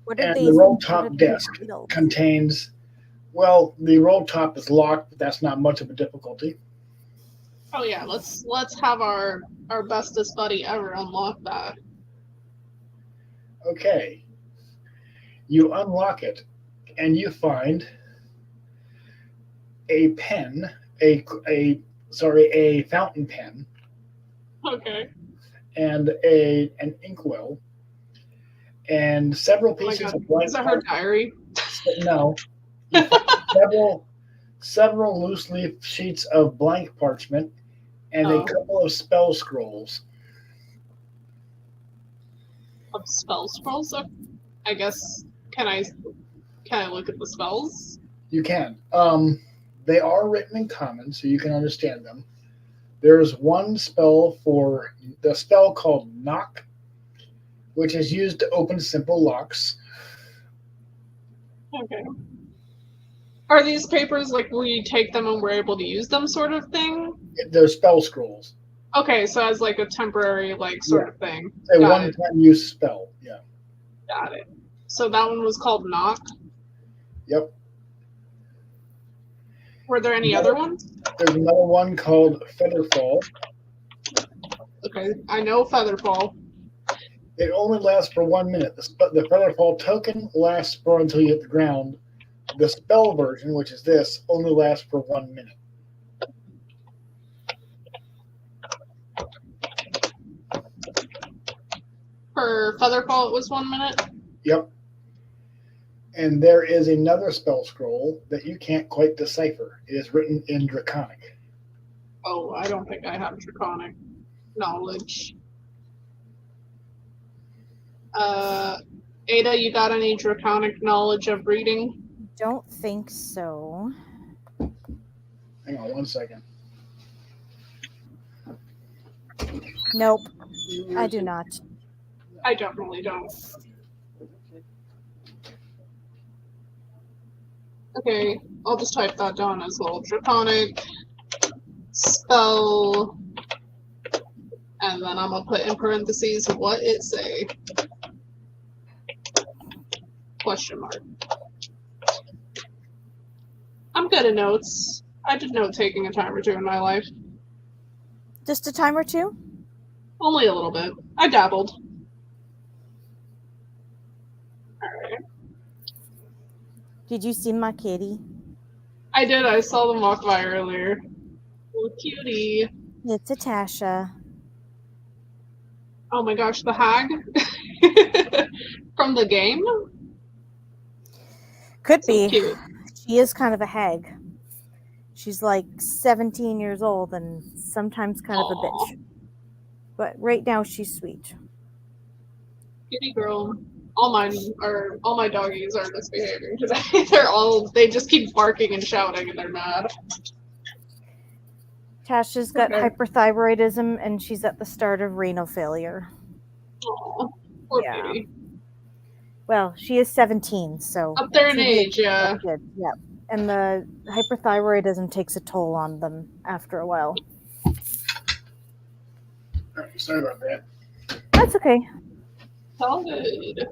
What are and these? the roll What top are these desk titles? contains. Well, the roll top is locked, but that's not much of a difficulty. Oh yeah, let's have our bestest buddy ever unlock that. Okay. You unlock it, and you find a pen, a fountain pen, Okay. and an inkwell, and several Oh my pieces god. of blank Is that her parchment. diary? No, you find several loose leaf sheets of blank parchment, and a Oh. couple of spell scrolls. Of spell scrolls? I guess. Can I look at the spells? You can. They are written in common, so you can understand them. There's one spell for the spell called Knock, which is used to open simple locks. Okay. Are these papers like we take them and we're able to use them, sort of thing? They're spell scrolls. Okay, so as like a temporary sort of thing. It's a Got it. one-time use spell. Yeah. Got it. So that one was called Knock. Yep. Were there any other ones? There's another one called Featherfall. Okay, I know Featherfall. It only lasts for 1 minute. The Featherfall token lasts for until you hit the ground. The spell version, which is this, only lasts for 1 minute. For Featherfall, it was 1 minute. Yep. And there is another spell scroll that you can't quite decipher. It is written in Draconic. Oh, I don't think I have Draconic knowledge. Ada, you got any Draconic knowledge of reading? Don't think so. Hang on 1 second. Nope, I do not. I definitely don't. Okay, I'll just type that down as well. Draconic spell, and then I'm gonna put in parentheses what it say. Question mark. I'm good at notes. I did note taking a time or two in my life. Just a time or two? Only a little bit. I dabbled. Alright. Did you see my kitty? I did. I saw them walk by earlier. Little cutie. It's a Tasha. Oh my gosh, the hag from the game. Could So be. cute. She is kind of a hag. She's like 17 years old and sometimes kind of a bitch. But right now she's sweet. Kitty girl. All my doggies are misbehaving today. They just keep barking and shouting and they're mad. Tasha's got Okay. hyperthyroidism and she's at the start of renal failure. Aw, poor Yeah. baby. Well, she is 17, so Up there in she'll be age, yeah. accepted. Yep. And the hyperthyroidism takes a toll on them after a while. All right, sorry about that. That's okay. All good.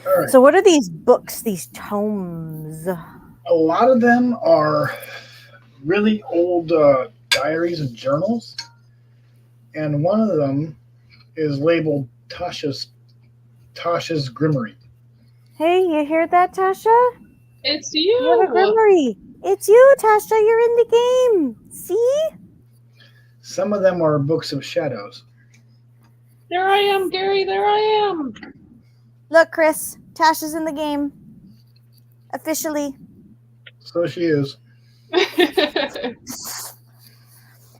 All right. So what are these books, these tomes? A lot of them are really old diaries and journals, and one of them is labeled Tasha's Grimoire. Hey, you hear that, Tasha? It's You have a you. Grimoire. It's you, Tasha. You're in the game. See? Some of them are books of shadows. There I am, Gary. There I am. Look, Chris. Tasha's in the game. Officially. So she is.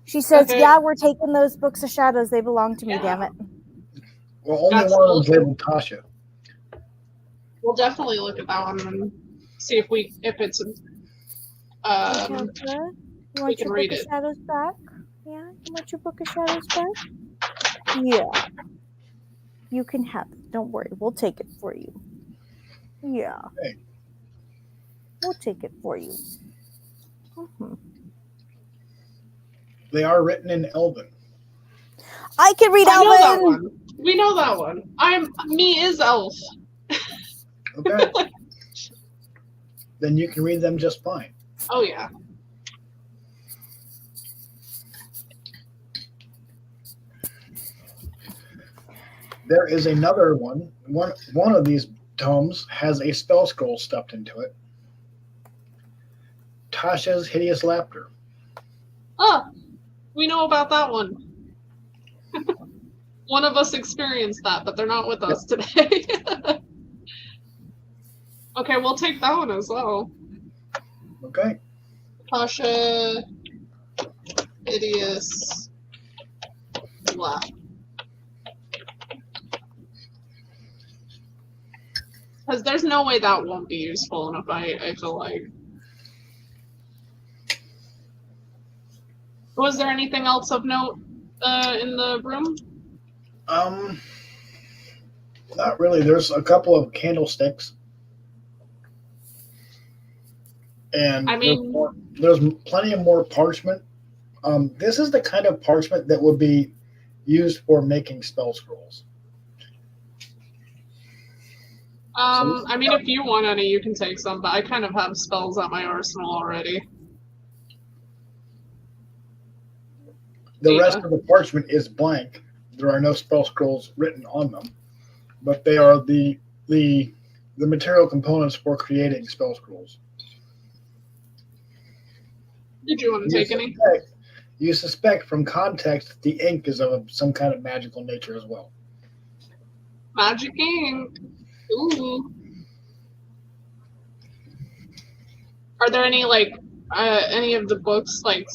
She says, Okay. yeah, we're taking those books of shadows. They belong to me, Yeah. damn it. Well, only That's one of them's awesome. labeled Tasha. We'll definitely look at that one and see if it's Tasha, you we want can your read book of it. shadows back? Yeah? You want your book of shadows back? Yeah. You can have it. Don't worry. We'll take it for you. Yeah. Hey. We'll take it for you. Mhm. They are written in Elven. I can read I know that Elven. one. We know that one. Me is elf. Okay. Then you can read them just fine. Oh yeah. There is another one. One of these tomes has a spell scroll stuffed into it. Tasha's Hideous Laughter. Oh, we know about that one. One of us experienced that, but they're not with us today. Okay, we'll take that one as well. Okay. Tasha, Hideous Laugh. Because there's no way that won't be useful enough, I feel like. Was there anything else of note in the room? Not really. There's a couple of candlesticks. And I mean, there's plenty of more parchment. This is the kind of parchment that would be used for making spell scrolls. I mean, if you want any, you can take some, but I kind of have spells at my arsenal already. The rest of the parchment is blank. There are no spell scrolls written on them, but they are the material components for creating spell scrolls. Did you want to take any? You suspect from context that the ink is of some kind of magical nature as well. Magic ink. Ooh. Are there any, like, any of the books, like,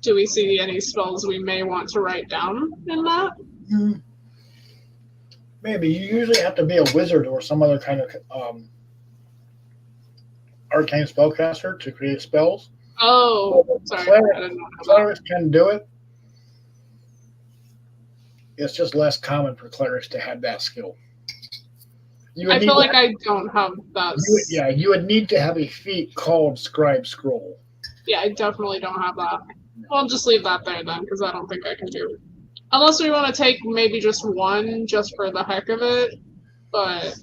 do we see any spells we may want to write down in that? Maybe. You usually have to be a wizard or some other kind of arcane spellcaster to create spells. Oh, sorry. I didn't know Clerics can do it. It's just less common for clerics to have that skill. I feel like I don't have that. You would need to have a feat called Scribe Scroll. Yeah, I definitely don't have that. Well, I'll just leave that there then, because I don't think I can do it. Unless we want to take maybe just one, just for the heck of it. But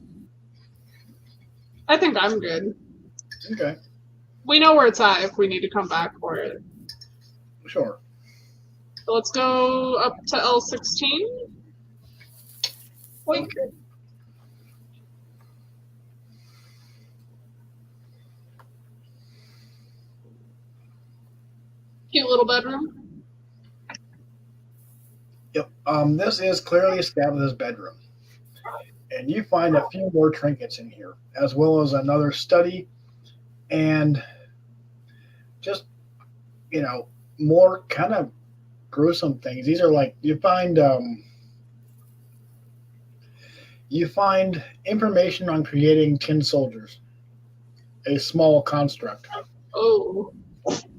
I think I'm good. Okay. We know where it's at if we need to come back for it. Sure. So let's go up to L16. Okay. Cute little bedroom. Yep. This is clearly established as bedroom. And you find a few more trinkets in here, as well as another study and just, more kind of gruesome things. These are like, you find information on creating tin soldiers, a small construct. Oh.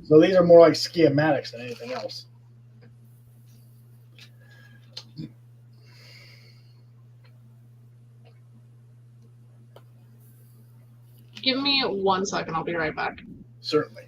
So these are more like schematics than anything else. Give me 1 second. I'll be right back. Certainly.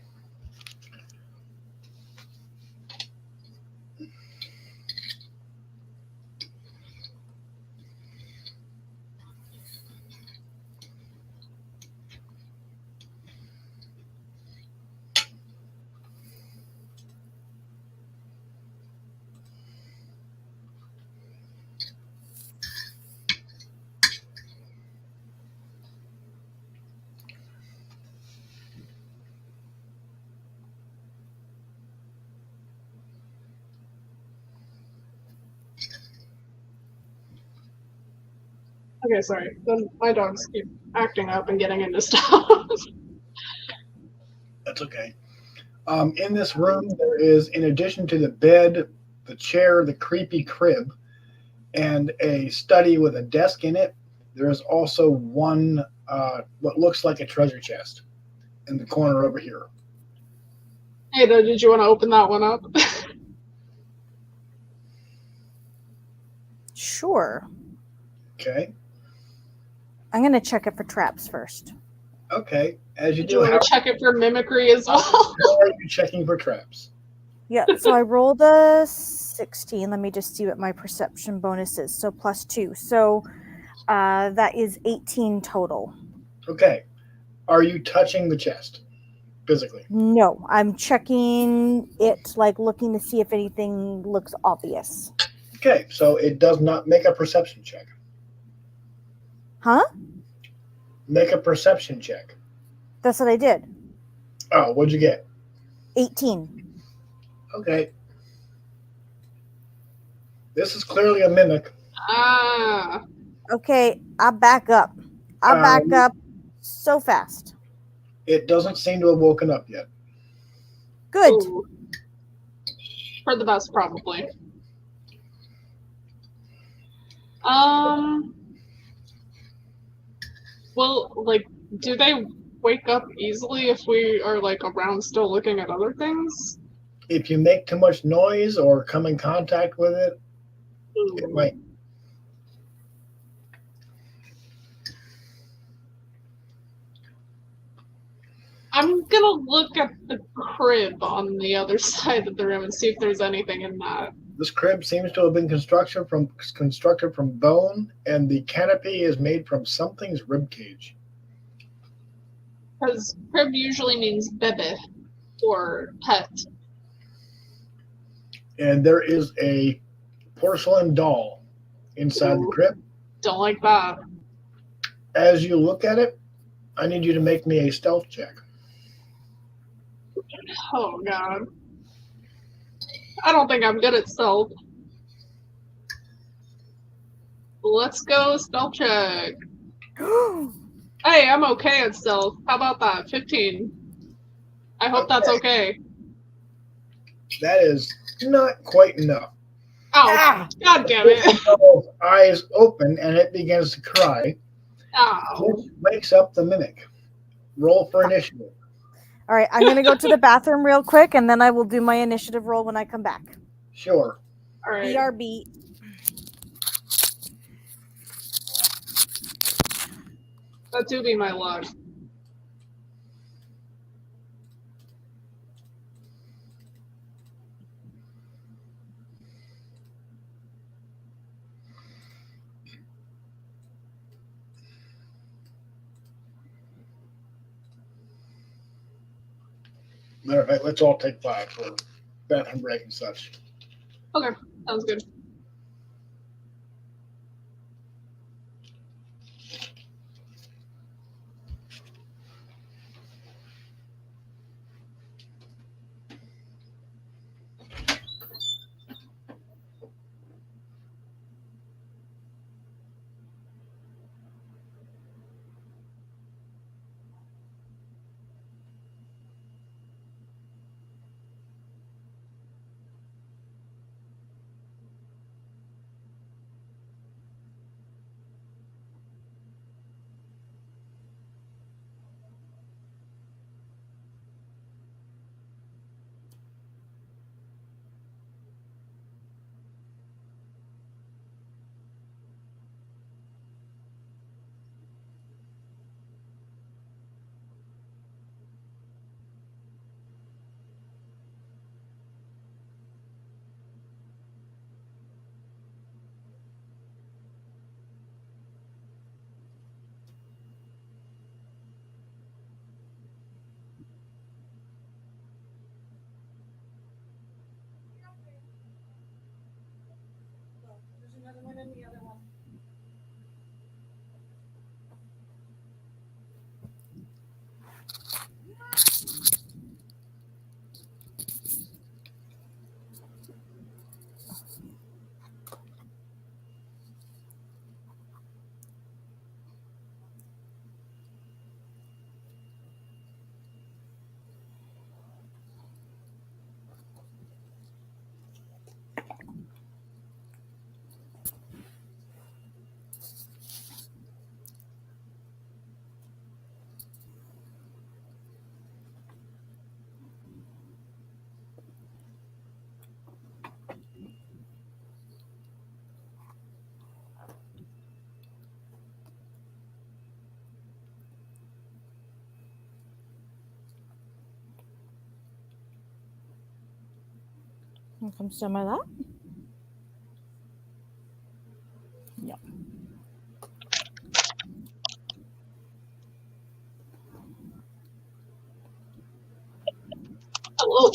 Okay, sorry. My dogs keep acting up and getting into stuff. That's okay. In this room, there is, in addition to the bed, the chair, the creepy crib, and a study with a desk in it, there is also one, what looks like a treasure chest in the corner over here. Hey, did you want to open that one up? Sure. Okay. I'm going to check it for traps first. Okay. As you Did do, you want to check it for mimicry as well? how are you checking for traps? Yeah, so I rolled a 16. Let me just see what my perception bonus is. So +2. So that is 18 total. Okay. Are you touching the chest physically? No, I'm checking it, like looking to see if anything looks obvious. Okay, so it does not make a perception check. Huh? Make a perception check. That's what I did. Oh, what'd you get? 18. Okay. This is clearly a mimic. Ah. Okay, I back up. I back up so fast. It doesn't seem to have woken up yet. Good. Ooh. For the best, probably. Well, like, do they wake up easily if we are, like, around still looking at other things? If you make too much noise or come in contact with it, it might. I'm gonna look at the crib on the other side of the room and see if there's anything in that. This crib seems to have been constructed from bone, and the canopy is made from something's rib cage. Because crib usually means bebe, or pet. And there is a porcelain doll inside the Ooh. crib. Don't like that. As you look at it, I need you to make me a stealth check. Oh, God. I don't think I'm good at stealth. Let's go stealth check. Hey, I'm okay at stealth. How about that? 15. I hope that's okay. That is not quite enough. Oh, God damn it. The doll's eyes open and it begins to cry. Oh. This wakes up the mimic. Roll for initiative. All right, I'm going to go to the bathroom real quick, and then I will do my initiative roll when I come back. Sure. All right. BRB. That do be my luck. Matter of fact, let's all take 5 for bathroom break and such. Okay, sounds good. There's another one in the other one. Here comes some of that. Yep. Hello.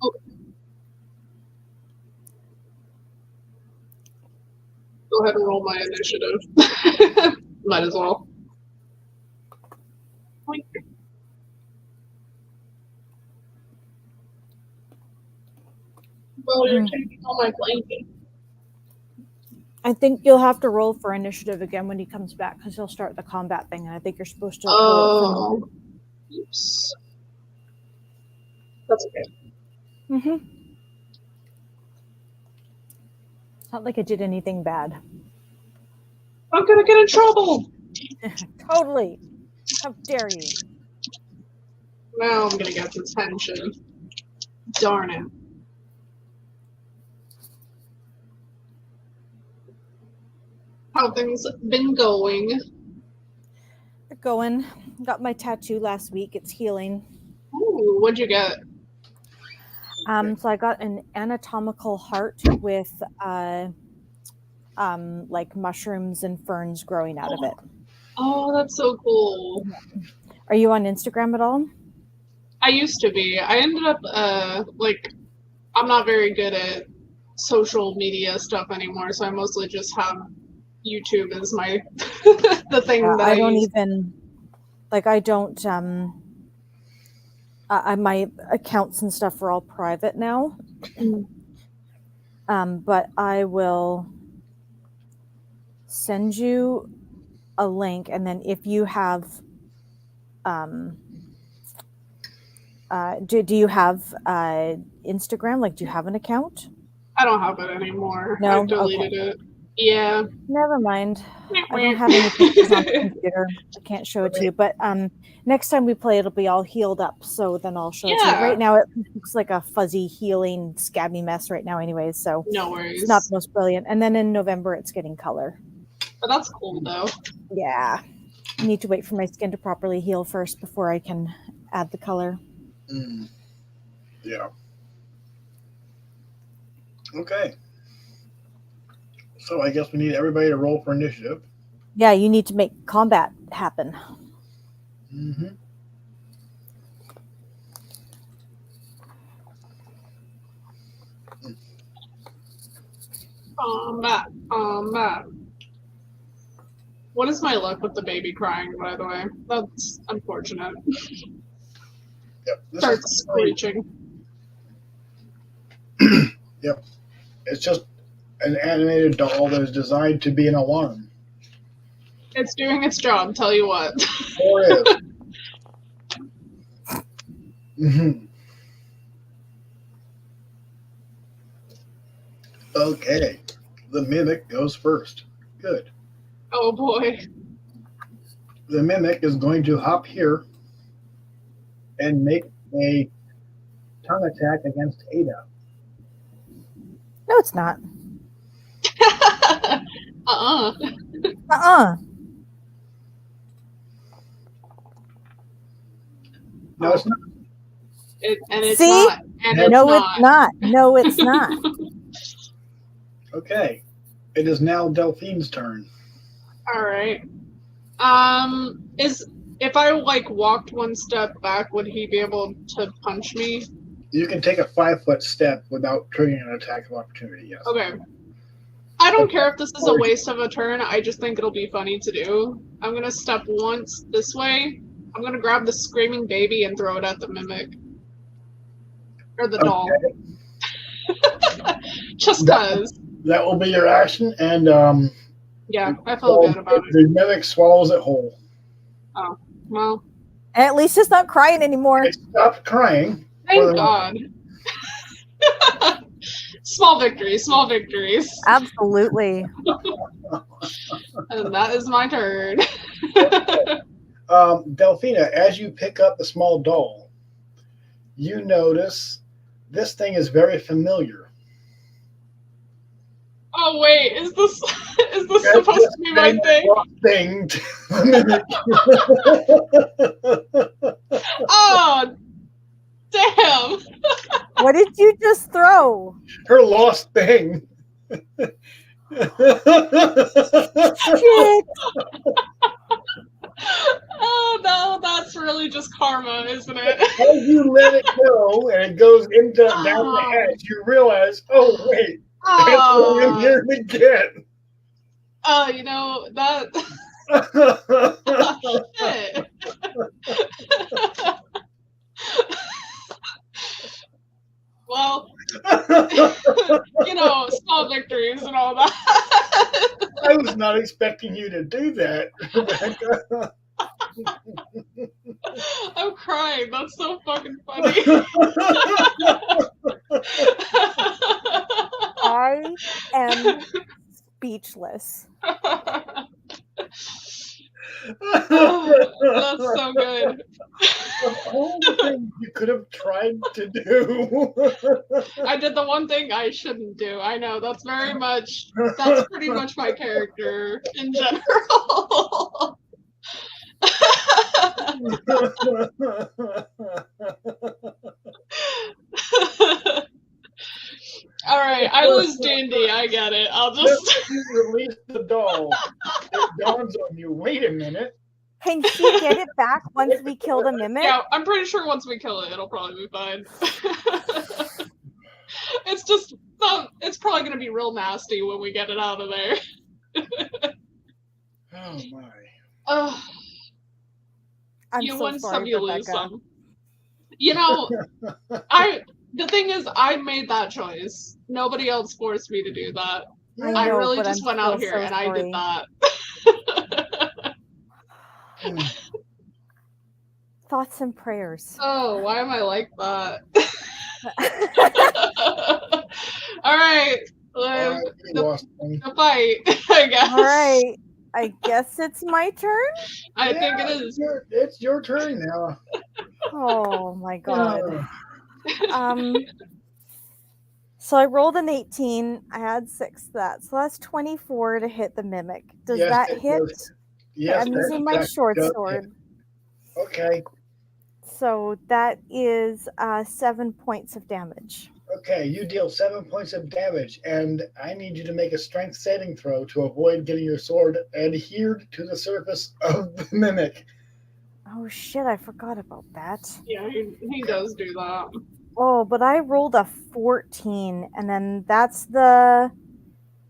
Oh. Go ahead and roll my initiative. Might as well. Well, you're taking all my blanket. I think you'll have to roll for initiative again when he comes back because he'll start the combat thing, and I think you're supposed to roll it for Oops. That's okay. Mm-hmm. It's not like I did anything bad. I'm gonna get in trouble. Totally. How dare you? Now I'm gonna get detention. Darn it. How things been going? They're going. Got my tattoo last week. It's healing. Ooh, what'd you get? So I got an anatomical heart with like mushrooms and ferns growing out of it. Oh, that's so cool. Are you on Instagram at all? I used to be. I ended up I'm not very good at social media stuff anymore, so I mostly just have YouTube as my the thing that I don't use. even I don't my accounts and stuff are all private now. But I will send you a link, and then if you have do you have Instagram? Like, do you have an account? I don't have it anymore. No? I've deleted it. Yeah. Never mind. I don't have any pictures on the computer. I can't show it to you. But next time we play, it'll be all healed up. So then I'll show it to you. Right now, it looks like a fuzzy, healing, scabby mess right now anyways. So no worries. It's not the most brilliant. And then in November, it's getting color. But that's cool, though. Yeah. I need to wait for my skin to properly heal first before I can add the color. Yeah. Okay. So I guess we need everybody to roll for initiative. Yeah, you need to make combat happen. Mm-hmm. Combat. What is my luck with the baby crying, by the way? That's unfortunate. Yep. Starts screeching. Yep. It's just an animated doll that is designed to be an alarm. It's doing its job, tell you what. Or is. Mm-hmm. Okay. The mimic goes first. Good. Oh boy. The mimic is going to hop here and make a tongue attack against Ada. No, it's not. No, it's not. It's See? not. And it's No, not. it's not. No, it's not. Okay. It is now Delphine's turn. All right. If I walked one step back, would he be able to punch me? You can take a 5-foot step without triggering an attack of opportunity, yes. Okay. I don't care if this is a waste of a turn. I just think it'll be funny to do. I'm going to step once this way. I'm going to grab the screaming baby and throw it at the mimic. Or the doll. Just because. That will be your action, and yeah, I feel good about it. The mimic swallows it whole. Oh, well. At least it's not crying anymore. It stopped crying. Thank God. Small victories, small victories. Absolutely. And that is my turn. Delphina, as you pick up the small doll, you notice this thing is very familiar. Oh wait, is this supposed to be my thing? Oh, damn! What did you just throw? Her lost thing. Shit. Oh no, that's really just karma, isn't it? As you let it go and it goes into down the Oh. hatch, you realize, oh wait, that's going in here again. Oh, you know that. Oh, shit. Well, you know, small victories and all that. I was not expecting you to do that, Rebecca. I'm crying. That's so fucking funny. I am speechless. That's so good. Of all the things you could have tried to do. I did the one thing I shouldn't do. I know, that's pretty much my character in general. All right, I lose D&D. I get it. I'll just you release the doll. It dawns on you. Wait a minute. Can she get it back once we kill the mimic? Yeah, I'm pretty sure once we kill it, it'll probably be fine. It's just it's probably gonna be real nasty when we get it out of there. Oh my. I'm You so win sorry, some, you Rebecca. lose some. You know, the thing is, I made that choice. Nobody else forced me to do that. I know, really but just I'm went out still here so and I did sorry. that. Thoughts and prayers. Oh, why am I like that? All right, the fight, I guess. All right. I guess it's my turn. I think it is. It's your turn now. Oh my god. So I rolled an 18. I had 6 to that. So that's 24 to hit the mimic. Does that hit? Yes, I'm using my short sword. Okay. So that is 7 points of damage. Okay, you deal 7 points of damage, and I need you to make a strength saving throw to avoid getting your sword adhered to the surface of the mimic. Oh shit, I forgot about that. Yeah, he does do that. Oh, but I rolled a 14, and then that's the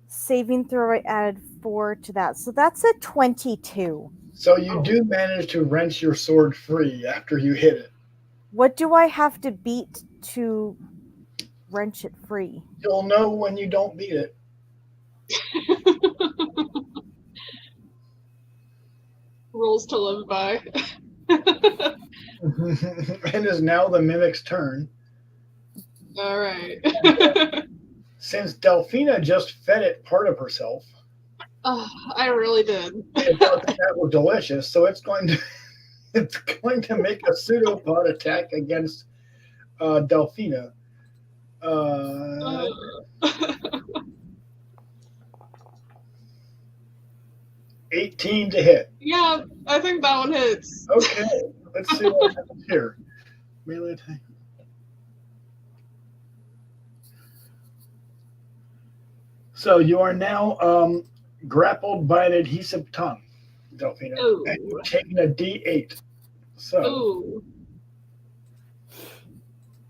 saving throw. I added 4 to that. So that's a 22. So you do manage to wrench your sword free after you hit it. What do I have to beat to wrench it free? You'll know when you don't beat it. Rules to live by. It is now the mimic's turn. All right. Since Delphina just fed it part of herself, I really did. it thought that was delicious, so it's going to make a pseudopod attack against Delphina. 18 to hit. Yeah, I think that one hits. Okay, let's see what happens here. Melee attack. So you are now grappled by an adhesive tongue, Delphina, and you're taking a D8. So. Ooh.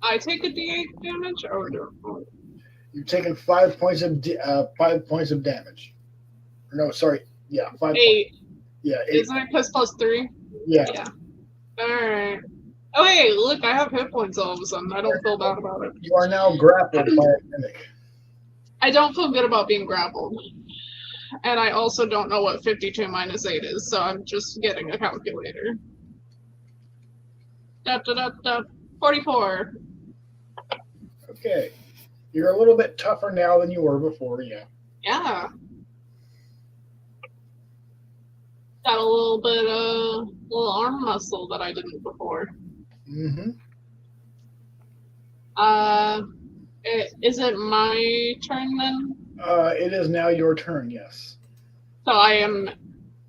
I take a D8 damage, or no? You've taken 5 points of 5 points of damage. No, sorry. Yeah, 5. 8. Points. Yeah, 8. Isn't it plus 3? Yeah. All right. Oh, hey, look, I have hit points all of a sudden. I don't feel bad about it. You are now grappled by a mimic. I don't feel good about being grappled. And I also don't know what 52 minus 8 is, so I'm just getting a calculator. 44. Okay. You're a little bit tougher now than you were before, yeah. Yeah. Got a little bit of little arm muscle that I didn't before. Mm-hmm. Is it my turn then? It is now your turn, yes. So I am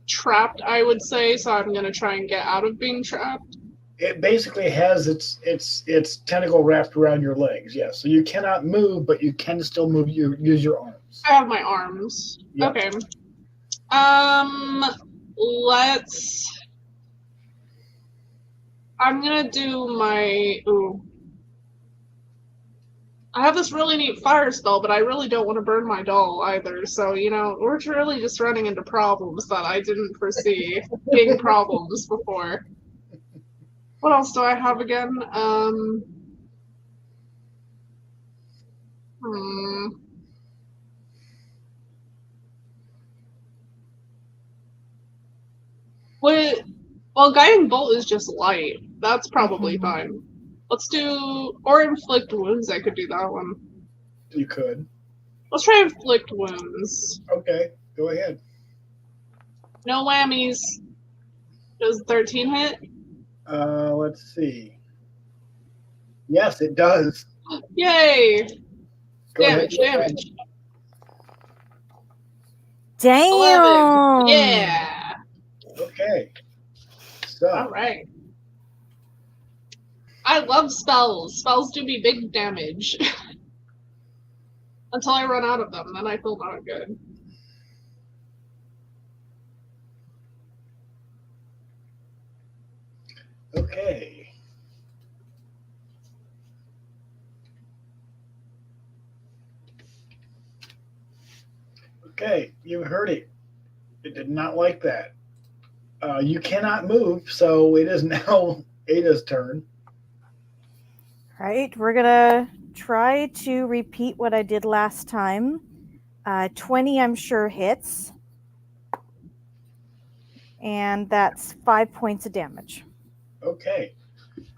trapped, I would say, so I'm going to try and get out of being trapped. It basically has its tentacle wrapped around your legs, yes. So you cannot move, but you can still move. You use your arms. I have my arms. Yep. Okay. Let's I'm gonna do my. Ooh. I have this really neat fire spell, but I really don't want to burn my doll either. So, we're really just running into problems that I didn't foresee being problems before. What else do I have again? Hmm. Well, guiding bolt is just light. That's probably fine. Let's do, or inflict wounds. I could do that one. You could. Let's try inflict wounds. Okay, go ahead. No whammies. Does 13 hit? Let's see. Yes, it does. Yay! Go Damage. ahead. Damn. 11. Yeah. Okay. So. All right. I love spells. Spells do me big damage. Until I run out of them, then I feel not good. Okay. Okay, you heard it. It did not like that. You cannot move, so it is now Ada's turn. Right, we're gonna try to repeat what I did last time. 20, I'm sure hits, and that's 5 points of damage. Okay.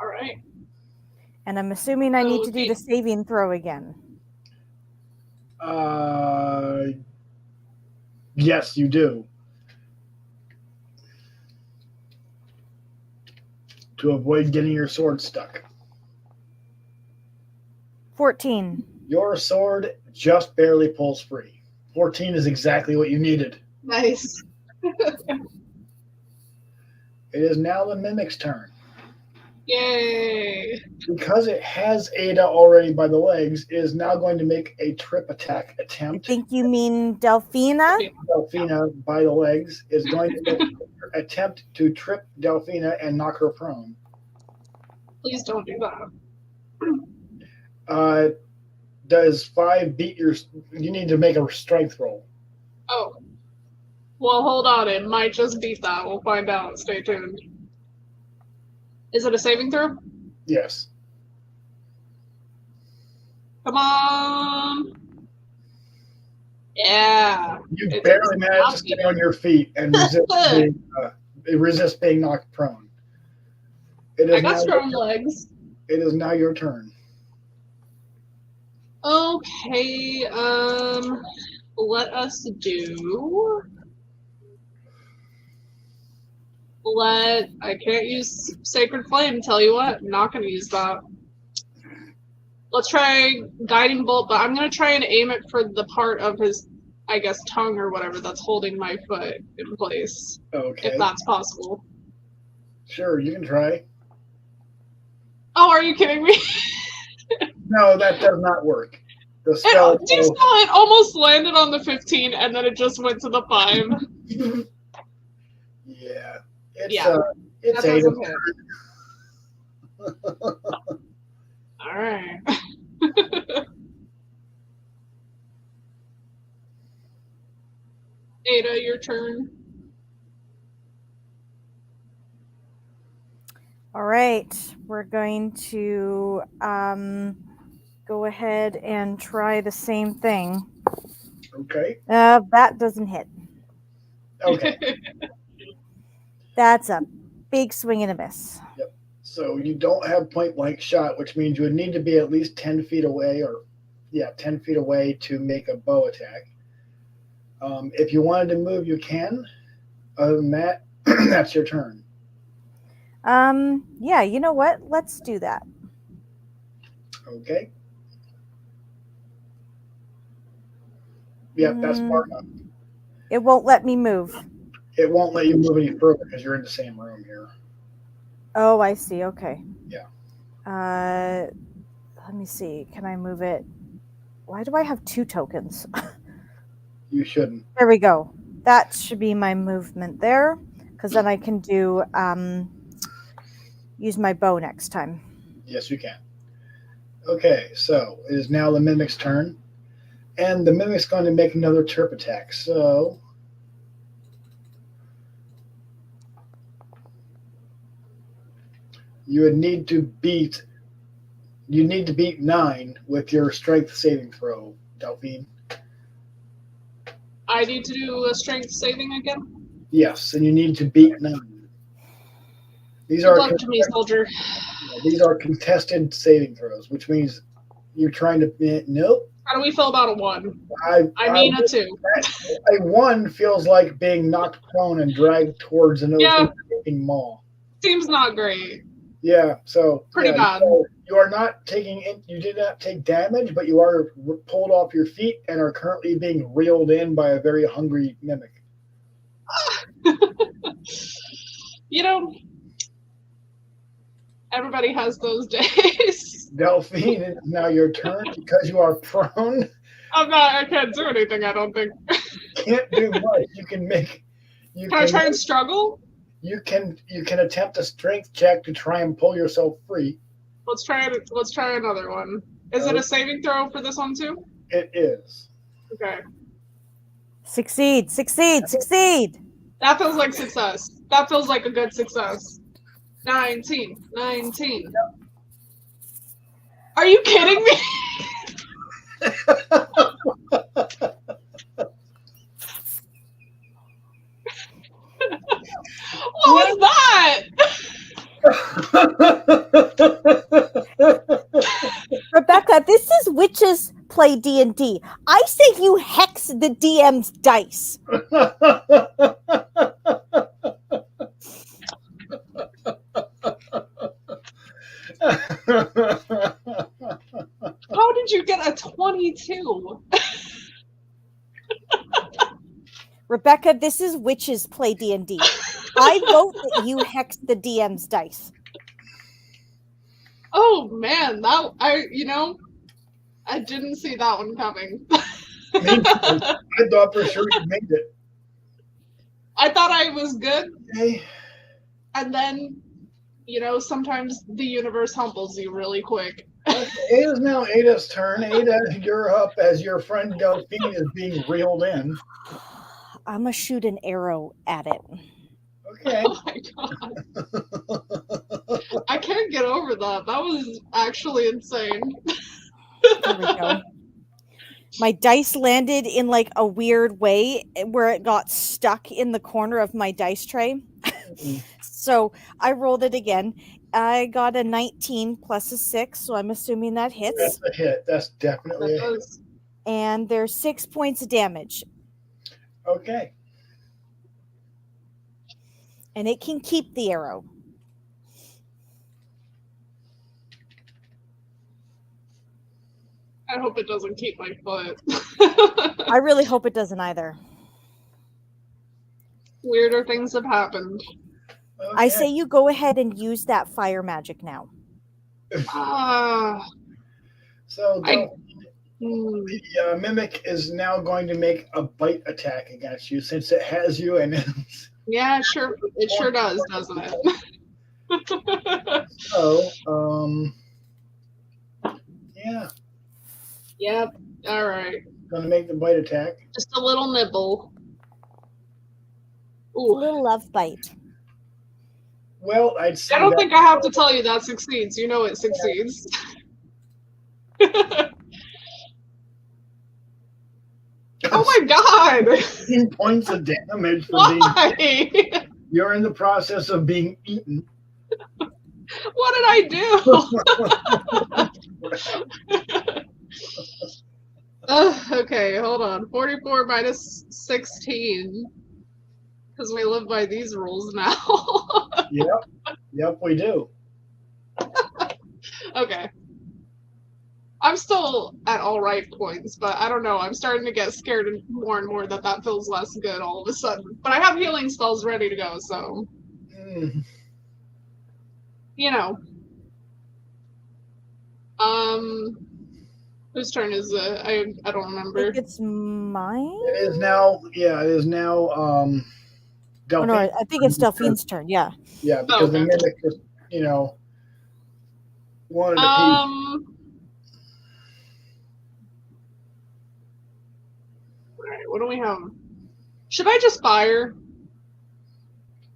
All right. And I'm assuming I need to do the saving throw again. Yes, you do. To avoid getting your sword stuck. 14. Your sword just barely pulls free. 14 is exactly what you needed. Nice. It is now the mimic's turn. Yay. Because it has Ada already by the legs, it is now going to make a trip attack attempt. I think you mean Delphina? Delphina by the legs is going to attempt to trip Delphina and knock her prone. Please don't do that. Does 5 beat your... You need to make a strength roll. Oh. Well, hold on. It might just beat that. We'll find out. Stay tuned. Is it a saving throw? Yes. Come on. Yeah. You barely managed to stay on your feet and resist being knocked prone. I got strong legs. It is now your turn. Okay, let us do... I can't use Sacred Flame, tell you what, I'm not going to use that. Let's try Guiding Bolt, but I'm going to try and aim it for the part of his, I guess, tongue or whatever that's holding my foot in place. Okay. If that's possible. Sure, you can try. Oh, are you kidding me? No, that does not work. The spell. It almost landed on the 15, and then it just went to the 5. Yeah. It's 8. All right. Ada, your turn. All right, we're going to go ahead and try the same thing. Okay. That doesn't hit. Okay. That's a big swing and a miss. Yep. So you don't have point blank shot, which means you would need to be at least 10 feet away 10 feet away to make a bow attack. If you wanted to move, you can. Other than that, that's your turn. Yeah, you know what? Let's do that. Okay. Yep, that's far enough. It won't let me move. It won't let you move any further because you're in the same room here. Oh, I see. Okay. Yeah. Let me see. Can I move it? Why do I have 2 tokens? You shouldn't. There we go. That should be my movement there, because then I can do use my bow next time. Yes, you can. Okay, so it is now the mimic's turn. And the mimic's going to make another chirp attack. So you would need to beat 9 with your strength saving throw, Delphine. I need to do a strength saving again? Yes, and you need to beat 9. These Good are luck to me, soldier. these are contested saving throws, which means you're trying to nope. How do we feel about a 1? I mean a 2. A 1 feels like being knocked prone and dragged towards an open maw. Seems not great. Yeah, so Pretty bad. You are not taking you did not take damage, but you are pulled off your feet and are currently being reeled in by a very hungry mimic. You know, everybody has those days. Delphine, it is now your turn because you are prone. I can't do anything, I don't think. Can't do much. You can make. Can I try and struggle? You can attempt a strength check to try and pull yourself free. Let's try another one. Is it a saving throw for this one too? It is. Okay. Succeed. That feels like success. That feels like a good success. 19. Are you kidding me? What was that? Rebecca, this is Witches Play D&D. I say you hex the DM's dice. How did you get a 22? Rebecca, this is Witches Play D&D. I vote that you hex the DM's dice. Oh man, I didn't see that one coming. I thought for sure you made it. I thought I was good. Okay. And then, sometimes the universe humbles you really quick. It is now Ada's turn. Ada, you're up as your friend Delphine is being reeled in. I'm going to shoot an arrow at it. Okay. Oh my god. I can't get over that. That was actually insane. There we go. My dice landed in like a weird way where it got stuck in the corner of my dice tray. So I rolled it again. I got a 19 plus a 6, so I'm assuming that hits. That's a hit. That's definitely a hit. And there's 6 points of damage. Okay. And it can keep the arrow. I hope it doesn't keep my foot. I really hope it doesn't either. Weirder things have happened. Okay. I say you go ahead and use that fire magic now. So the Hmm. mimic is now going to make a bite attack against you since it has you and Yeah, sure. It sure does, doesn't it? so yeah, Yep. All right. gonna make the bite attack. Just a little nibble. A Ooh. little love bite. Well, I'd say I don't think I have to tell you that succeeds. You know it succeeds. Oh my god! 15 points of damage for Why? you're in the process of being eaten. What did I do? Okay, hold on. 44 minus 16. Because we live by these rules now. Yep, we do. Okay. I'm still at all right points, but I don't know. I'm starting to get scared more and more that feels less good all of a sudden. But I have healing spells ready to go, so. Whose turn is it? I don't I remember. think it's mine. It is now. Yeah, it is now. Oh, no, I think it's Delphine's turn. Yeah. Yeah, because the Okay. mimic just wanted to Alright, what do we have? Should I just fire?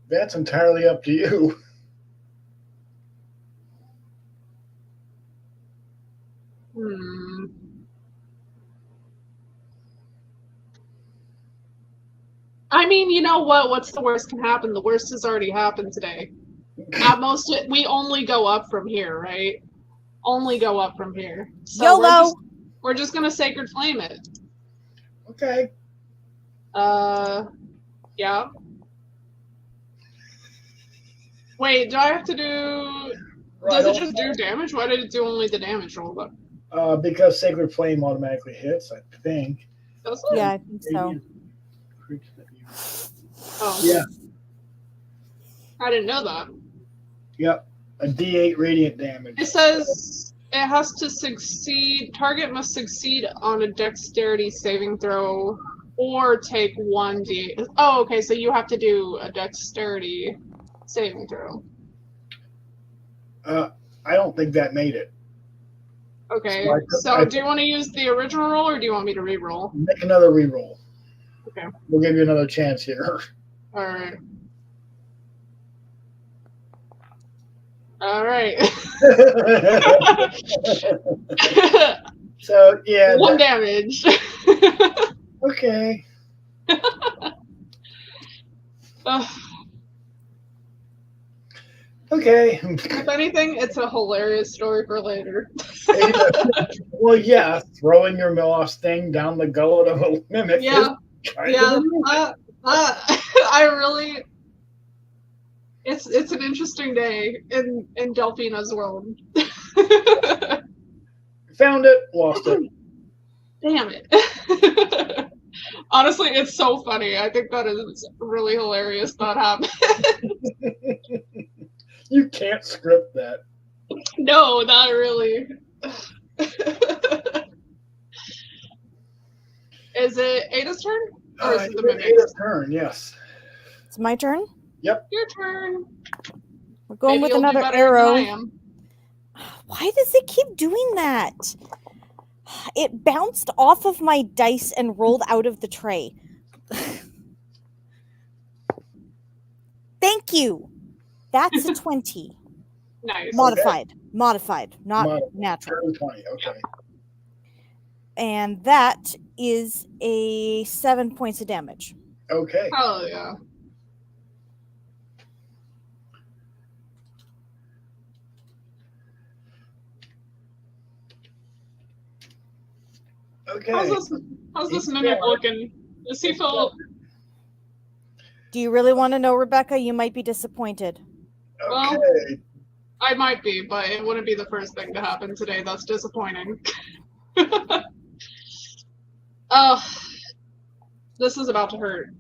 That's entirely up to you. I mean, you know what? What's the worst can happen? The worst has already happened today. At most, we only go up from here, right? Only go up from here. So YOLO! We're just gonna sacred flame it. Okay. Yeah. Wait, do I have to do... Does it just do damage? Why did it do only the damage roll, though? Because Sacred Flame automatically hits, I think. Does it? Yeah, I think so. Oh. Yeah. I didn't know that. Yep. A D8 radiant damage. It says it has to succeed. Target must succeed on a dexterity saving throw or take 1d8. Oh, okay, so you have to do a dexterity saving throw. I don't think that made it. Okay, so do you want to use the original roll or do you want me to re-roll? Make another re-roll. Okay. We'll give you another chance here. Alright. Alright. So, yeah. 1 damage. Okay. Okay. If anything, it's a hilarious story for later. Well, yeah, throwing your Milos thing down the gullet of a mimic. Yeah. Yeah. I really. It's an interesting day in Delphina's world. Found it, lost it. Damn it. Honestly, it's so funny. I think that is really hilarious that happened. You can't script that. No, not really. Is it Ada's turn? Or is it the mimic? Ada's turn, yes. It's my turn? Yep. Your turn. We're going with another arrow. Why does it keep doing that? It bounced off of my dice and rolled out of the tray. Thank you. That's a 20. Nice. Modified. Okay. Modified, not natural. 20, okay. And that is a 7 points of damage. Okay. Oh, yeah. Okay. How's this mimic looking? Does he feel... Do you really want to know, Rebecca? You might be disappointed. Well, Okay. I might be, but it wouldn't be the first thing to happen today. That's disappointing. Oh, this is about to hurt.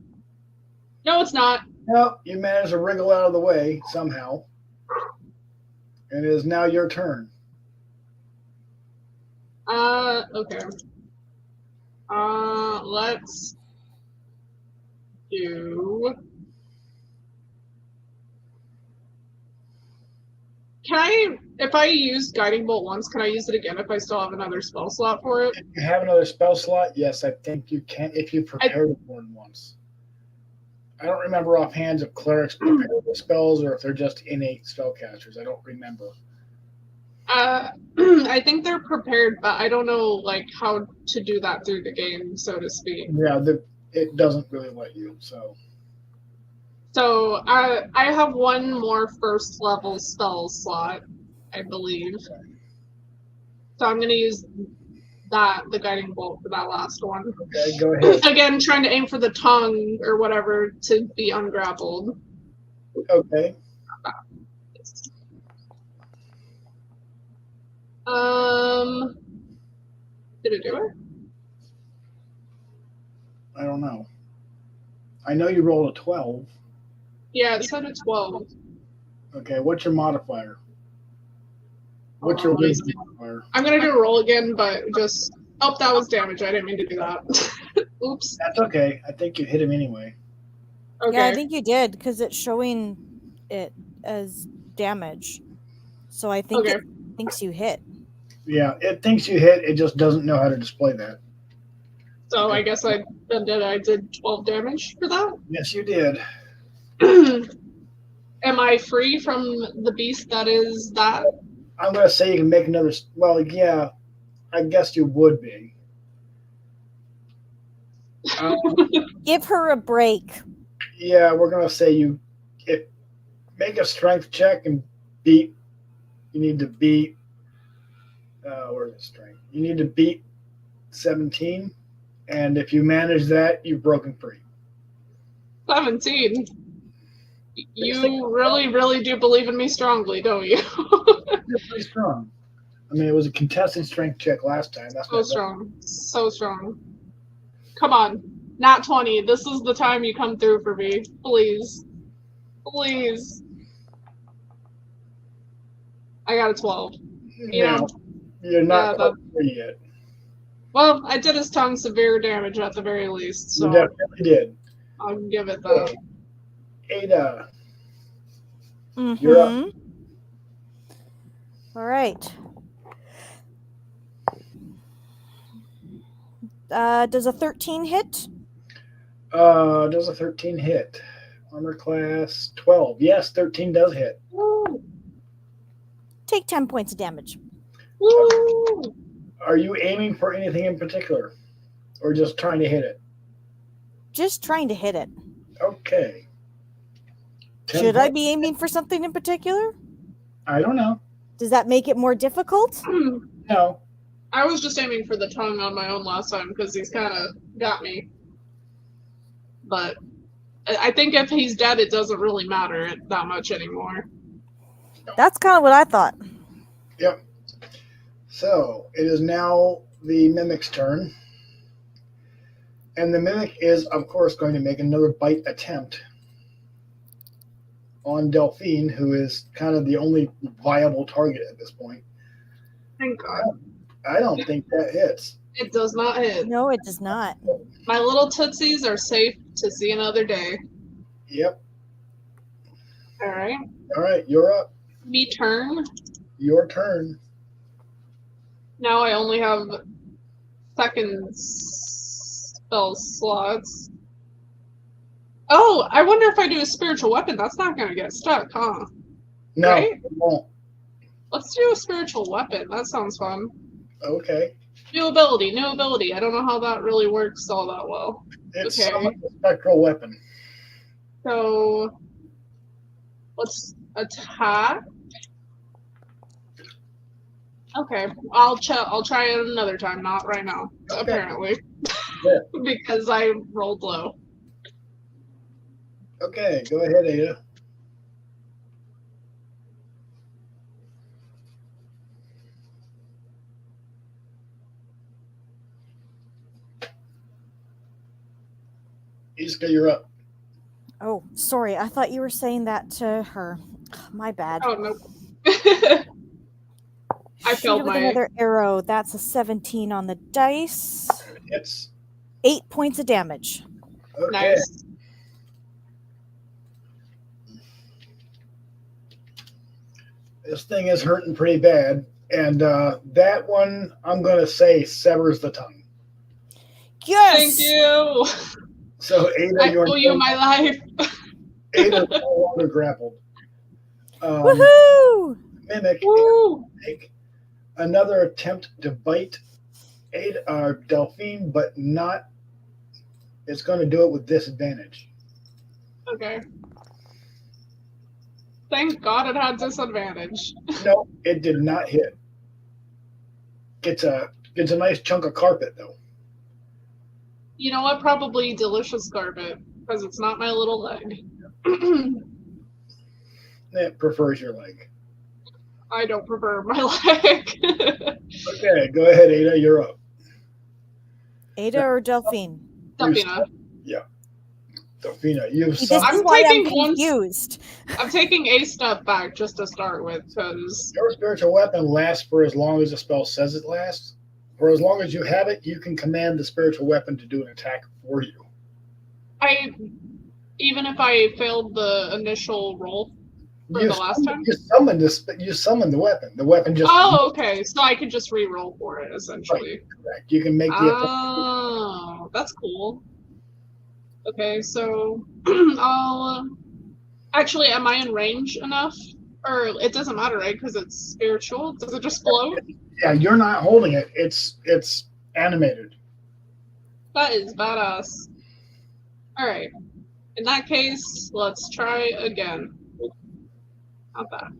No, it's not. No, you managed to wriggle out of the way somehow. And it is now your turn. Okay. Let's do... Can I, if I use Guiding Bolt once, can I use it again if I still have another spell slot for it? If you have another spell slot, yes, I think you can if you prepare it more than once. I don't remember offhand if clerics prepare the spells or if they're just innate spellcasters. I don't remember. I think they're prepared, but I don't know like how to do that through the game, so to speak. Yeah, it doesn't really let you, so. So I have one more first level spell slot, I believe. Okay. So I'm gonna use the guiding bolt for that last one. Okay, go ahead. Again, trying to aim for the tongue or whatever to be ungrappled. Okay. Did it do it? I don't know. I know you rolled a 12. Yeah, it said a 12. Okay, what's your modifier? What's your wisdom modifier? I'm gonna do a roll again, but just... Oh, that was damage. I didn't mean to do that. Oops. That's okay. I think you hit him anyway. Okay. Yeah, I think you did, because it's showing it as damage. So I think Okay. it thinks you hit. Yeah, it thinks you hit. It just doesn't know how to display that. So I guess I did 12 damage for that. Yes, you did. Am I free from the beast that is that? I'm going to say you can make another. Well, yeah, I guess you would be. Give her a break. Yeah, we're going to say make a strength check and beat. You need to beat. Where's the strength? You need to beat 17, and if you manage that, you've broken free. 17. You really, really do believe in me strongly, don't you? You're pretty strong. I mean, it was a contested strength check last time. That's So not strong. So strong. Come on. Nat 20. This is the time you come through for me. Please. Please. I got a 12. Yeah, you're not quite free yet. Well, I did his tongue severe damage at the very least, so You definitely did. I'll give it that. Ada, Mm-hmm. you're up. All right. Does a 13 hit? Does a 13 hit? Armor class 12. Yes, 13 does hit. Woo! Take 10 points of damage. Woo! Are you aiming for anything in particular, or just trying to hit it? Just trying to hit it. Okay. 10 Should I points. be aiming for something in particular? I don't know. Does that make it more difficult? No. I was just aiming for the tongue on my own last time because he's kind of got me. But I think if he's dead, it doesn't really matter that much anymore. That's kind of what I thought. Yep. So it is now the mimic's turn. And the mimic is, of course, going to make another bite attempt on Delphine, who is kind of the only viable target at this point. Thank God. I don't think that hits. It does not hit. No, it does not. My little tootsies are safe to see another day. Yep. All right. All right, you're up. Me turn. Your turn. Now I only have second spell slots. Oh, I wonder if I do a spiritual weapon. That's not going to get stuck, huh? No, Right? it won't. Let's do a spiritual weapon. That sounds fun. Okay. New ability, new ability. I don't know how that really works all that well. It's Okay. somewhat a spectral weapon. So let's attack. Okay, I'll try it another time, not right now, apparently. Yeah. Because I rolled low. Okay, go ahead, Ada. Iska, you're up. Oh, sorry. I thought you were saying that to her. My bad. Oh, no. I Shoot failed it with my... another arrow. That's a 17 on the dice. It's 8 points of damage. okay. Nice. This thing is hurting pretty bad, and that one I'm going to say severs the tongue. Yes. Thank you. So Ada, I owe you my life. Ada's no longer grappled. Woohoo! Mimic Woo. make another attempt to bite Delphine, but not. It's going to do it with disadvantage. Okay. Thank God it had disadvantage. No, it did not hit. It's a nice chunk of carpet though. You know what? Probably delicious carpet, because it's not my little leg. It prefers your leg. I don't prefer my leg. Okay, go ahead, Ada. You're up. Ada or Delphine? Delphina. Delphina, you've See, this sunk is I'm why I'm taking one- confused. I'm taking a step back just to start with, because your spiritual weapon lasts for as long as the spell says it lasts. For as long as you have it, you can command the spiritual weapon to do an attack for you. even if I failed the initial roll. For the last time? You summoned this. You summoned the weapon. The weapon just. Oh, okay. So I could just re-roll for it, essentially. Correct. You can make the effect. Oh, that's cool. Okay, so I'll actually. Am I in range enough? Or it doesn't matter, right? Because it's spiritual. Does it just float? Yeah, you're not holding it. It's animated. That is badass. All right. In that case, let's try again. How about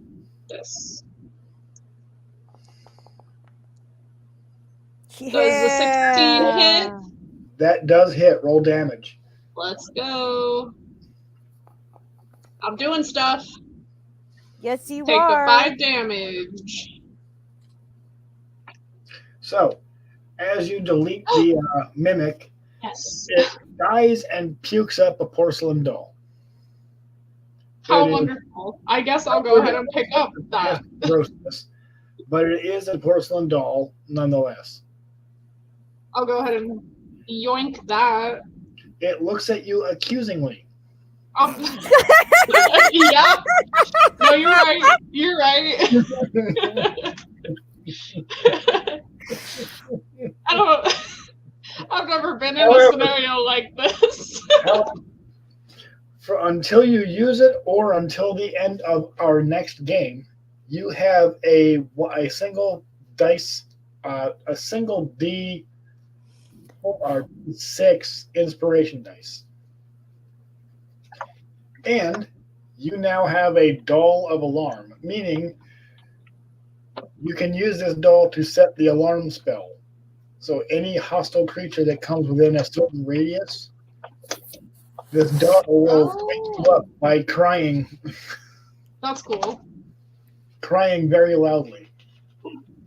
this? Yeah. Does the 16 hit? That does hit. Roll damage. Let's go. I'm doing stuff. Yes, you Take are. the 5 damage. So, as you delete the mimic, Yes. it dies and pukes up a porcelain doll. How It is- wonderful. I guess I'll go ahead and pick up that. Grossness, but it is a porcelain doll nonetheless. I'll go ahead and yoink that. It looks at you accusingly. Oh. Yeah. No, you're right. You're right. I've never been in a scenario like this. Until you use it or until the end of our next game, you have a single dice, a single D6 inspiration dice. And you now have a doll of alarm, meaning you can use this doll to set the alarm spell. So any hostile creature that comes within a certain radius, this doll will wake you up by crying That's cool. very loudly.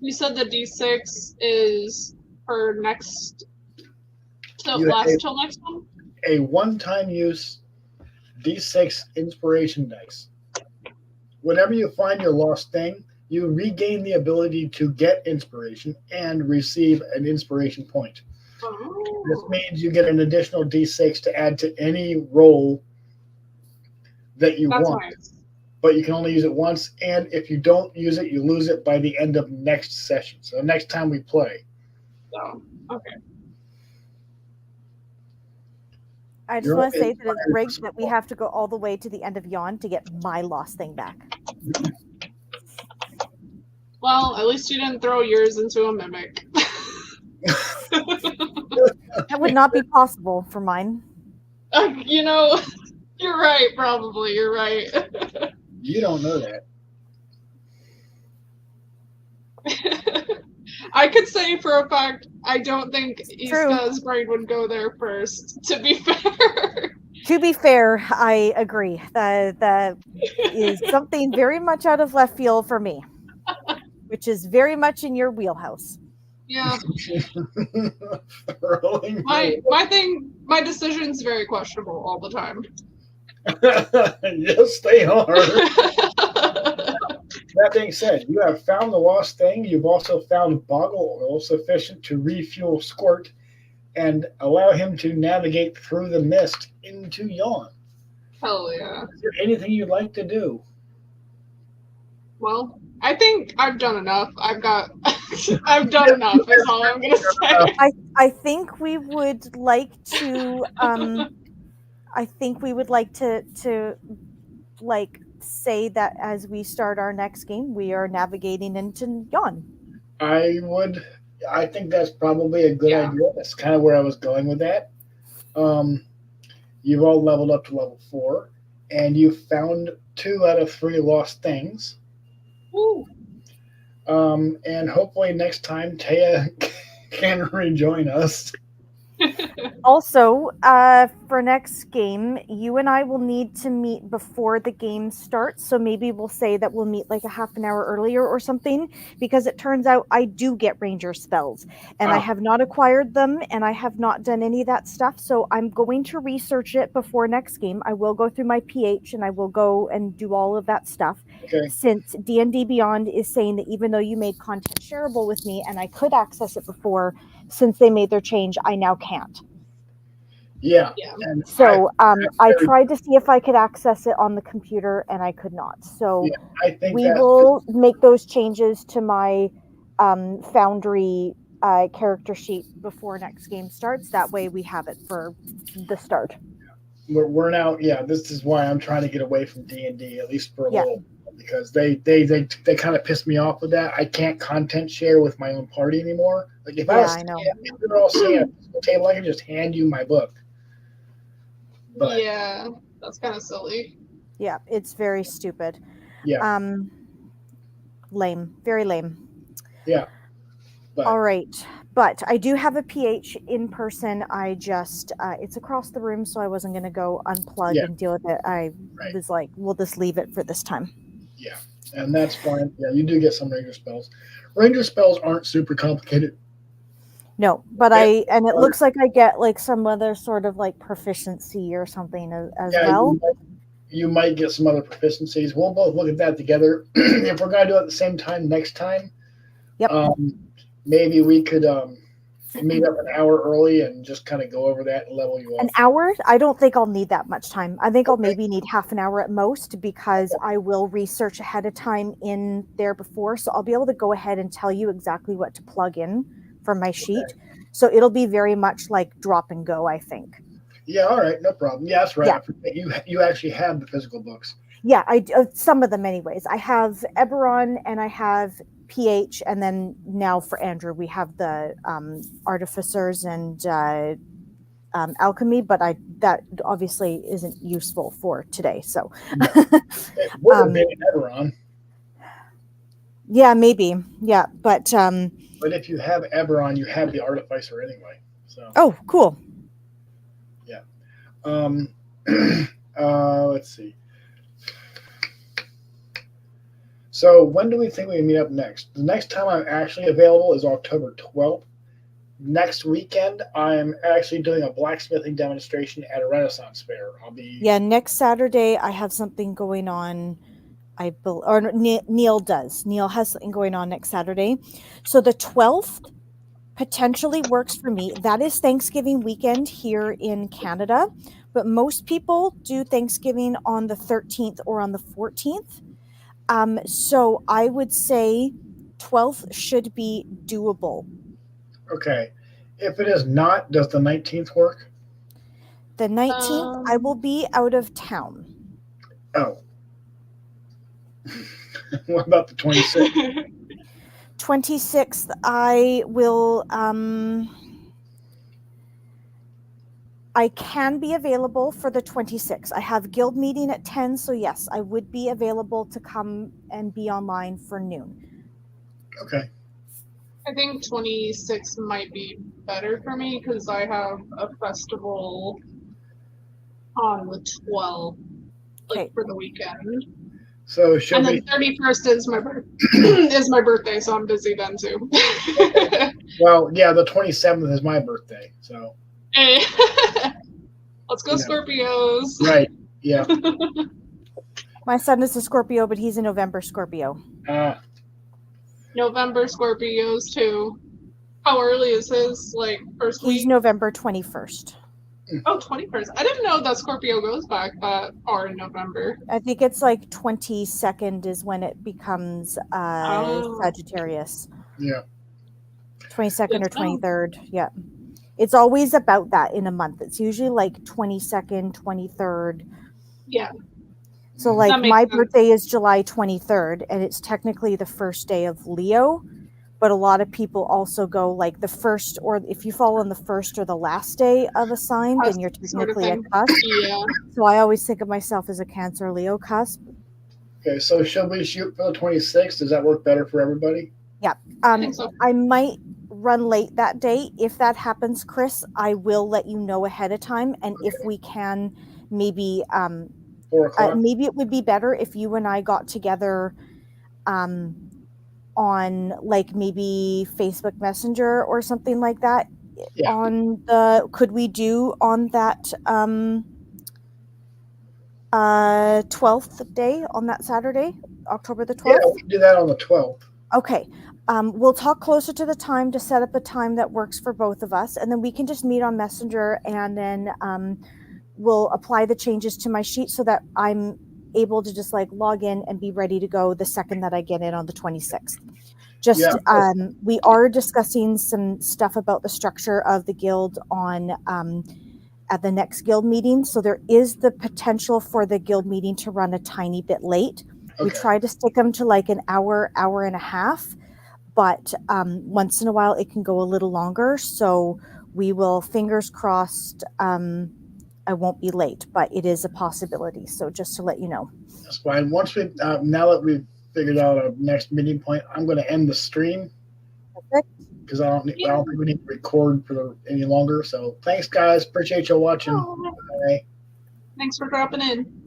You said the D6 is for next till You last have- till next one? A one-time use D6 inspiration dice. Whenever you find your lost thing, you regain the ability to get inspiration and receive an inspiration point. Oh. This means you get an additional D6 to add to any roll that you That's want. nice. But you can only use it once, and if you don't use it, you lose it by the end of next session. So next time we play. So, okay. I just You're want to okay. say that it's rigged that we have to go all the way to the end of Yawn to get my lost thing back. Well, at least you didn't throw yours into a mimic. That would not be possible for mine. You know, you're right, probably. You're right. You don't know that. I could say for a fact, I don't think True. Iska's brain would go there first, to be fair. To be fair, I agree. That is something very much out of left field for me, which is very much in your wheelhouse. Yeah. Rolling My decision's very questionable all the time. Yes, they are. That being said, you have found the lost thing. You've also found boggle oil sufficient to refuel Squirt and allow him to navigate through the mist into Yawn. Hell yeah. Is there anything you'd like to do? Well, I think I've done enough. I've done enough is all I'm gonna say. I think we would like to like say that as we start our next game, we are navigating into Yawn. I think that's probably a good idea. That's kind of where I was going with that. You've all leveled up to level 4, and you found 2 out of 3 lost things. Woo. And hopefully next time Taya can rejoin us. Also, for next game, you and I will need to meet before the game starts. So maybe we'll say that we'll meet like a half an hour earlier or something, because it turns out I do get ranger spells and I have not acquired them and I have not done any of that stuff. So I'm going to research it before next game. I will go through my PH and I will go and do all of that stuff. Okay. Since D&D Beyond is saying that even though you made content shareable with me and I could access it before, since they made their change, I now can't. Yeah. Yeah. And So I very- tried to see if I could access it on the computer, and I could not. So Yeah, I think we that's will make those changes to my Foundry character sheet before next game starts. That way we have it for the start. we're now. Yeah, this is why I'm trying to get away from D&D at least for a Yeah. little, because they kind of piss me off with that. I can't content share with my own party anymore. Like if Yeah, I know. if we were all sitting at the table, I could just hand you my book. But Yeah, that's kind of silly. Yeah, it's very stupid. yeah, Lame, very lame. yeah. But All right, but I do have a PH in person. I just it's across the room, so I wasn't going to go unplug Yeah. and deal with it. I Right. was like, we'll just leave it for this time. yeah, and that's fine. Yeah, you do get some ranger spells. Ranger spells aren't super complicated. No, but Yeah. it looks like I get like some other sort of like proficiency or something as Yeah, well. you might get some other proficiencies. We'll both look at that together. If we're gonna do it at the same time next time, Yep. Maybe we could meet up an hour early and just kind of go over that and level you An up. hour? I don't think I'll need that much time. I think I'll Okay. maybe need half an hour at most, because I will research ahead of time in there before. So I'll be able to go ahead and tell you exactly what to plug in from my sheet. So it'll be very much like drop and go, I think. Yeah, all right, no problem. Yeah, that's right. Yeah. I forget you actually have the physical books. Yeah, some of them anyways. I have Eberron and I have PH, and then now for Andrew we have the Artificers and Alchemy, but that obviously isn't useful for today. So It would have been Eberron, yeah, maybe. Yeah, but but if you have Eberron, you have the Artificer anyway. So oh, cool. let's see. So when do we think we meet up next? The next time I'm actually available is October 12th. Next weekend, I'm actually doing a blacksmithing demonstration at a Renaissance fair. I'll be Yeah, next Saturday I have something going on. Neil does. Neil has something going on next Saturday. So the 12th potentially works for me. That is Thanksgiving weekend here in Canada, but most people do Thanksgiving on the 13th or on the 14th. So I would say 12th should be doable. okay. If it is not, does the 19th work? The 19th, I will be out of town. Oh. What about the 26th? 26th, I will. I can be available for the 26th. I have guild meeting at 10, so yes, I would be available to come and be online for noon. Okay. I think 26 might be better for me because I have a festival on the 12th, like Okay. for the weekend. So And should then we 31st is my birthday, so I'm busy then too. well, yeah, the 27th is my birthday. So Hey. Let's go Yeah. Scorpios. right. Yeah. My son is a Scorpio, but he's a November Scorpio. November Scorpios too. How early is his like first He's week? November 21st. Oh, 21st. I didn't know that Scorpio goes back that far in November. I think it's like 22nd is when it becomes Oh. Sagittarius. Yeah. 22nd or Good to know. 23rd. Yeah. It's always about that in a month. It's usually like 22nd, 23rd. Yeah. So That like makes my sense. birthday is July 23rd, and it's technically the first day of Leo, but a lot of people also go like the first, or if you fall on the first or the last day of a sign, then you're Sort of technically a thing. cusp. Yeah. So I always think of myself as a Cancer Leo cusp. Okay. So should we shoot for the 26th? Does that work better for everybody? I think so. I might run late that day. If that happens, Chris, I will let you know ahead of time. And if we can, maybe 4 o'clock. maybe it would be better if you and I got together on like maybe Facebook Messenger or something like that. Yeah. Could we do on that 12th day, on that Saturday, October the 12th? Yeah, we can do that on the 12th. Okay. We'll talk closer to the time to set up a time that works for both of us, and then we can just meet on Messenger, and then we'll apply the changes to my sheet so that I'm able to just like log in and be ready to go the second that I get in on the 26th. Just we are discussing some stuff about the structure of the guild on at the next guild meeting, so there is the potential for the guild meeting to run a tiny bit late. We try to stick them to like an hour and a half, but once in a while it can go a little longer, so we will, fingers crossed, I won't be late, but it is a possibility, so just to let you know. That's fine. Once we now that we've figured out our next meeting point, I'm going to end the stream because I don't think we need to record for any longer. So thanks, guys. Appreciate you watching. Thanks for dropping in.